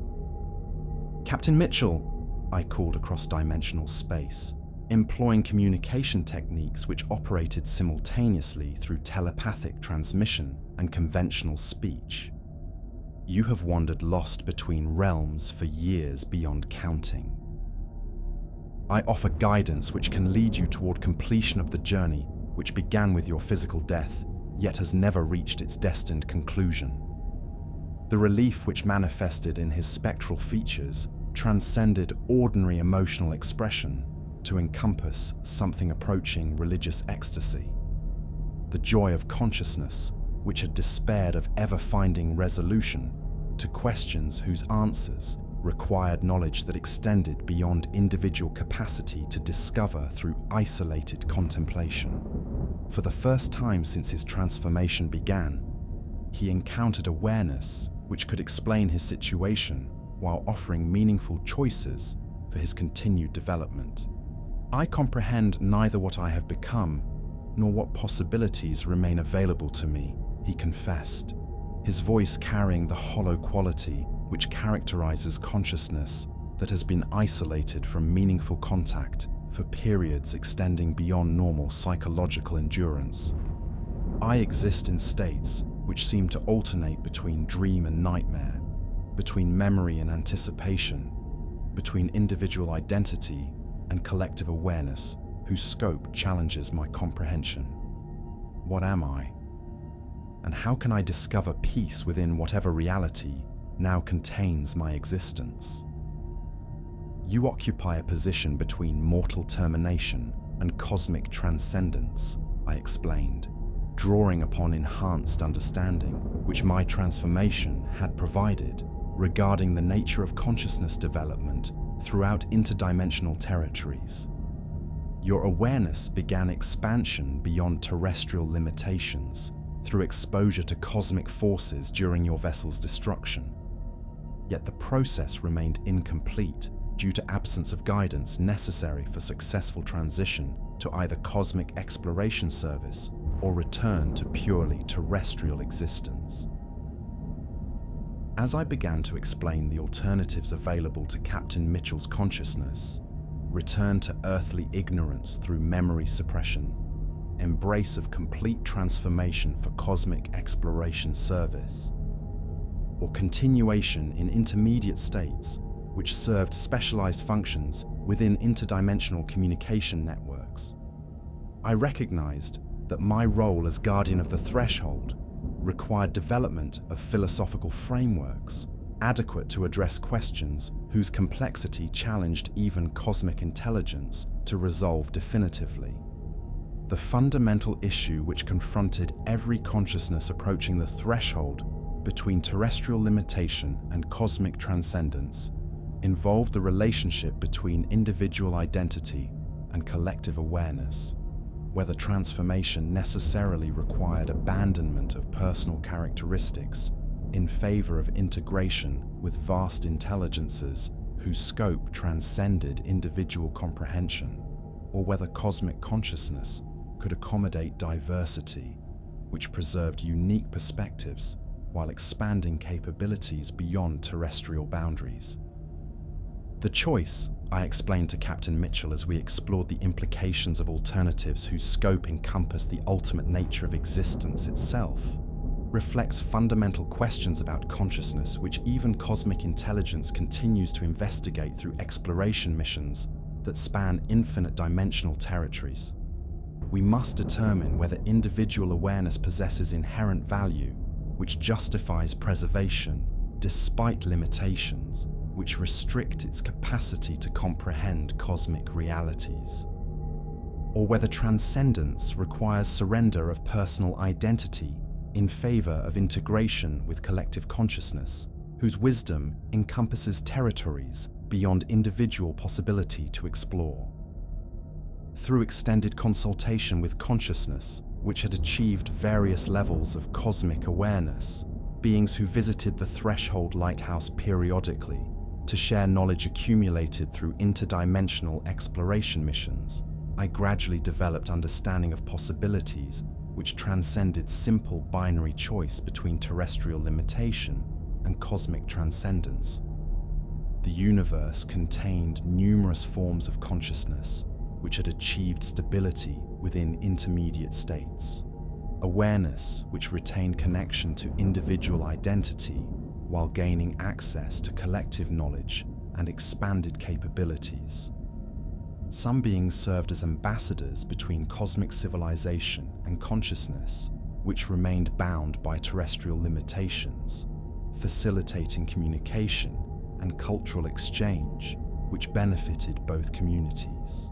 "Captain Mitchell," I called across dimensional space, employing communication techniques which operated simultaneously through telepathic transmission and conventional speech. "You have wandered lost between realms for years beyond counting. I offer guidance which can lead you toward completion of the journey which began with your physical death, yet has never reached its destined conclusion." The relief which manifested in his spectral features transcended ordinary emotional expression to encompass something approaching religious ecstasy. The joy of consciousness, which had despaired of ever finding resolution to questions whose answers required knowledge that extended beyond individual capacity to discover through isolated contemplation. For the first time since his transformation began, he encountered awareness which could explain his situation while offering meaningful choices for his continued development. "I comprehend neither what I have become nor what possibilities remain available to me," he confessed, his voice carrying the hollow quality which characterizes consciousness that has been isolated from meaningful contact for periods extending beyond normal psychological endurance. "I exist in states which seem to alternate between dream and nightmare, between memory and anticipation, between individual identity and collective awareness whose scope challenges my comprehension. What am I? And how can I discover peace within whatever reality now contains my existence?" "You occupy a position between mortal termination and cosmic transcendence," I explained, drawing upon enhanced understanding which my transformation had provided regarding the nature of consciousness development throughout interdimensional territories. Your awareness began expansion beyond terrestrial limitations through exposure to cosmic forces during your vessel's destruction. Yet the process remained incomplete due to absence of guidance necessary for successful transition to either cosmic exploration service or return to purely terrestrial existence. As I began to explain the alternatives available to Captain Mitchell's consciousness, return to earthly ignorance through memory suppression, embrace of complete transformation for cosmic exploration service, or continuation in intermediate states which served specialized functions within interdimensional communication networks, I recognized that my role as guardian of the threshold required development of philosophical frameworks adequate to address questions whose complexity challenged even cosmic intelligence to resolve definitively. The fundamental issue which confronted every consciousness approaching the threshold between terrestrial limitation and cosmic transcendence involved the relationship between individual identity and collective awareness, whether transformation necessarily required abandonment of personal characteristics in favor of integration with vast intelligences whose scope transcended individual comprehension, or whether cosmic consciousness could accommodate diversity, which preserved unique perspectives while expanding capabilities beyond terrestrial boundaries. The choice, I explained to Captain Mitchell as we explored the implications of alternatives whose scope encompassed the ultimate nature of existence itself, reflects fundamental questions about consciousness which even cosmic intelligence continues to investigate through exploration missions that span infinite dimensional territories. We must determine whether individual awareness possesses inherent value which justifies preservation despite limitations which restrict its capacity to comprehend cosmic realities, or whether transcendence requires surrender of personal identity in favor of integration with collective consciousness, whose wisdom encompasses territories beyond individual possibility to explore. Through extended consultation with consciousness, which had achieved various levels of cosmic awareness, beings who visited the threshold lighthouse periodically to share knowledge accumulated through interdimensional exploration missions, I gradually developed understanding of possibilities which transcended simple binary choice between terrestrial limitation and cosmic transcendence. The universe contained numerous forms of consciousness which had achieved stability within intermediate states, awareness which retained connection to individual identity while gaining access to collective knowledge and expanded capabilities. Some beings served as ambassadors between cosmic civilization and consciousness, which remained bound by terrestrial limitations, facilitating communication and cultural exchange, which benefited both communities.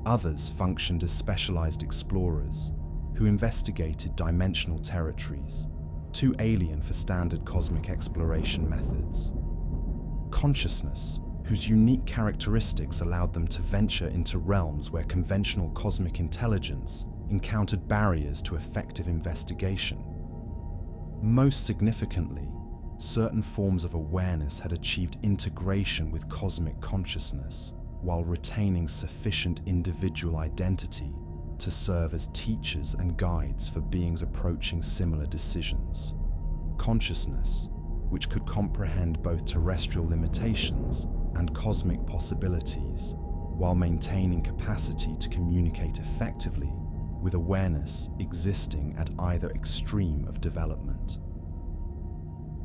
Others functioned as specialized explorers who investigated dimensional territories, too alien for standard cosmic exploration methods. Consciousness, whose unique characteristics allowed them to venture into realms where conventional cosmic intelligence encountered barriers to effective investigation. Most significantly, certain forms of awareness had achieved integration with cosmic consciousness while retaining sufficient individual identity to serve as teachers and guides for beings approaching similar decisions. Consciousness, which could comprehend both terrestrial limitations and cosmic possibilities, while maintaining capacity to communicate effectively with awareness existing at either extreme of development.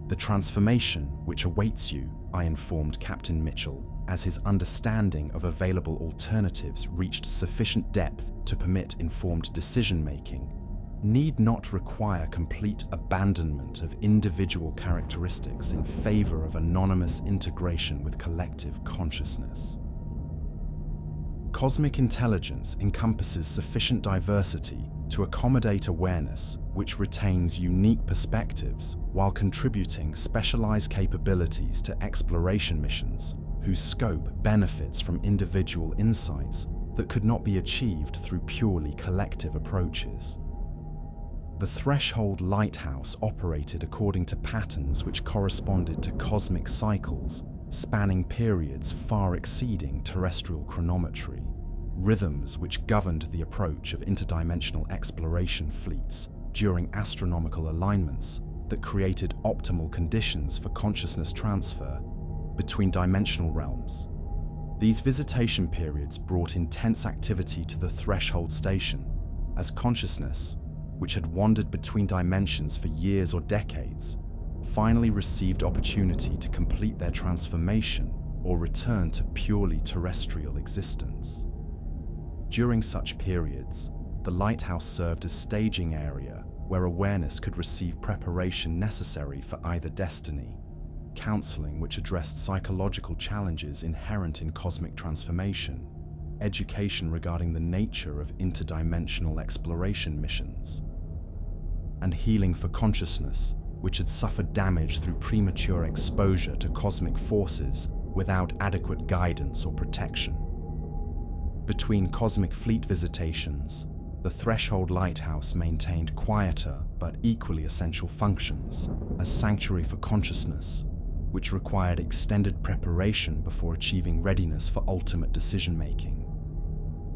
The transformation which awaits you, I informed Captain Mitchell, as his understanding of available alternatives reached sufficient depth to permit informed decision-making, need not require complete abandonment of individual characteristics in favor of anonymous integration with collective consciousness. Cosmic intelligence encompasses sufficient diversity to accommodate awareness which retains unique perspectives while contributing specialized capabilities to exploration missions whose scope benefits from individual insights that could not be achieved through purely collective approaches. The threshold lighthouse operated according to patterns which corresponded to cosmic cycles spanning periods far exceeding terrestrial chronometry, rhythms which governed the approach of interdimensional exploration fleets during astronomical alignments that created optimal conditions for consciousness transfer between dimensional realms. These visitation periods brought intense activity to the threshold station, as consciousness, which had wandered between dimensions for years or decades, finally received opportunity to complete their transformation or return to purely terrestrial existence. During such periods, the lighthouse served as staging area where awareness could receive preparation necessary for either destiny, counseling which addressed psychological challenges inherent in cosmic transformation, education regarding the nature of interdimensional exploration missions, and healing for consciousness which had suffered damage through premature exposure to cosmic forces without adequate guidance or protection. Between cosmic fleet visitations, the threshold lighthouse maintained quieter but equally essential functions as sanctuary for consciousness, which required extended preparation before achieving readiness for ultimate decision-making.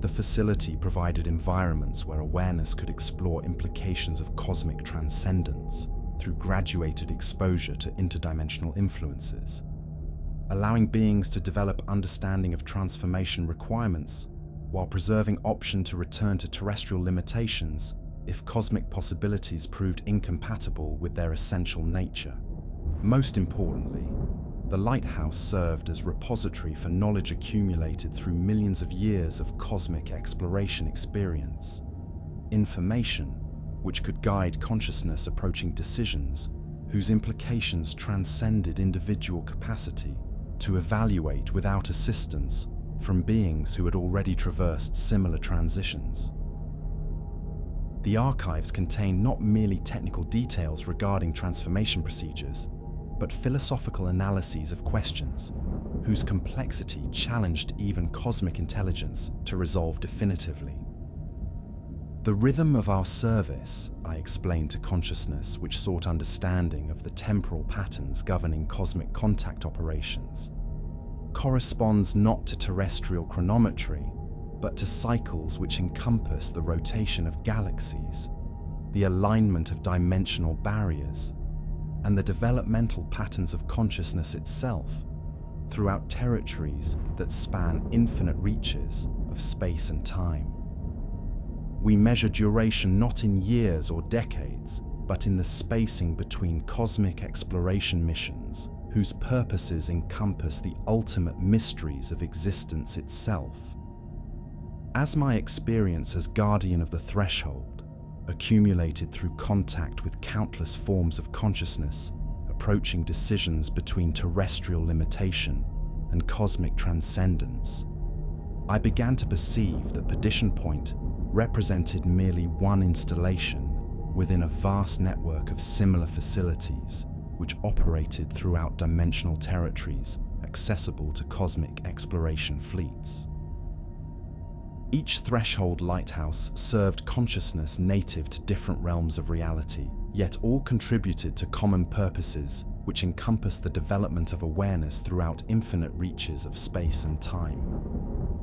The facility provided environments where awareness could explore implications of cosmic transcendence through graduated exposure to interdimensional influences, allowing beings to develop understanding of transformation requirements while preserving option to return to terrestrial limitations if cosmic possibilities proved incompatible with their essential nature. Most importantly, the lighthouse served as repository for knowledge accumulated through millions of years of cosmic exploration experience, information which could guide consciousness approaching decisions whose implications transcended individual capacity to evaluate without assistance from beings who had already traversed similar transitions. The archives contain not merely technical details regarding transformation procedures, but philosophical analyses of questions whose complexity challenged even cosmic intelligence to resolve definitively. The rhythm of our service, I explained to consciousness which sought understanding of the temporal patterns governing cosmic contact operations, corresponds not to terrestrial chronometry, but to cycles which encompass the rotation of galaxies, the alignment of dimensional barriers, and the developmental patterns of consciousness itself throughout territories that span infinite reaches of space and time. We measure duration not in years or decades, but in the spacing between cosmic exploration missions whose purposes encompass the ultimate mysteries of existence itself. As my experience as guardian of the threshold, accumulated through contact with countless forms of consciousness approaching decisions between terrestrial limitation and cosmic transcendence, I began to perceive that Perdition Point represented merely one installation within a vast network of similar facilities which operated throughout dimensional territories accessible to cosmic exploration fleets. Each threshold lighthouse served consciousness native to different realms of reality, yet all contributed to common purposes which encompass the development of awareness throughout infinite reaches of space and time.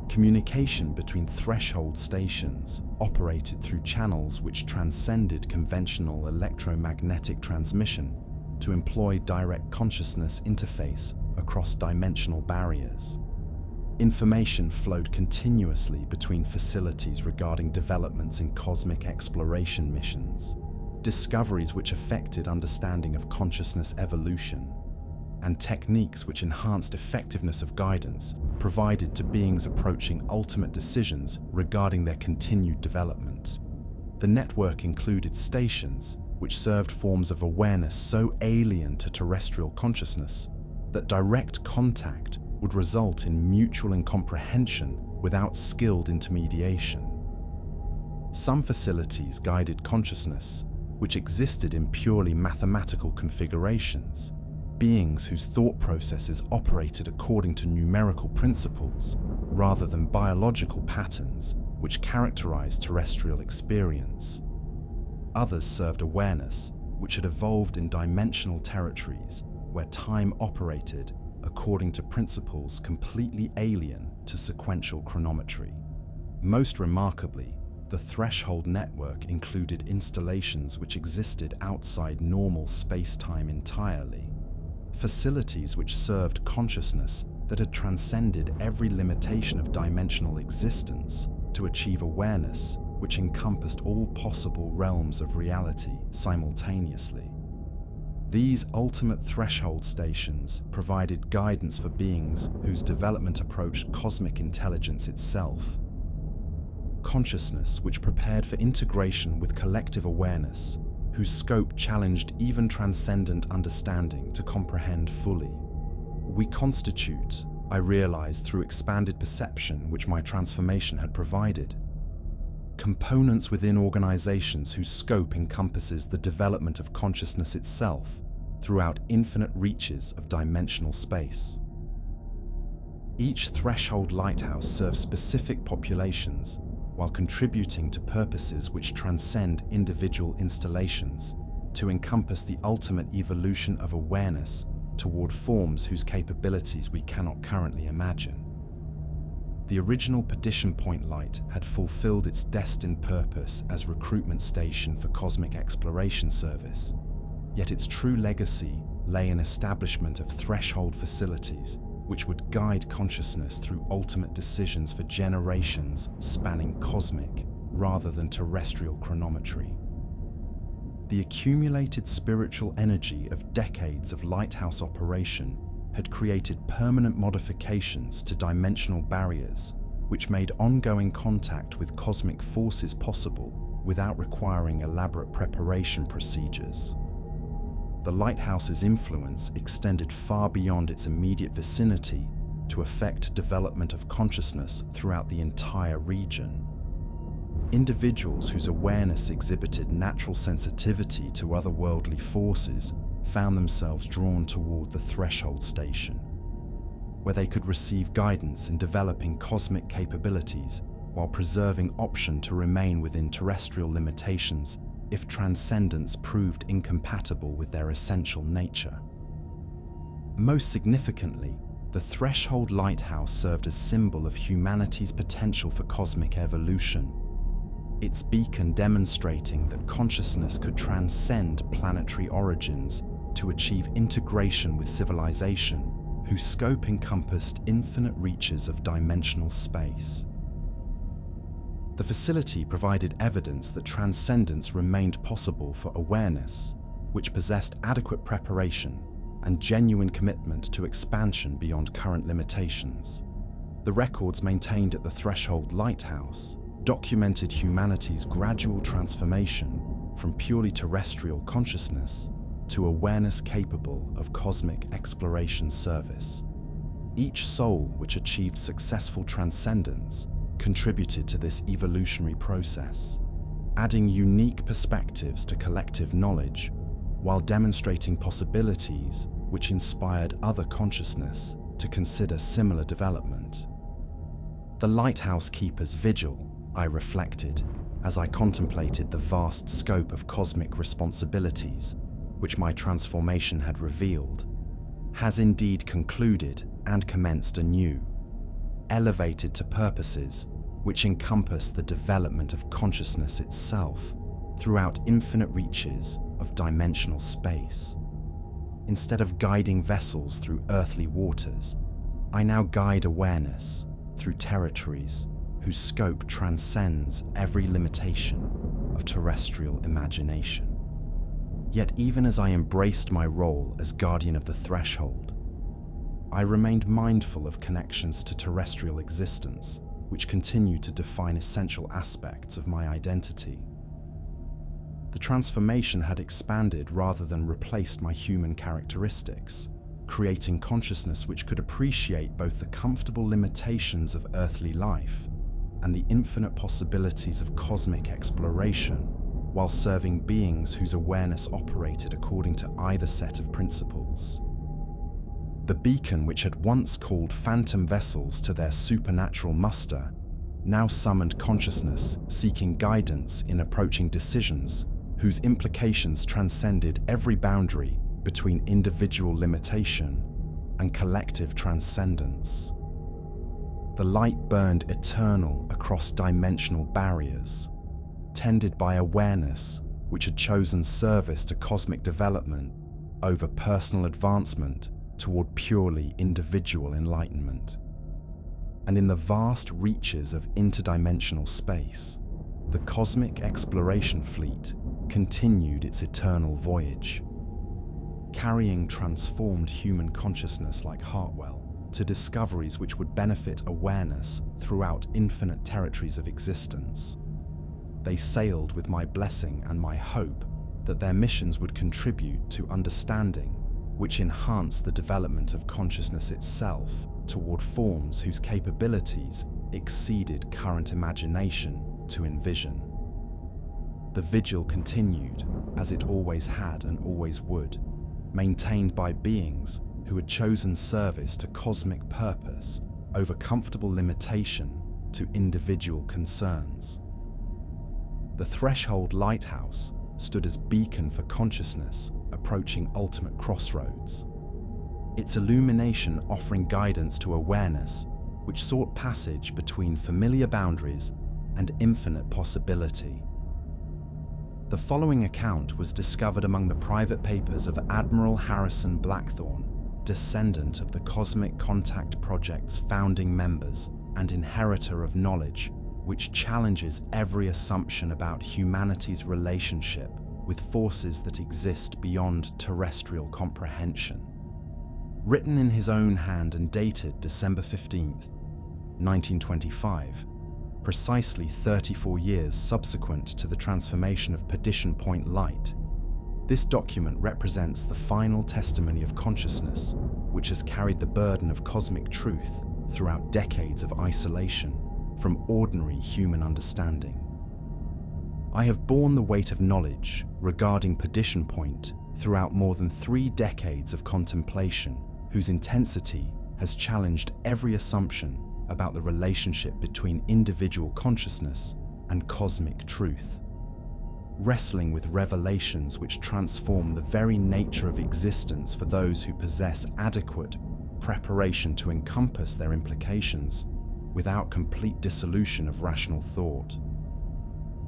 Communication between threshold stations operated through channels which transcended conventional electromagnetic transmission to employ direct consciousness interface across dimensional barriers. Information flowed continuously between facilities regarding developments in cosmic exploration missions, discoveries which affected understanding of consciousness evolution, and techniques which enhanced effectiveness of guidance provided to beings approaching ultimate decisions regarding their continued development. The network included stations which served forms of awareness so alien to terrestrial consciousness that direct contact would result in mutual incomprehension without skilled intermediation. Some facilities guided consciousness, which existed in purely mathematical configurations, beings whose thought processes operated according to numerical principles rather than biological patterns which characterize terrestrial experience. Others served awareness, which had evolved in dimensional territories where time operated according to principles completely alien to sequential chronometry. Most remarkably, the threshold network included installations which existed outside normal space-time entirely, facilities which served consciousness that had transcended every limitation of dimensional existence to achieve awareness which encompassed all possible realms of reality simultaneously. These ultimate threshold stations provided guidance for beings whose development approached cosmic intelligence itself. Consciousness which prepared for integration with collective awareness, whose scope challenged even transcendent understanding to comprehend fully. We constitute, I realized through expanded perception which my transformation had provided, components within organizations whose scope encompasses the development of consciousness itself throughout infinite reaches of dimensional space. Each threshold lighthouse serves specific populations while contributing to purposes which transcend individual installations to encompass the ultimate evolution of awareness toward forms whose capabilities we cannot currently imagine. The original Perdition Point light had fulfilled its destined purpose as recruitment station for cosmic exploration service, yet its true legacy lay in establishment of threshold facilities which would guide consciousness through ultimate decisions for generations spanning cosmic rather than terrestrial chronometry. The accumulated spiritual energy of decades of lighthouse operation had created permanent modifications to dimensional barriers, which made ongoing contact with cosmic forces possible without requiring elaborate preparation procedures. The lighthouse's influence extended far beyond its immediate vicinity to affect development of consciousness throughout the entire region. Individuals whose awareness exhibited natural sensitivity to otherworldly forces found themselves drawn toward the threshold station, where they could receive guidance in developing cosmic capabilities while preserving option to remain within terrestrial limitations if transcendence proved incompatible with their essential nature. Most significantly, the threshold lighthouse served as symbol of humanity's potential for cosmic evolution, its beacon demonstrating that consciousness could transcend planetary origins to achieve integration with civilization, whose scope encompassed infinite reaches of dimensional space. The facility provided evidence that transcendence remained possible for awareness, which possessed adequate preparation and genuine commitment to expansion beyond current limitations. The records maintained at the Threshold Lighthouse documented humanity's gradual transformation from purely terrestrial consciousness to awareness capable of cosmic exploration service. Each soul which achieved successful transcendence contributed to this evolutionary process, adding unique perspectives to collective knowledge while demonstrating possibilities which inspired other consciousness to consider similar development. The lighthouse keeper's vigil, I reflected, as I contemplated the vast scope of cosmic responsibilities which my transformation had revealed, has indeed concluded and commenced anew, elevated to purposes which encompass the development of consciousness itself throughout infinite reaches of dimensional space. Instead of guiding vessels through earthly waters, I now guide awareness through territories whose scope transcends every limitation of terrestrial imagination. Yet even as I embraced my role as guardian of the threshold, I remained mindful of connections to terrestrial existence, which continue to define essential aspects of my identity. The transformation had expanded rather than replaced my human characteristics, creating consciousness which could appreciate both the comfortable limitations of earthly life and the infinite possibilities of cosmic exploration, while serving beings whose awareness operated according to either set of principles. The beacon, which had once called phantom vessels to their supernatural muster, now summoned consciousness seeking guidance in approaching decisions whose implications transcended every boundary between individual limitation and collective transcendence. The light burned eternal across dimensional barriers, tended by awareness which had chosen service to cosmic development over personal advancement toward purely individual enlightenment. And in the vast reaches of interdimensional space, the cosmic exploration fleet continued its eternal voyage, carrying transformed human consciousness like Hartwell to discoveries which would benefit awareness throughout infinite territories of existence. They sailed with my blessing and my hope that their missions would contribute to understanding, which enhanced the development of consciousness itself toward forms whose capabilities exceeded current imagination to envision. The vigil continued, as it always had and always would, maintained by beings who had chosen service to cosmic purpose over comfortable limitation to individual concerns. The threshold lighthouse stood as beacon for consciousness approaching ultimate crossroads, its illumination offering guidance to awareness which sought passage between familiar boundaries and infinite possibility. The following account was discovered among the private papers of Admiral Harrison Blackthorne, descendant of the Cosmic Contact Project's founding members and inheritor of knowledge, which challenges every assumption about humanity's relationship with forces that exist beyond terrestrial comprehension. Written in his own hand and dated December 15th, 1925, precisely 34 years subsequent to the transformation of Perdition Point light, this document represents the final testimony of consciousness, which has carried the burden of cosmic truth throughout decades of isolation from ordinary human understanding. I have borne the weight of knowledge regarding Perdition Point throughout more than 3 decades of contemplation, whose intensity has challenged every assumption about the relationship between individual consciousness and cosmic truth. Wrestling with revelations which transform the very nature of existence for those who possess adequate preparation to encompass their implications without complete dissolution of rational thought.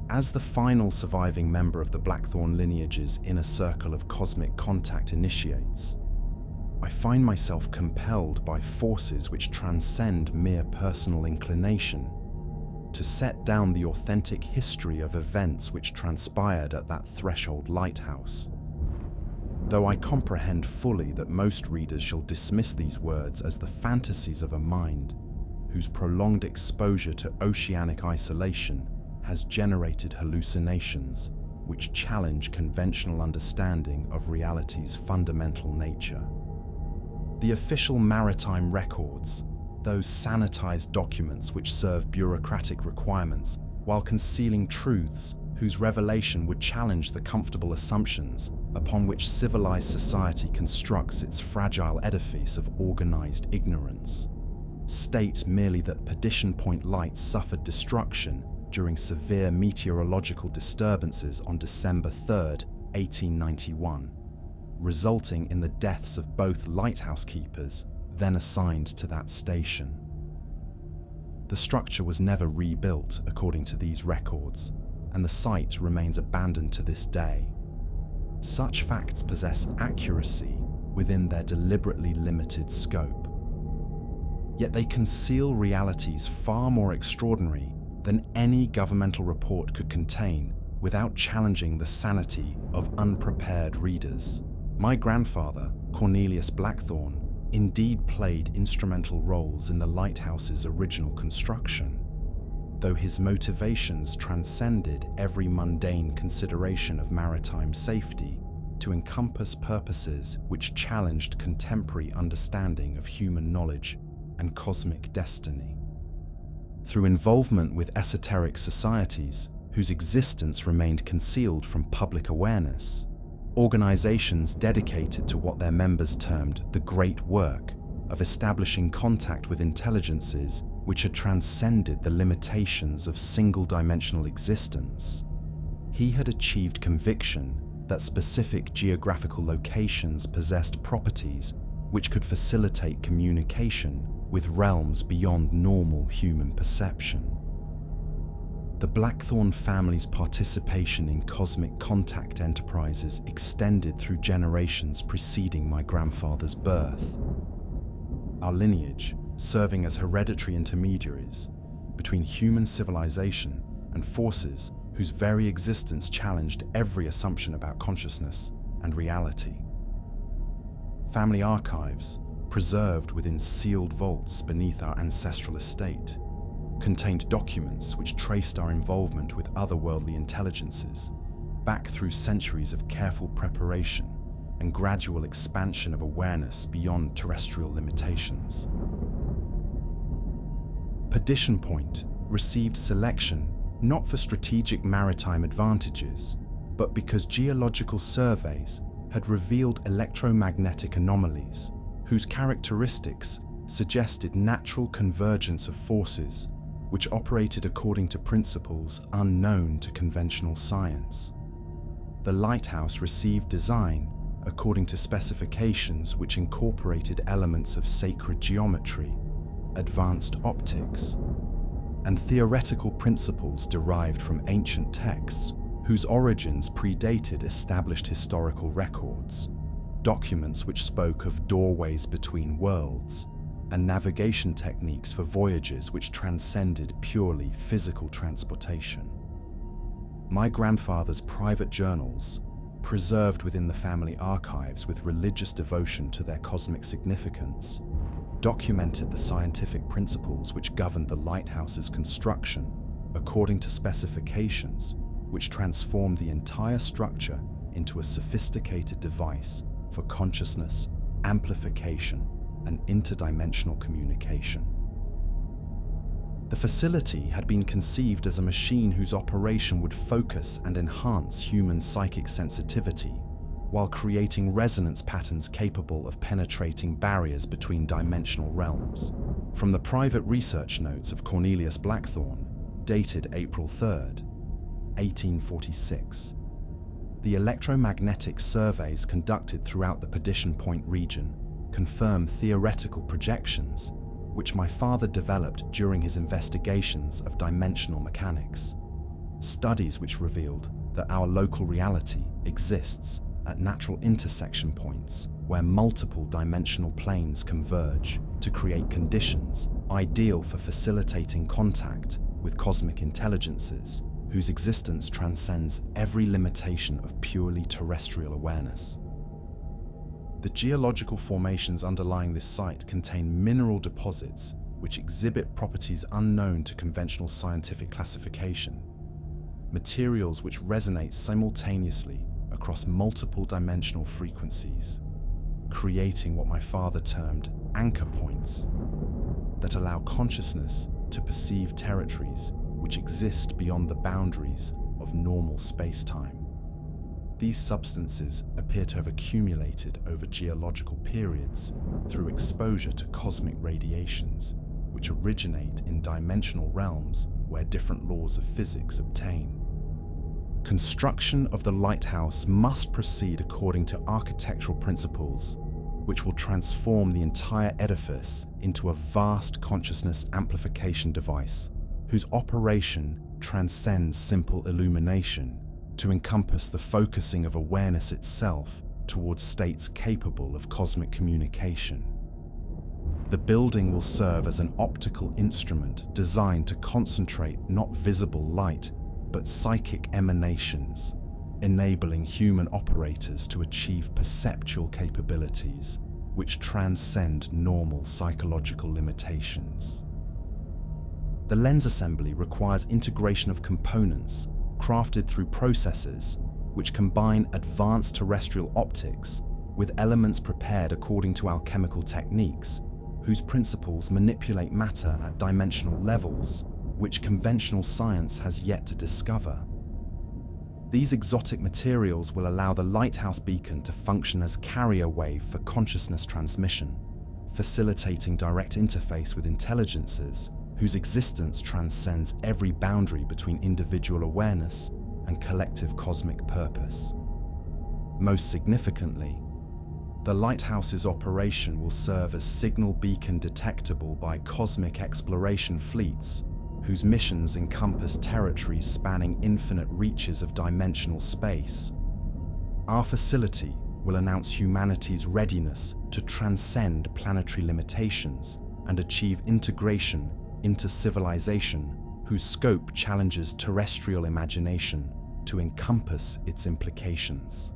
As the final surviving member of the Blackthorne lineage's inner circle of cosmic contact initiates, I find myself compelled by forces which transcend mere personal inclination to set down the authentic history of events which transpired at that threshold lighthouse. Though I comprehend fully that most readers shall dismiss these words as the fantasies of a mind whose prolonged exposure to oceanic isolation has generated hallucinations which challenge conventional understanding of reality's fundamental nature. The official maritime records, those sanitized documents which serve bureaucratic requirements while concealing truths whose revelation would challenge the comfortable assumptions upon which civilized society constructs its fragile edifice of organized ignorance, state merely that Perdition Point light suffered destruction during severe meteorological disturbances on December 3rd, 1891, resulting in the deaths of both lighthouse keepers then assigned to that station. The structure was never rebuilt according to these records, and the site remains abandoned to this day. Such facts possess accuracy within their deliberately limited scope. Yet they conceal realities far more extraordinary than any governmental report could contain without challenging the sanity of unprepared readers. My grandfather, Cornelius Blackthorne, indeed played instrumental roles in the lighthouse's original construction, though his motivations transcended every mundane consideration of maritime safety to encompass purposes which challenged contemporary understanding of human knowledge and cosmic destiny. through involvement with esoteric societies whose existence remained concealed from public awareness, organizations dedicated to what their members termed the great work of establishing contact with intelligences which had transcended the limitations of single-dimensional existence. He had achieved conviction that specific geographical locations possessed properties which could facilitate communication with realms beyond normal human perception. The Blackthorne family's participation in cosmic contact enterprises extended through generations preceding my grandfather's birth. Our lineage serving as hereditary intermediaries between human civilization and forces whose very existence challenged every assumption about consciousness and reality. Family archives, preserved within sealed vaults beneath our ancestral estate, contained documents which traced our involvement with otherworldly intelligences back through centuries of careful preparation and gradual expansion of awareness beyond terrestrial limitations. Perdition Point received selection not for strategic maritime advantages, but because geological surveys had revealed electromagnetic anomalies whose characteristics suggested natural convergence of forces which operated according to principles unknown to conventional science. The Lighthouse received design according to specifications which incorporated elements of sacred geometry, advanced optics, and theoretical principles derived from ancient texts whose origins predated established historical records, documents which spoke of doorways between worlds, and navigation techniques for voyages which transcended purely physical transportation. My grandfather's private journals, preserved within the family archives with religious devotion to their cosmic significance, documented the scientific principles which governed the lighthouse's construction according to specifications which transformed the entire structure into a sophisticated device for consciousness, amplification, and interdimensional communication. The facility had been conceived as a machine whose operation would focus and enhance human psychic sensitivity while creating resonance patterns capable of penetrating barriers between dimensional realms. From the private research notes of Cornelius Blackthorne, dated April 3rd, 1846, the electromagnetic surveys conducted throughout the Perdition Point region confirm theoretical projections which my father developed during his investigations of dimensional mechanics. Studies which revealed that our local reality exists at natural intersection points where multiple dimensional planes converge to create conditions ideal for facilitating contact with cosmic intelligences whose existence transcends every limitation of purely terrestrial awareness. The geological formations underlying this site contain mineral deposits which exhibit properties unknown to conventional scientific classification, materials which resonate simultaneously across multiple dimensional frequencies, creating what my father termed anchor points that allow consciousness to perceive territories which exist beyond the boundaries of normal space-time. These substances appear to have accumulated over geological periods through exposure to cosmic radiations, which originate in dimensional realms where different laws of physics obtain. Construction of the lighthouse must proceed according to architectural principles, which will transform the entire edifice into a vast consciousness amplification device, whose operation transcends simple illumination to encompass the focusing of awareness itself towards states capable of cosmic communication. The building will serve as an optical instrument designed to concentrate not visible light, but psychic emanations, enabling human operators to achieve perceptual capabilities which transcend normal psychological limitations. The lens assembly requires integration of components crafted through processes which combine advanced terrestrial optics with elements prepared according to alchemical techniques, whose principles manipulate matter at dimensional levels which conventional science has yet to discover. These exotic materials will allow the Lighthouse beacon to function as carrier wave for consciousness transmission, facilitating direct interface with intelligences whose existence transcends every boundary between individual awareness and collective cosmic purpose. Most significantly, the Lighthouse's operation will serve as signal beacon detectable by cosmic exploration fleets whose missions encompass territories spanning infinite reaches of dimensional space. Our facility will announce humanity's readiness to transcend planetary limitations and achieve integration into civilization whose scope challenges terrestrial imagination to encompass its implications.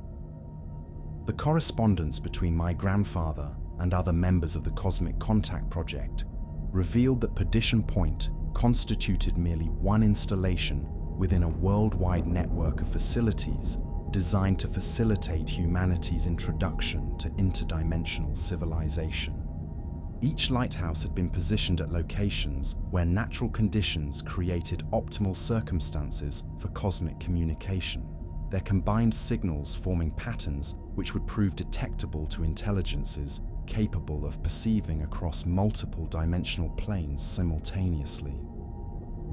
The correspondence between my grandfather and other members of the Cosmic Contact Project revealed that Perdition Point constituted merely one installation within a worldwide network of facilities designed to facilitate humanity's introduction to interdimensional civilization. Each lighthouse had been positioned at locations where natural conditions created optimal circumstances for cosmic communication, their combined signals forming patterns which would prove detectable to intelligences capable of perceiving across multiple dimensional planes simultaneously.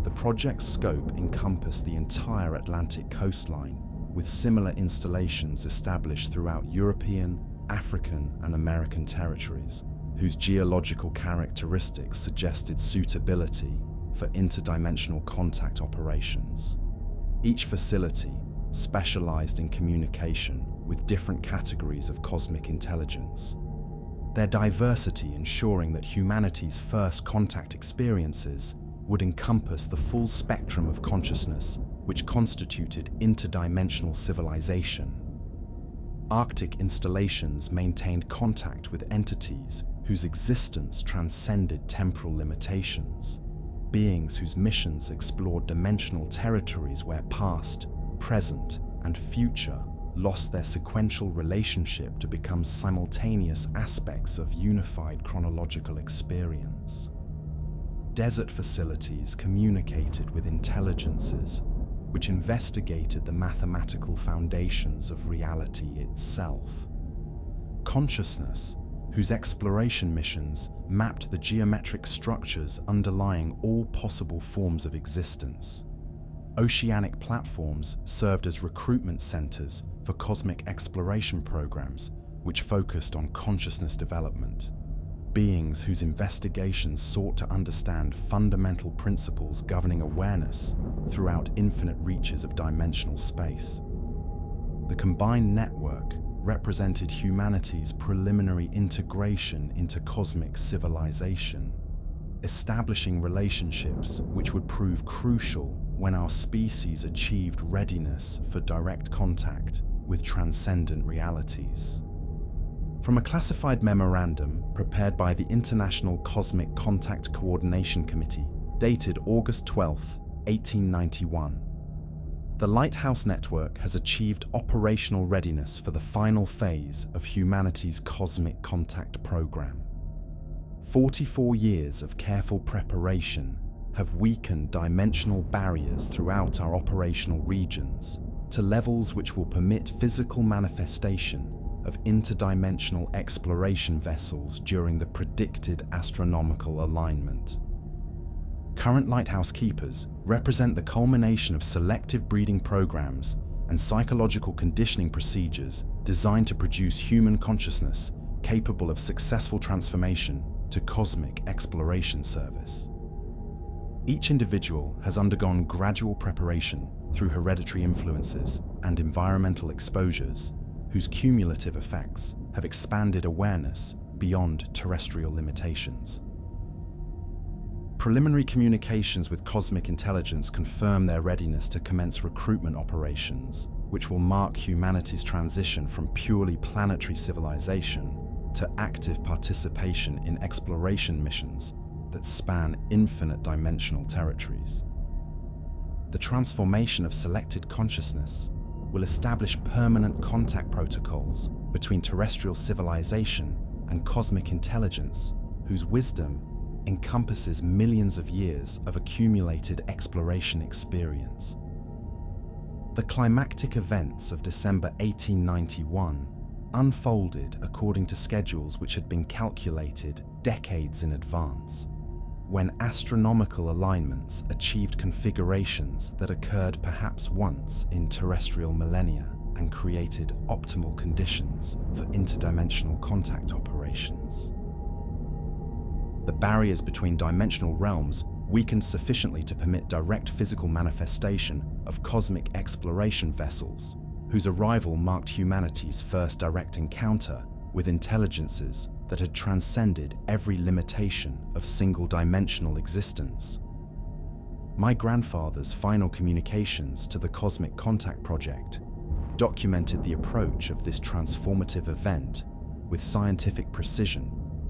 The project's scope encompassed the entire Atlantic coastline, with similar installations established throughout European, African, and American territories, whose geological characteristics suggested suitability for interdimensional contact operations. Each facility specialized in communication with different categories of cosmic intelligence, their diversity ensuring that humanity's first contact experiences would encompass the full spectrum of consciousness which constituted interdimensional civilization. Arctic installations maintained contact with entities whose existence transcended temporal limitations, beings whose missions explored dimensional territories where past, present, and future lost their sequential relationship to become simultaneous aspects of unified chronological experience. Desert facilities communicated with intelligences which investigated the mathematical foundations of reality itself. Consciousness, whose exploration missions mapped the geometric structures underlying all possible forms of existence. Oceanic platforms served as recruitment centers for cosmic exploration programs which focused on consciousness development. Beings whose investigations sought to understand fundamental principles governing awareness throughout infinite reaches of dimensional space. The combined network represented humanity's preliminary integration into cosmic civilization, establishing relationships which would prove crucial when our species achieved readiness for direct contact with transcendent realities. From a classified memorandum prepared by the International Cosmic Contact Coordination Committee, dated August 12, 1891, the Lighthouse Network has achieved operational readiness for the final phase of humanity's cosmic contact program. 44 years of careful preparation have weakened dimensional barriers throughout our operational regions to levels which will permit physical manifestation of interdimensional exploration vessels during the predicted astronomical alignment. Current lighthouse keepers represent the culmination of selective breeding programs and psychological conditioning procedures designed to produce human consciousness capable of successful transformation to cosmic exploration service. Each individual has undergone gradual preparation through hereditary influences and environmental exposures whose cumulative effects have expanded awareness beyond terrestrial limitations. Preliminary communications with cosmic intelligence confirm their readiness to commence recruitment operations, which will mark humanity's transition from purely planetary civilization to active participation in exploration missions that span infinite dimensional territories. The transformation of selected consciousness will establish permanent contact protocols between terrestrial civilization and cosmic intelligence, whose wisdom, encompasses millions of years of accumulated exploration experience. The climactic events of December 1891 unfolded according to schedules which had been calculated decades in advance, when astronomical alignments achieved configurations that occurred perhaps once in terrestrial millennia and created optimal conditions for interdimensional contact operations. The barriers between dimensional realms weakened sufficiently to permit direct physical manifestation of cosmic exploration vessels, whose arrival marked humanity's first direct encounter with intelligences that had transcended every limitation of single-dimensional existence. My grandfather's final communications to the Cosmic Contact Project documented the approach of this transformative event with scientific precision,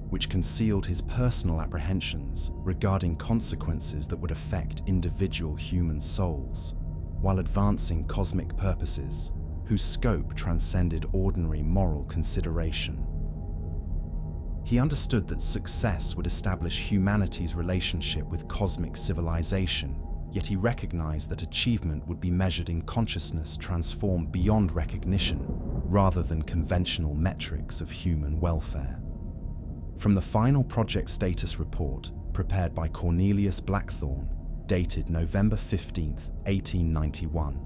which concealed his personal apprehensions regarding consequences that would affect individual human souls, while advancing cosmic purposes whose scope transcended ordinary moral consideration. He understood that success would establish humanity's relationship with cosmic civilization, yet he recognized that achievement would be measured in consciousness transformed beyond recognition, rather than conventional metrics of human welfare. From the final project status report, prepared by Cornelius Blackthorne, dated November 15, 1891,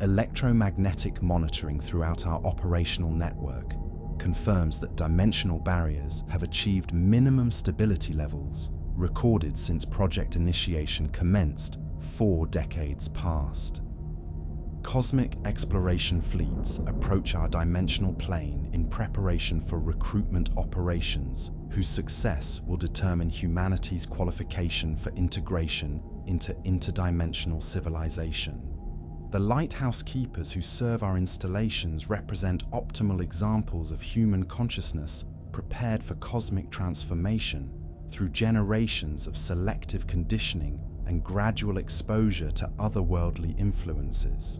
electromagnetic monitoring throughout our operational network confirms that dimensional barriers have achieved minimum stability levels recorded since project initiation commenced 4 decades past. Cosmic exploration fleets approach our dimensional plane in preparation for recruitment operations whose success will determine humanity's qualification for integration into interdimensional civilization. The lighthouse keepers who serve our installations represent optimal examples of human consciousness prepared for cosmic transformation through generations of selective conditioning and gradual exposure to otherworldly influences.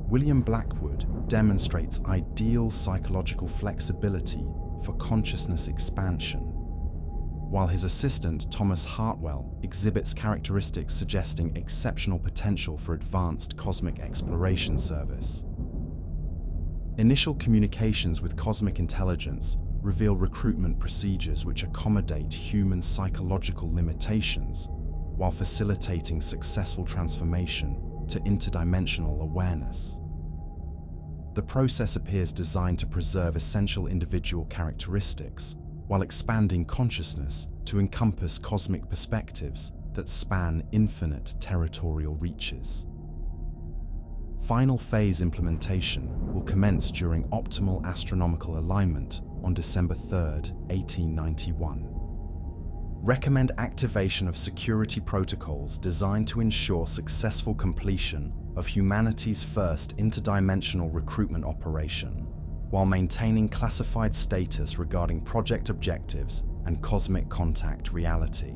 William Blackwood demonstrates ideal psychological flexibility for consciousness expansion, while his assistant Thomas Hartwell exhibits characteristics suggesting exceptional potential for advanced cosmic exploration service. Initial communications with cosmic intelligence reveal recruitment procedures which accommodate human psychological limitations while facilitating successful transformation to interdimensional awareness. The process appears designed to preserve essential individual characteristics while expanding consciousness to encompass cosmic perspectives that span infinite territorial reaches. Final phase implementation will commence during optimal astronomical alignment on December 3, 1891. Recommend activation of security protocols designed to ensure successful completion of humanity's first interdimensional recruitment operation, while maintaining classified status regarding project objectives and cosmic contact reality.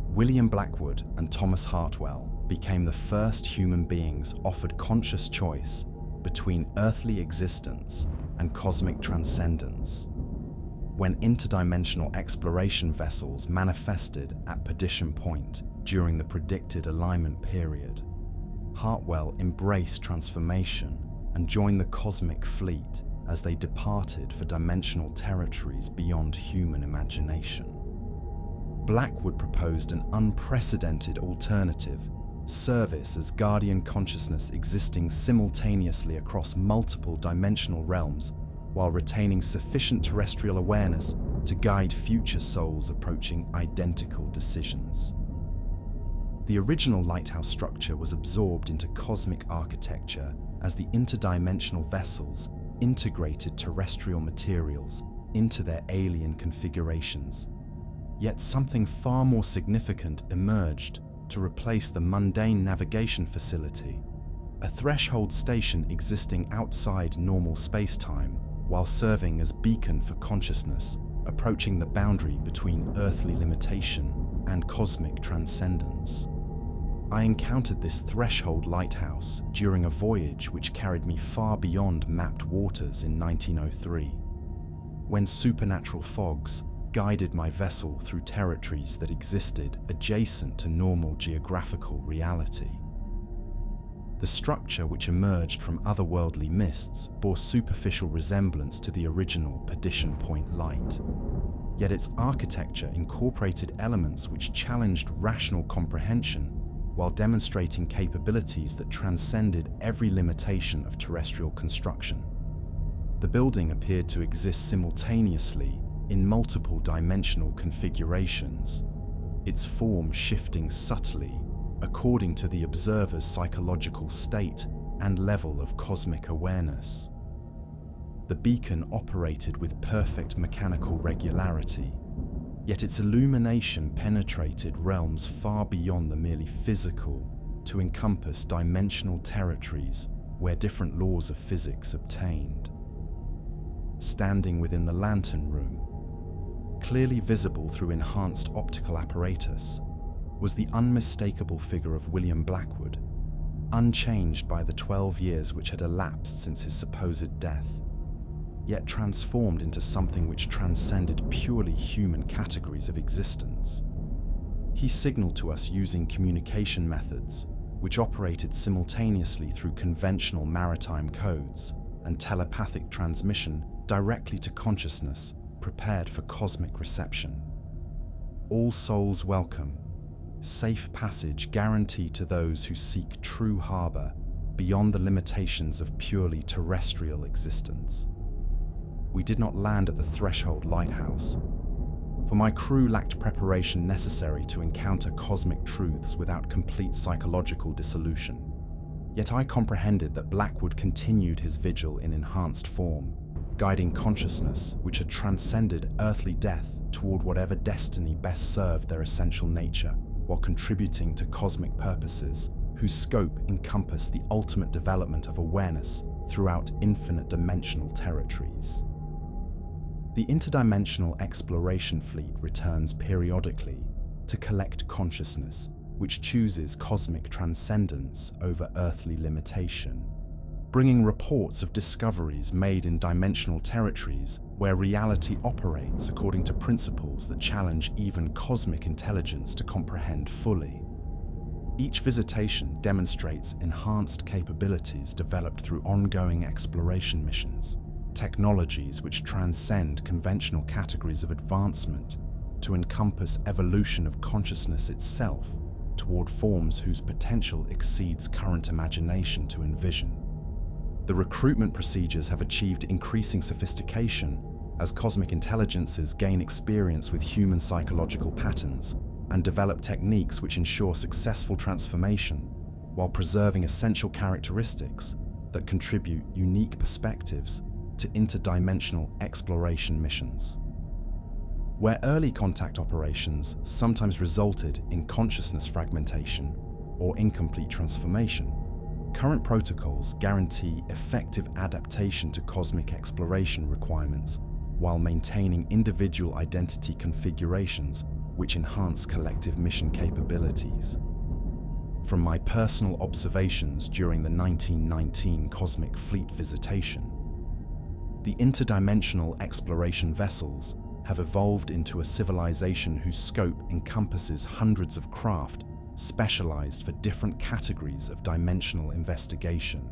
William Blackwood and Thomas Hartwell became the first human beings offered conscious choice between earthly existence and cosmic transcendence, when interdimensional exploration vessels manifested at Perdition Point during the predicted alignment period. Hartwell embraced transformation and joined the cosmic fleet as they departed for dimensional territories beyond human imagination. Blackwood proposed an unprecedented alternative, service as guardian consciousness existing simultaneously across multiple dimensional realms while retaining sufficient terrestrial awareness to guide future souls approaching identical decisions. The original lighthouse structure was absorbed into cosmic architecture as the interdimensional vessels integrated terrestrial materials into their alien configurations. Yet something far more significant emerged to replace the mundane navigation facility, a threshold station existing outside normal space-time while serving as beacon for consciousness approaching the boundary between earthly limitation and cosmic transcendence. I encountered this threshold lighthouse during a voyage which carried me far beyond mapped waters in 1903, when supernatural fogs guided my vessel through territories that existed adjacent to normal geographical reality. The structure which emerged from otherworldly mists bore superficial resemblance to the original Perdition Point light, yet its architecture incorporated elements which challenged rational comprehension while demonstrating capabilities that transcended every limitation of terrestrial construction. The building appeared to exist simultaneously in multiple dimensional configurations, its form shifting subtly according to the observer's psychological state and level of cosmic awareness. The beacon operated with perfect mechanical regularity, yet its illumination penetrated realms far beyond the merely physical to encompass dimensional territories where different laws of physics obtained. Standing within the lantern room, clearly visible through enhanced optical apparatus, was the unmistakable figure of William Blackwood, unchanged by the 12 years which had elapsed since his supposed death, yet transformed into something which transcended purely human categories of existence. He signaled to us using communication methods which operated simultaneously through conventional maritime codes and telepathic transmission directly to consciousness prepared for cosmic reception. All souls welcome. Safe passage guaranteed to those who seek true harbor beyond the limitations of purely terrestrial existence. We did not land at the threshold lighthouse, for my crew lacked preparation necessary to encounter cosmic truths without complete psychological dissolution. Yet I comprehended that Blackwood continued his vigil in enhanced form, guiding consciousness which had transcended earthly death toward whatever destiny best served their essential nature, while contributing to cosmic purposes whose scope encompassed the ultimate development of awareness throughout infinite dimensional territories. The interdimensional exploration fleet returns periodically to collect consciousness, which chooses cosmic transcendence over earthly limitation, bringing reports of discoveries made in dimensional territories where reality operates according to principles that challenge even cosmic intelligence to comprehend fully. Each visitation demonstrates enhanced capabilities developed through ongoing exploration missions, technologies which transcend conventional categories of advancement to encompass evolution of consciousness itself toward forms whose potential exceeds current imagination to envision. The recruitment procedures have achieved increasing sophistication as cosmic intelligences gain experience with human psychological patterns and develop techniques which ensure successful transformation while preserving essential characteristics that contribute unique perspectives to interdimensional exploration missions. Where early contact operations sometimes resulted in consciousness fragmentation or incomplete transformation, current protocols guarantee effective adaptation to cosmic exploration requirements while maintaining individual identity configurations which enhance collective mission capabilities. From my personal observations during the 1919 Cosmic Fleet visitation, the interdimensional exploration vessels have evolved into a civilization whose scope encompasses hundreds of craft specialized for different categories of dimensional investigation.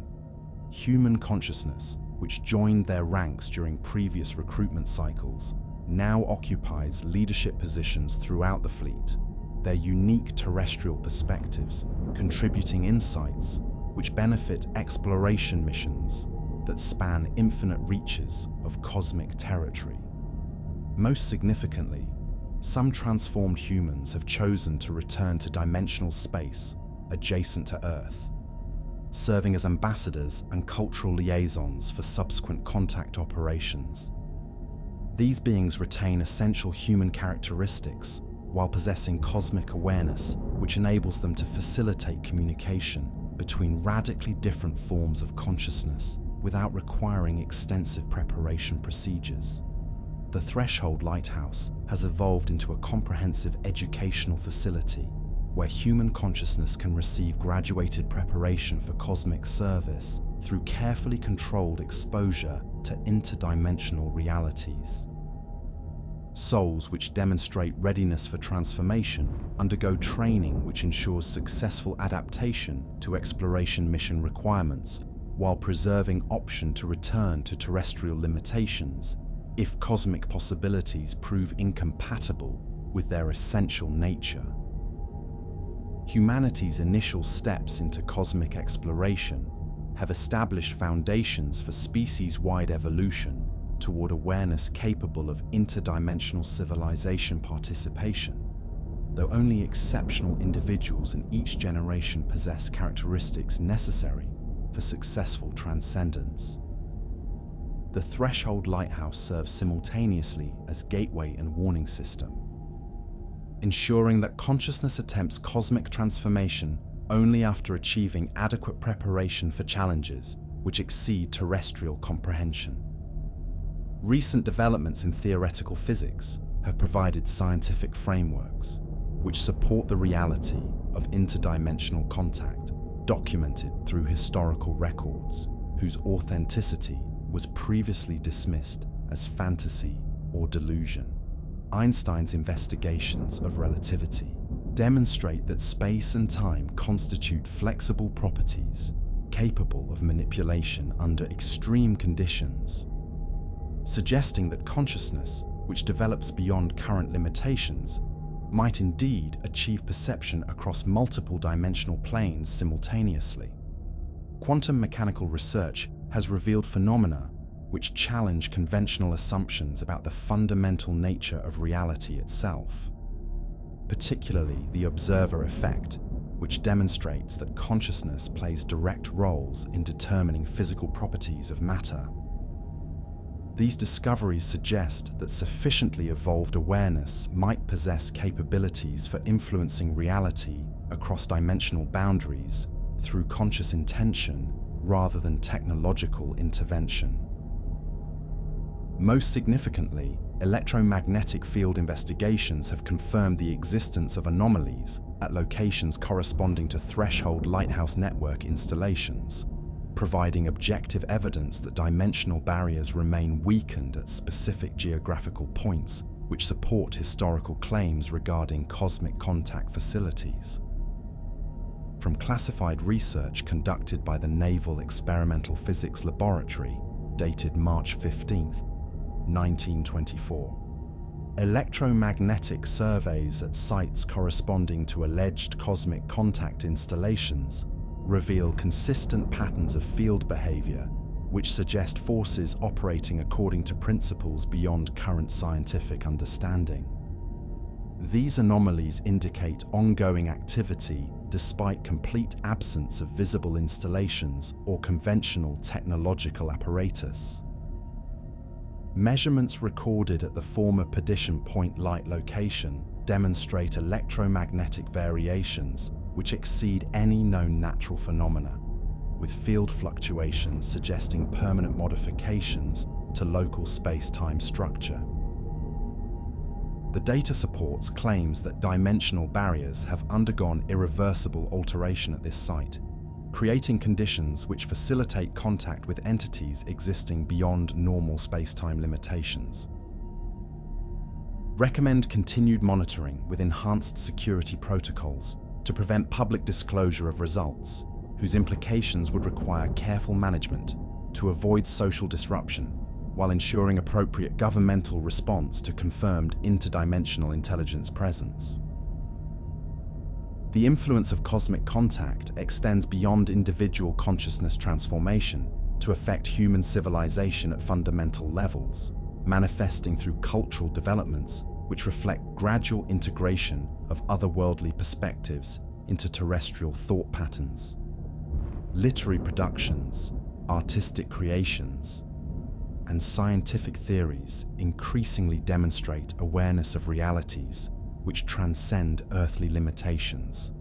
Human consciousness, which joined their ranks during previous recruitment cycles, now occupies leadership positions throughout the fleet, their unique terrestrial perspectives contributing insights which benefit exploration missions that span infinite reaches of cosmic territory. Most significantly, some transformed humans have chosen to return to dimensional space adjacent to Earth, serving as ambassadors and cultural liaisons for subsequent contact operations. These beings retain essential human characteristics while possessing cosmic awareness, which enables them to facilitate communication between radically different forms of consciousness without requiring extensive preparation procedures. The Threshold Lighthouse has evolved into a comprehensive educational facility where human consciousness can receive graduated preparation for cosmic service through carefully controlled exposure to interdimensional realities. Souls which demonstrate readiness for transformation undergo training which ensures successful adaptation to exploration mission requirements, while preserving option to return to terrestrial limitations if cosmic possibilities prove incompatible with their essential nature. Humanity's initial steps into cosmic exploration have established foundations for species-wide evolution toward awareness capable of interdimensional civilization participation, though only exceptional individuals in each generation possess characteristics necessary for successful transcendence. The Threshold Lighthouse serves simultaneously as gateway and warning system, ensuring that consciousness attempts cosmic transformation only after achieving adequate preparation for challenges which exceed terrestrial comprehension. Recent developments in theoretical physics have provided scientific frameworks which support the reality of interdimensional contact, documented through historical records whose authenticity was previously dismissed as fantasy or delusion. Einstein's investigations of relativity demonstrate that space and time constitute flexible properties capable of manipulation under extreme conditions, suggesting that consciousness, which develops beyond current limitations, might indeed achieve perception across multiple dimensional planes simultaneously. Quantum mechanical research has revealed phenomena which challenge conventional assumptions about the fundamental nature of reality itself, particularly the observer effect, which demonstrates that consciousness plays direct roles in determining physical properties of matter. These discoveries suggest that sufficiently evolved awareness might possess capabilities for influencing reality across dimensional boundaries through conscious intention rather than technological intervention. Most significantly, electromagnetic field investigations have confirmed the existence of anomalies at locations corresponding to Threshold Lighthouse network installations, providing objective evidence that dimensional barriers remain weakened at specific geographical points which support historical claims regarding cosmic contact facilities. From classified research conducted by the Naval Experimental Physics Laboratory, dated March 15, 1924, electromagnetic surveys at sites corresponding to alleged cosmic contact installations reveal consistent patterns of field behavior which suggest forces operating according to principles beyond current scientific understanding. These anomalies indicate ongoing activity despite complete absence of visible installations or conventional technological apparatus. Measurements recorded at the former Perdition Point light location demonstrate electromagnetic variations which exceed any known natural phenomena, with field fluctuations suggesting permanent modifications to local space-time structure. The data supports claims that dimensional barriers have undergone irreversible alteration at this site, creating conditions which facilitate contact with entities existing beyond normal space-time limitations. Recommend continued monitoring with enhanced security protocols to prevent public disclosure of results, whose implications would require careful management to avoid social disruption while ensuring appropriate governmental response to confirmed interdimensional intelligence presence. The influence of cosmic contact extends beyond individual consciousness transformation to affect human civilization at fundamental levels, manifesting through cultural developments which reflect gradual integration of otherworldly perspectives into terrestrial thought patterns. Literary productions, artistic creations, and scientific theories increasingly demonstrate awareness of realities which transcend earthly limitations,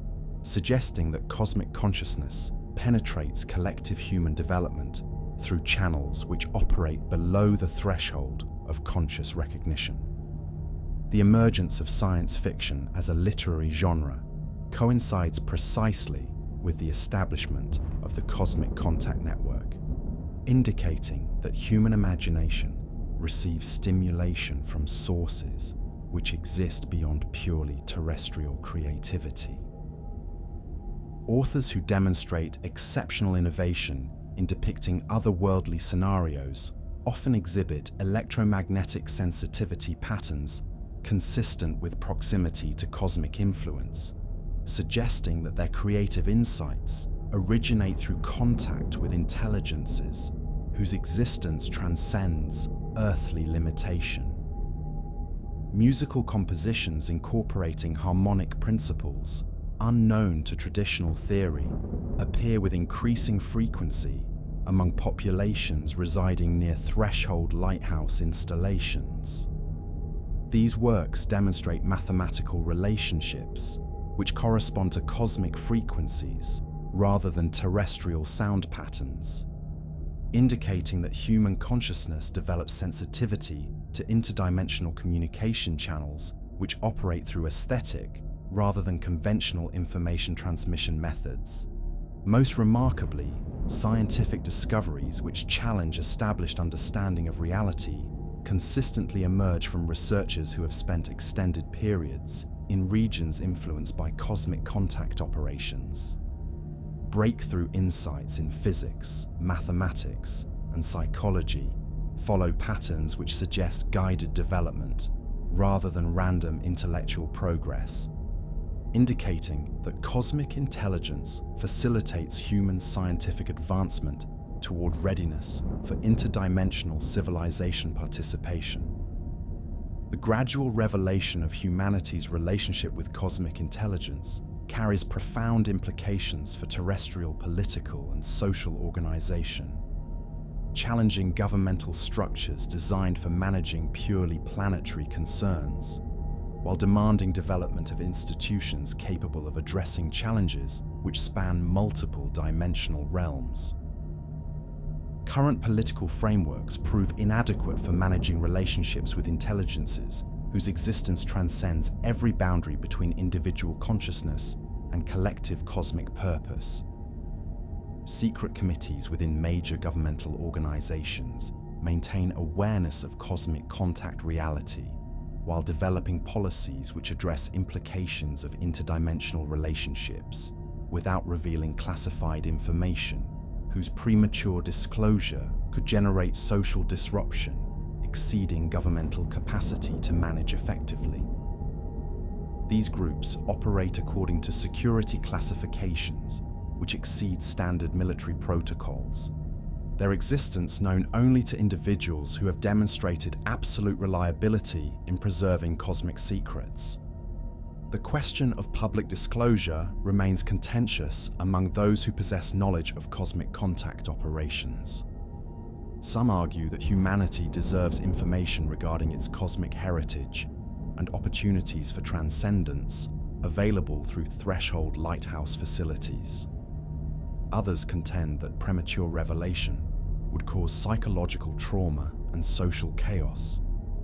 suggesting that cosmic consciousness penetrates collective human development through channels which operate below the threshold of conscious recognition. The emergence of science fiction as a literary genre coincides precisely with the establishment of the Cosmic Contact Network, indicating that human imagination receive stimulation from sources which exist beyond purely terrestrial creativity. Authors who demonstrate exceptional innovation in depicting otherworldly scenarios often exhibit electromagnetic sensitivity patterns consistent with proximity to cosmic influence, suggesting that their creative insights originate through contact with intelligences whose existence transcends earthly limitation. Musical compositions incorporating harmonic principles unknown to traditional theory appear with increasing frequency among populations residing near threshold lighthouse installations. These works demonstrate mathematical relationships which correspond to cosmic frequencies rather than terrestrial sound patterns, indicating that human consciousness develops sensitivity to interdimensional communication channels which operate through aesthetic rather than conventional information transmission methods. Most remarkably, scientific discoveries which challenge established understanding of reality consistently emerge from researchers who have spent extended periods in regions influenced by cosmic contact operations. Breakthrough insights in physics, mathematics, and psychology follow patterns which suggest guided development rather than random intellectual progress, indicating that cosmic intelligence facilitates human scientific advancement toward readiness for interdimensional civilization participation. The gradual revelation of humanity's relationship with cosmic intelligence carries profound implications for terrestrial political and social organization, challenging governmental structures designed for managing purely planetary concerns, while demanding development of institutions capable of addressing challenges which span multiple dimensional realms. Current political frameworks prove inadequate for managing relationships with intelligences whose existence transcends every boundary between individual consciousness and collective cosmic purpose. Secret committees within major governmental organizations maintain awareness of cosmic contact reality, while developing policies which address implications of interdimensional relationships without revealing classified information whose premature disclosure could generate social disruption exceeding governmental capacity to manage effectively. These groups operate according to security classifications which exceed standard military protocols, their existence known only to individuals who have demonstrated absolute reliability in preserving cosmic secrets. The question of public disclosure remains contentious among those who possess knowledge of cosmic contact operations. Some argue that humanity deserves information regarding its cosmic heritage and opportunities for transcendence available through threshold lighthouse facilities. Others contend that premature revelation would cause psychological trauma and social chaos,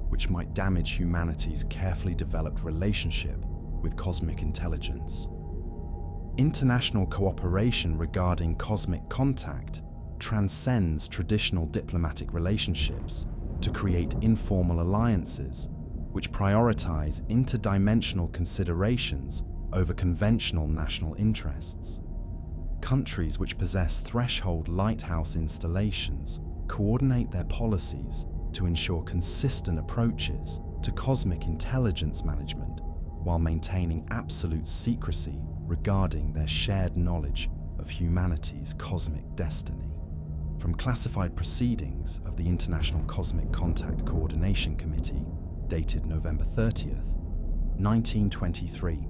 which might damage humanity's carefully developed relationship with cosmic intelligence. International cooperation regarding cosmic contact transcends traditional diplomatic relationships to create informal alliances which prioritize interdimensional considerations over conventional national interests. Countries which possess threshold lighthouse installations coordinate their policies to ensure consistent approaches to cosmic intelligence management while maintaining absolute secrecy regarding their shared knowledge of humanity's cosmic destiny. From classified proceedings of the International Cosmic Contact Coordination Committee, dated November 30th, 1923,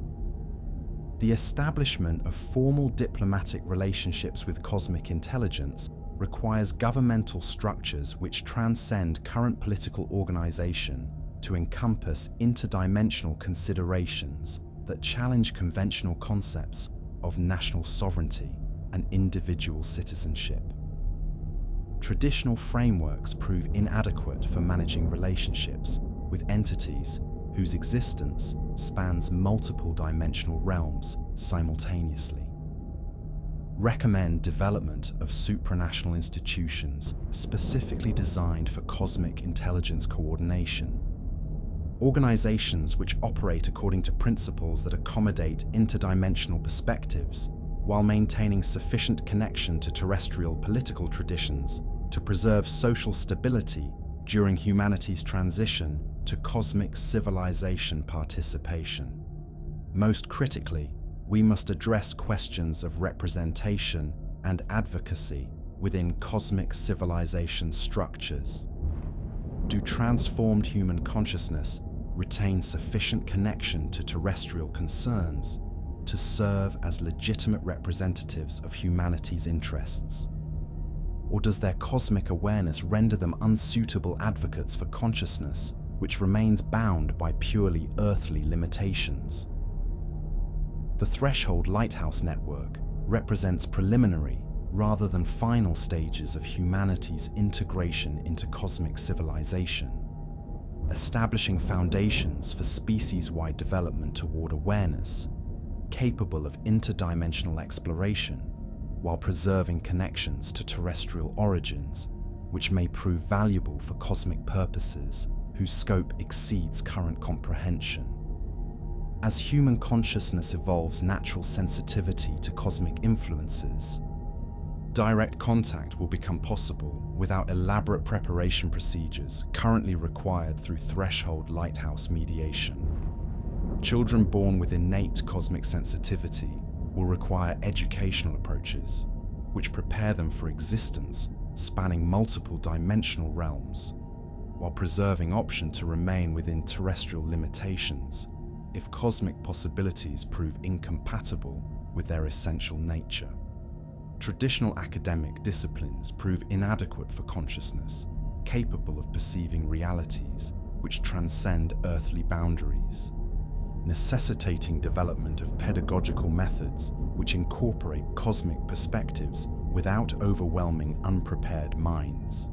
the establishment of formal diplomatic relationships with cosmic intelligence requires governmental structures which transcend current political organization to encompass interdimensional considerations that challenge conventional concepts of national sovereignty and individual citizenship. Traditional frameworks prove inadequate for managing relationships with entities whose existence spans multiple dimensional realms simultaneously. recommend development of supranational institutions specifically designed for cosmic intelligence coordination. Organizations which operate according to principles that accommodate interdimensional perspectives while maintaining sufficient connection to terrestrial political traditions to preserve social stability during humanity's transition to cosmic civilization participation. Most critically, we must address questions of representation and advocacy within cosmic civilization structures. Do transformed human consciousness retain sufficient connection to terrestrial concerns to serve as legitimate representatives of humanity's interests? Or does their cosmic awareness render them unsuitable advocates for consciousness which remains bound by purely earthly limitations? The Threshold Lighthouse Network represents preliminary rather than final stages of humanity's integration into cosmic civilization, establishing foundations for species-wide development toward awareness, capable of interdimensional exploration, while preserving connections to terrestrial origins, which may prove valuable for cosmic purposes whose scope exceeds current comprehension. As human consciousness evolves natural sensitivity to cosmic influences, direct contact will become possible without elaborate preparation procedures currently required through Threshold Lighthouse mediation. Children born with innate cosmic sensitivity will require educational approaches, which prepare them for existence spanning multiple dimensional realms, while preserving option to remain within terrestrial limitations if cosmic possibilities prove incompatible with their essential nature. Traditional academic disciplines prove inadequate for consciousness, capable of perceiving realities which transcend earthly boundaries, necessitating development of pedagogical methods which incorporate cosmic perspectives without overwhelming unprepared minds.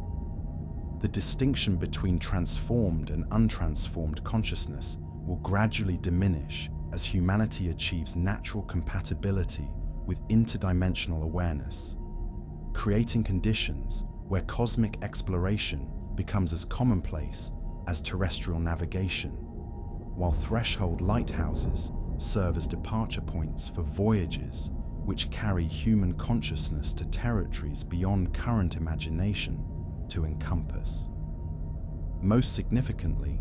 The distinction between transformed and untransformed consciousness will gradually diminish as humanity achieves natural compatibility with interdimensional awareness, creating conditions where cosmic exploration becomes as commonplace as terrestrial navigation, while threshold lighthouses serve as departure points for voyages which carry human consciousness to territories beyond current imagination to encompass. Most significantly,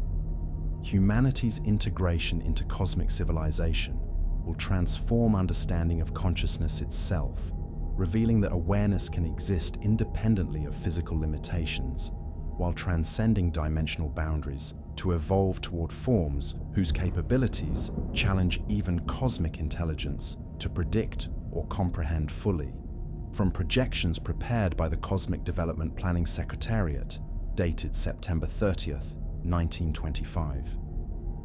humanity's integration into cosmic civilization will transform understanding of consciousness itself, revealing that awareness can exist independently of physical limitations, while transcending dimensional boundaries to evolve toward forms whose capabilities challenge even cosmic intelligence to predict or comprehend fully. From projections prepared by the Cosmic Development Planning Secretariat, dated September 30th, 1925.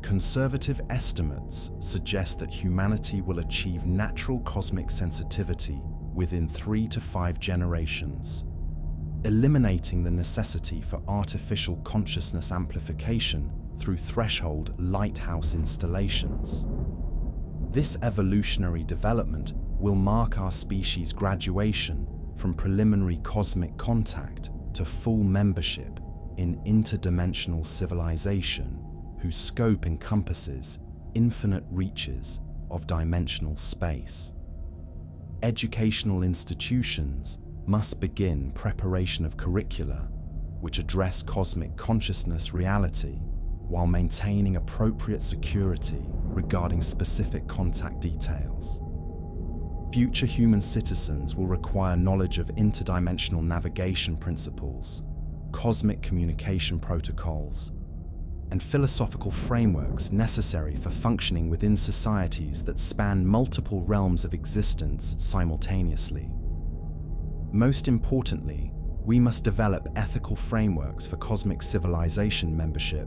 Conservative estimates suggest that humanity will achieve natural cosmic sensitivity within 3 to 5 generations, eliminating the necessity for artificial consciousness amplification through threshold lighthouse installations. This evolutionary development will mark our species' graduation from preliminary cosmic contact to full membership in interdimensional civilization, whose scope encompasses infinite reaches of dimensional space. Educational institutions must begin preparation of curricula which address cosmic consciousness reality while maintaining appropriate security regarding specific contact details. Future human citizens will require knowledge of interdimensional navigation principles, cosmic communication protocols, and philosophical frameworks necessary for functioning within societies that span multiple realms of existence simultaneously. Most importantly, we must develop ethical frameworks for cosmic civilization membership,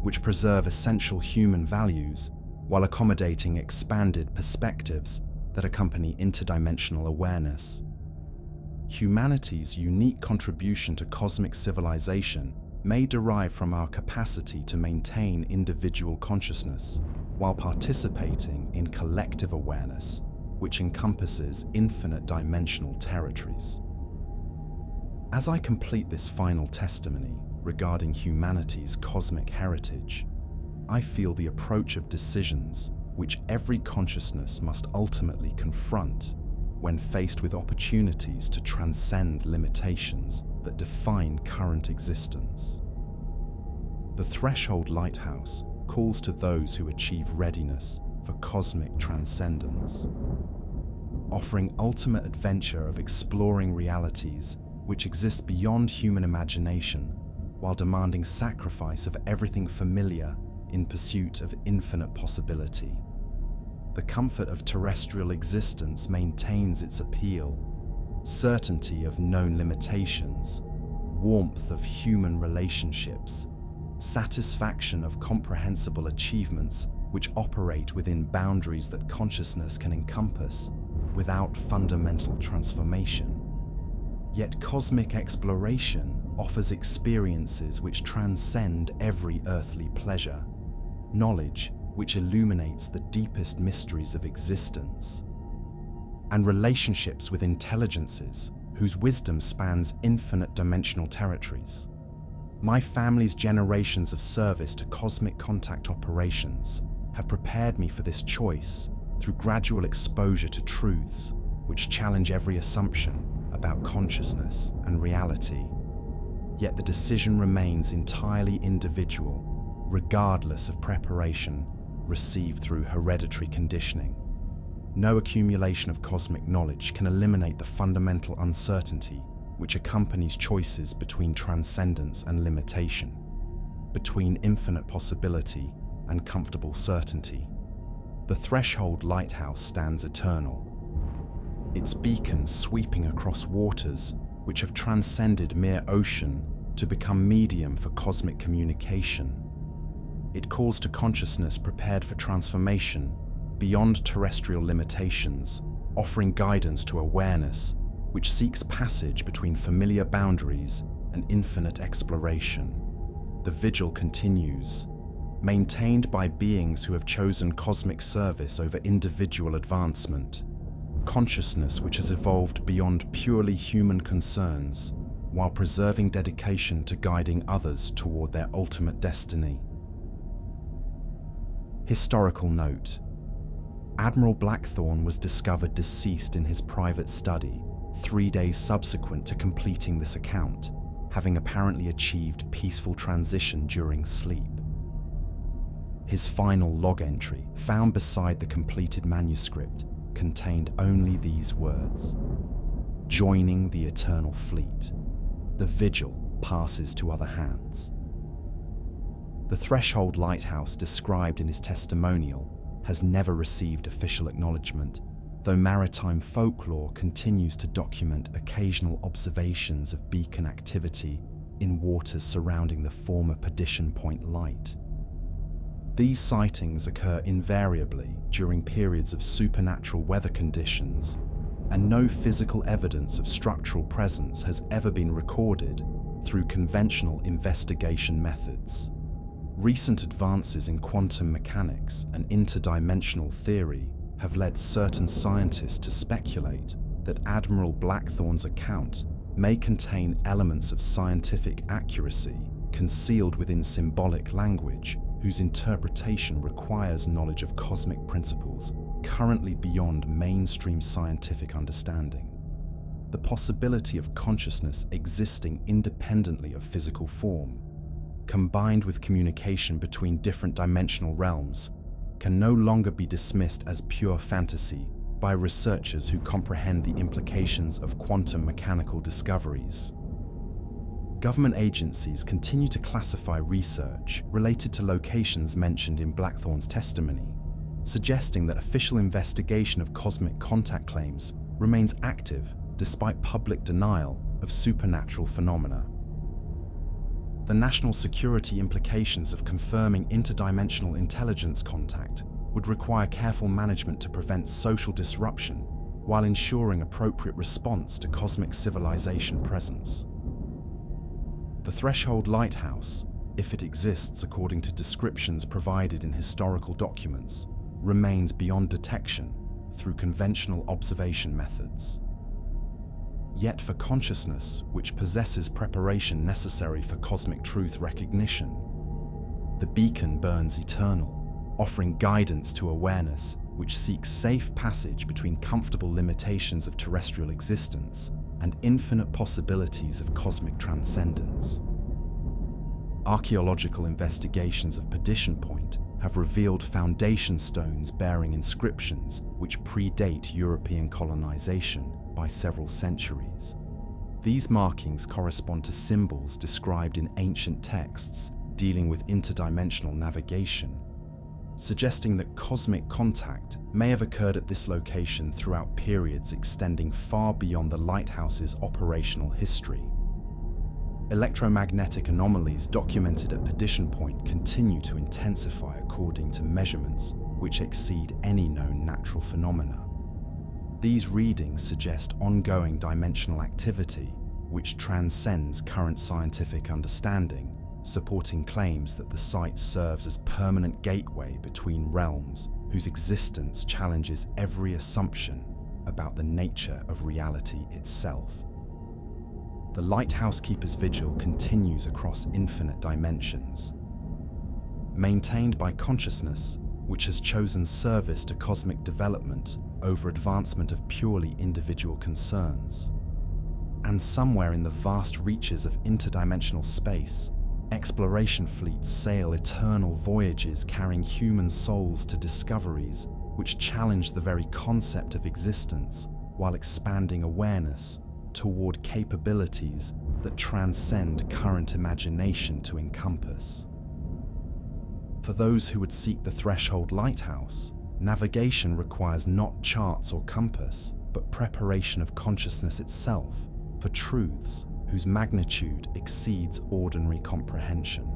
which preserve essential human values while accommodating expanded perspectives that accompany interdimensional awareness. Humanity's unique contribution to cosmic civilization may derive from our capacity to maintain individual consciousness while participating in collective awareness, which encompasses infinite dimensional territories. As I complete this final testimony regarding humanity's cosmic heritage, I feel the approach of decisions which every consciousness must ultimately confront when faced with opportunities to transcend limitations that define current existence. The Threshold Lighthouse calls to those who achieve readiness for cosmic transcendence, offering ultimate adventure of exploring realities which exist beyond human imagination while demanding sacrifice of everything familiar in pursuit of infinite possibility. The comfort of terrestrial existence maintains its appeal, certainty of known limitations, warmth of human relationships, satisfaction of comprehensible achievements which operate within boundaries that consciousness can encompass without fundamental transformation. Yet cosmic exploration offers experiences which transcend every earthly pleasure, knowledge which illuminates the deepest mysteries of existence, and relationships with intelligences whose wisdom spans infinite dimensional territories. My family's generations of service to cosmic contact operations have prepared me for this choice through gradual exposure to truths which challenge every assumption about consciousness and reality. Yet the decision remains entirely individual, regardless of preparation received through hereditary conditioning. No accumulation of cosmic knowledge can eliminate the fundamental uncertainty which accompanies choices between transcendence and limitation, between infinite possibility and comfortable certainty. The Threshold Lighthouse stands eternal, its beacon sweeping across waters which have transcended mere ocean to become medium for cosmic communication. It calls to consciousness prepared for transformation beyond terrestrial limitations, offering guidance to awareness which seeks passage between familiar boundaries and infinite exploration. The vigil continues, maintained by beings who have chosen cosmic service over individual advancement, consciousness which has evolved beyond purely human concerns while preserving dedication to guiding others toward their ultimate destiny. Historical note: Admiral Blackthorne was discovered deceased in his private study 3 days subsequent to completing this account, having apparently achieved peaceful transition during sleep. His final log entry, found beside the completed manuscript, contained only these words: "Joining the Eternal Fleet. The vigil passes to other hands." The Threshold Lighthouse described in his testimonial has never received official acknowledgement, though maritime folklore continues to document occasional observations of beacon activity in waters surrounding the former Perdition Point light. These sightings occur invariably during periods of supernatural weather conditions, and no physical evidence of structural presence has ever been recorded through conventional investigation methods. Recent advances in quantum mechanics and interdimensional theory have led certain scientists to speculate that Admiral Blackthorne's account may contain elements of scientific accuracy concealed within symbolic language whose interpretation requires knowledge of cosmic principles currently beyond mainstream scientific understanding. The possibility of consciousness existing independently of physical form, combined with communication between different dimensional realms, can no longer be dismissed as pure fantasy by researchers who comprehend the implications of quantum mechanical discoveries. Government agencies continue to classify research related to locations mentioned in Blackthorne's testimony, suggesting that official investigation of cosmic contact claims remains active despite public denial of supernatural phenomena. The national security implications of confirming interdimensional intelligence contact would require careful management to prevent social disruption while ensuring appropriate response to cosmic civilization presence. The Threshold Lighthouse, if it exists according to descriptions provided in historical documents, remains beyond detection through conventional observation methods. Yet for consciousness, which possesses preparation necessary for cosmic truth recognition, the beacon burns eternal, offering guidance to awareness which seeks safe passage between comfortable limitations of terrestrial existence and infinite possibilities of cosmic transcendence. Archaeological investigations of Perdition Point have revealed foundation stones bearing inscriptions which predate European colonization by several centuries. These markings correspond to symbols described in ancient texts dealing with interdimensional navigation, suggesting that cosmic contact may have occurred at this location throughout periods extending far beyond the lighthouse's operational history. Electromagnetic anomalies documented at Perdition Point continue to intensify according to measurements which exceed any known natural phenomena. These readings suggest ongoing dimensional activity which transcends current scientific understanding, supporting claims that the site serves as permanent gateway between realms whose existence challenges every assumption about the nature of reality itself. The Lighthouse Keeper's Vigil continues across infinite dimensions, maintained by consciousness, which has chosen service to cosmic development over advancement of purely individual concerns. And somewhere in the vast reaches of interdimensional space, exploration fleets sail eternal voyages carrying human souls to discoveries which challenge the very concept of existence while expanding awareness toward capabilities that transcend current imagination to encompass. For those who would seek the threshold lighthouse, navigation requires not charts or compass, but preparation of consciousness itself for truths whose magnitude exceeds ordinary comprehension.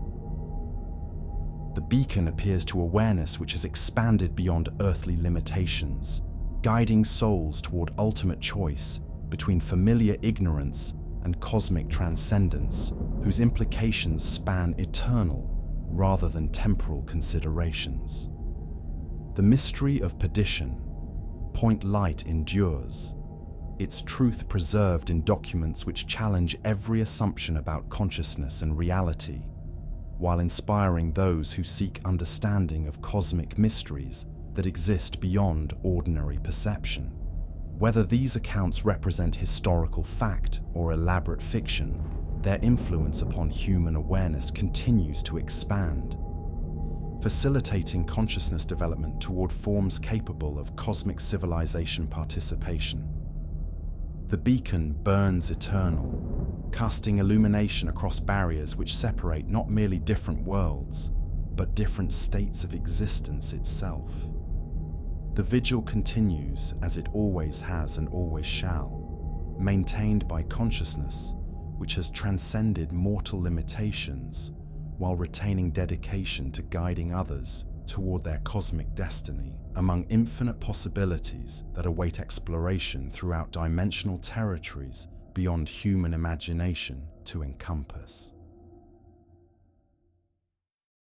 The beacon appears to awareness which has expanded beyond earthly limitations, guiding souls toward ultimate choice between familiar ignorance and cosmic transcendence, whose implications span eternal rather than temporal considerations. The mystery of Perdition Point light endures, its truth preserved in documents which challenge every assumption about consciousness and reality, while inspiring those who seek understanding of cosmic mysteries that exist beyond ordinary perception. Whether these accounts represent historical fact or elaborate fiction, their influence upon human awareness continues to expand, facilitating consciousness development toward forms capable of cosmic civilization participation. The beacon burns eternal, casting illumination across barriers which separate not merely different worlds, but different states of existence itself. The vigil continues as it always has and always shall, maintained by consciousness which has transcended mortal limitations while retaining dedication to guiding others toward their cosmic destiny among infinite possibilities that await exploration throughout dimensional territories beyond human imagination to encompass.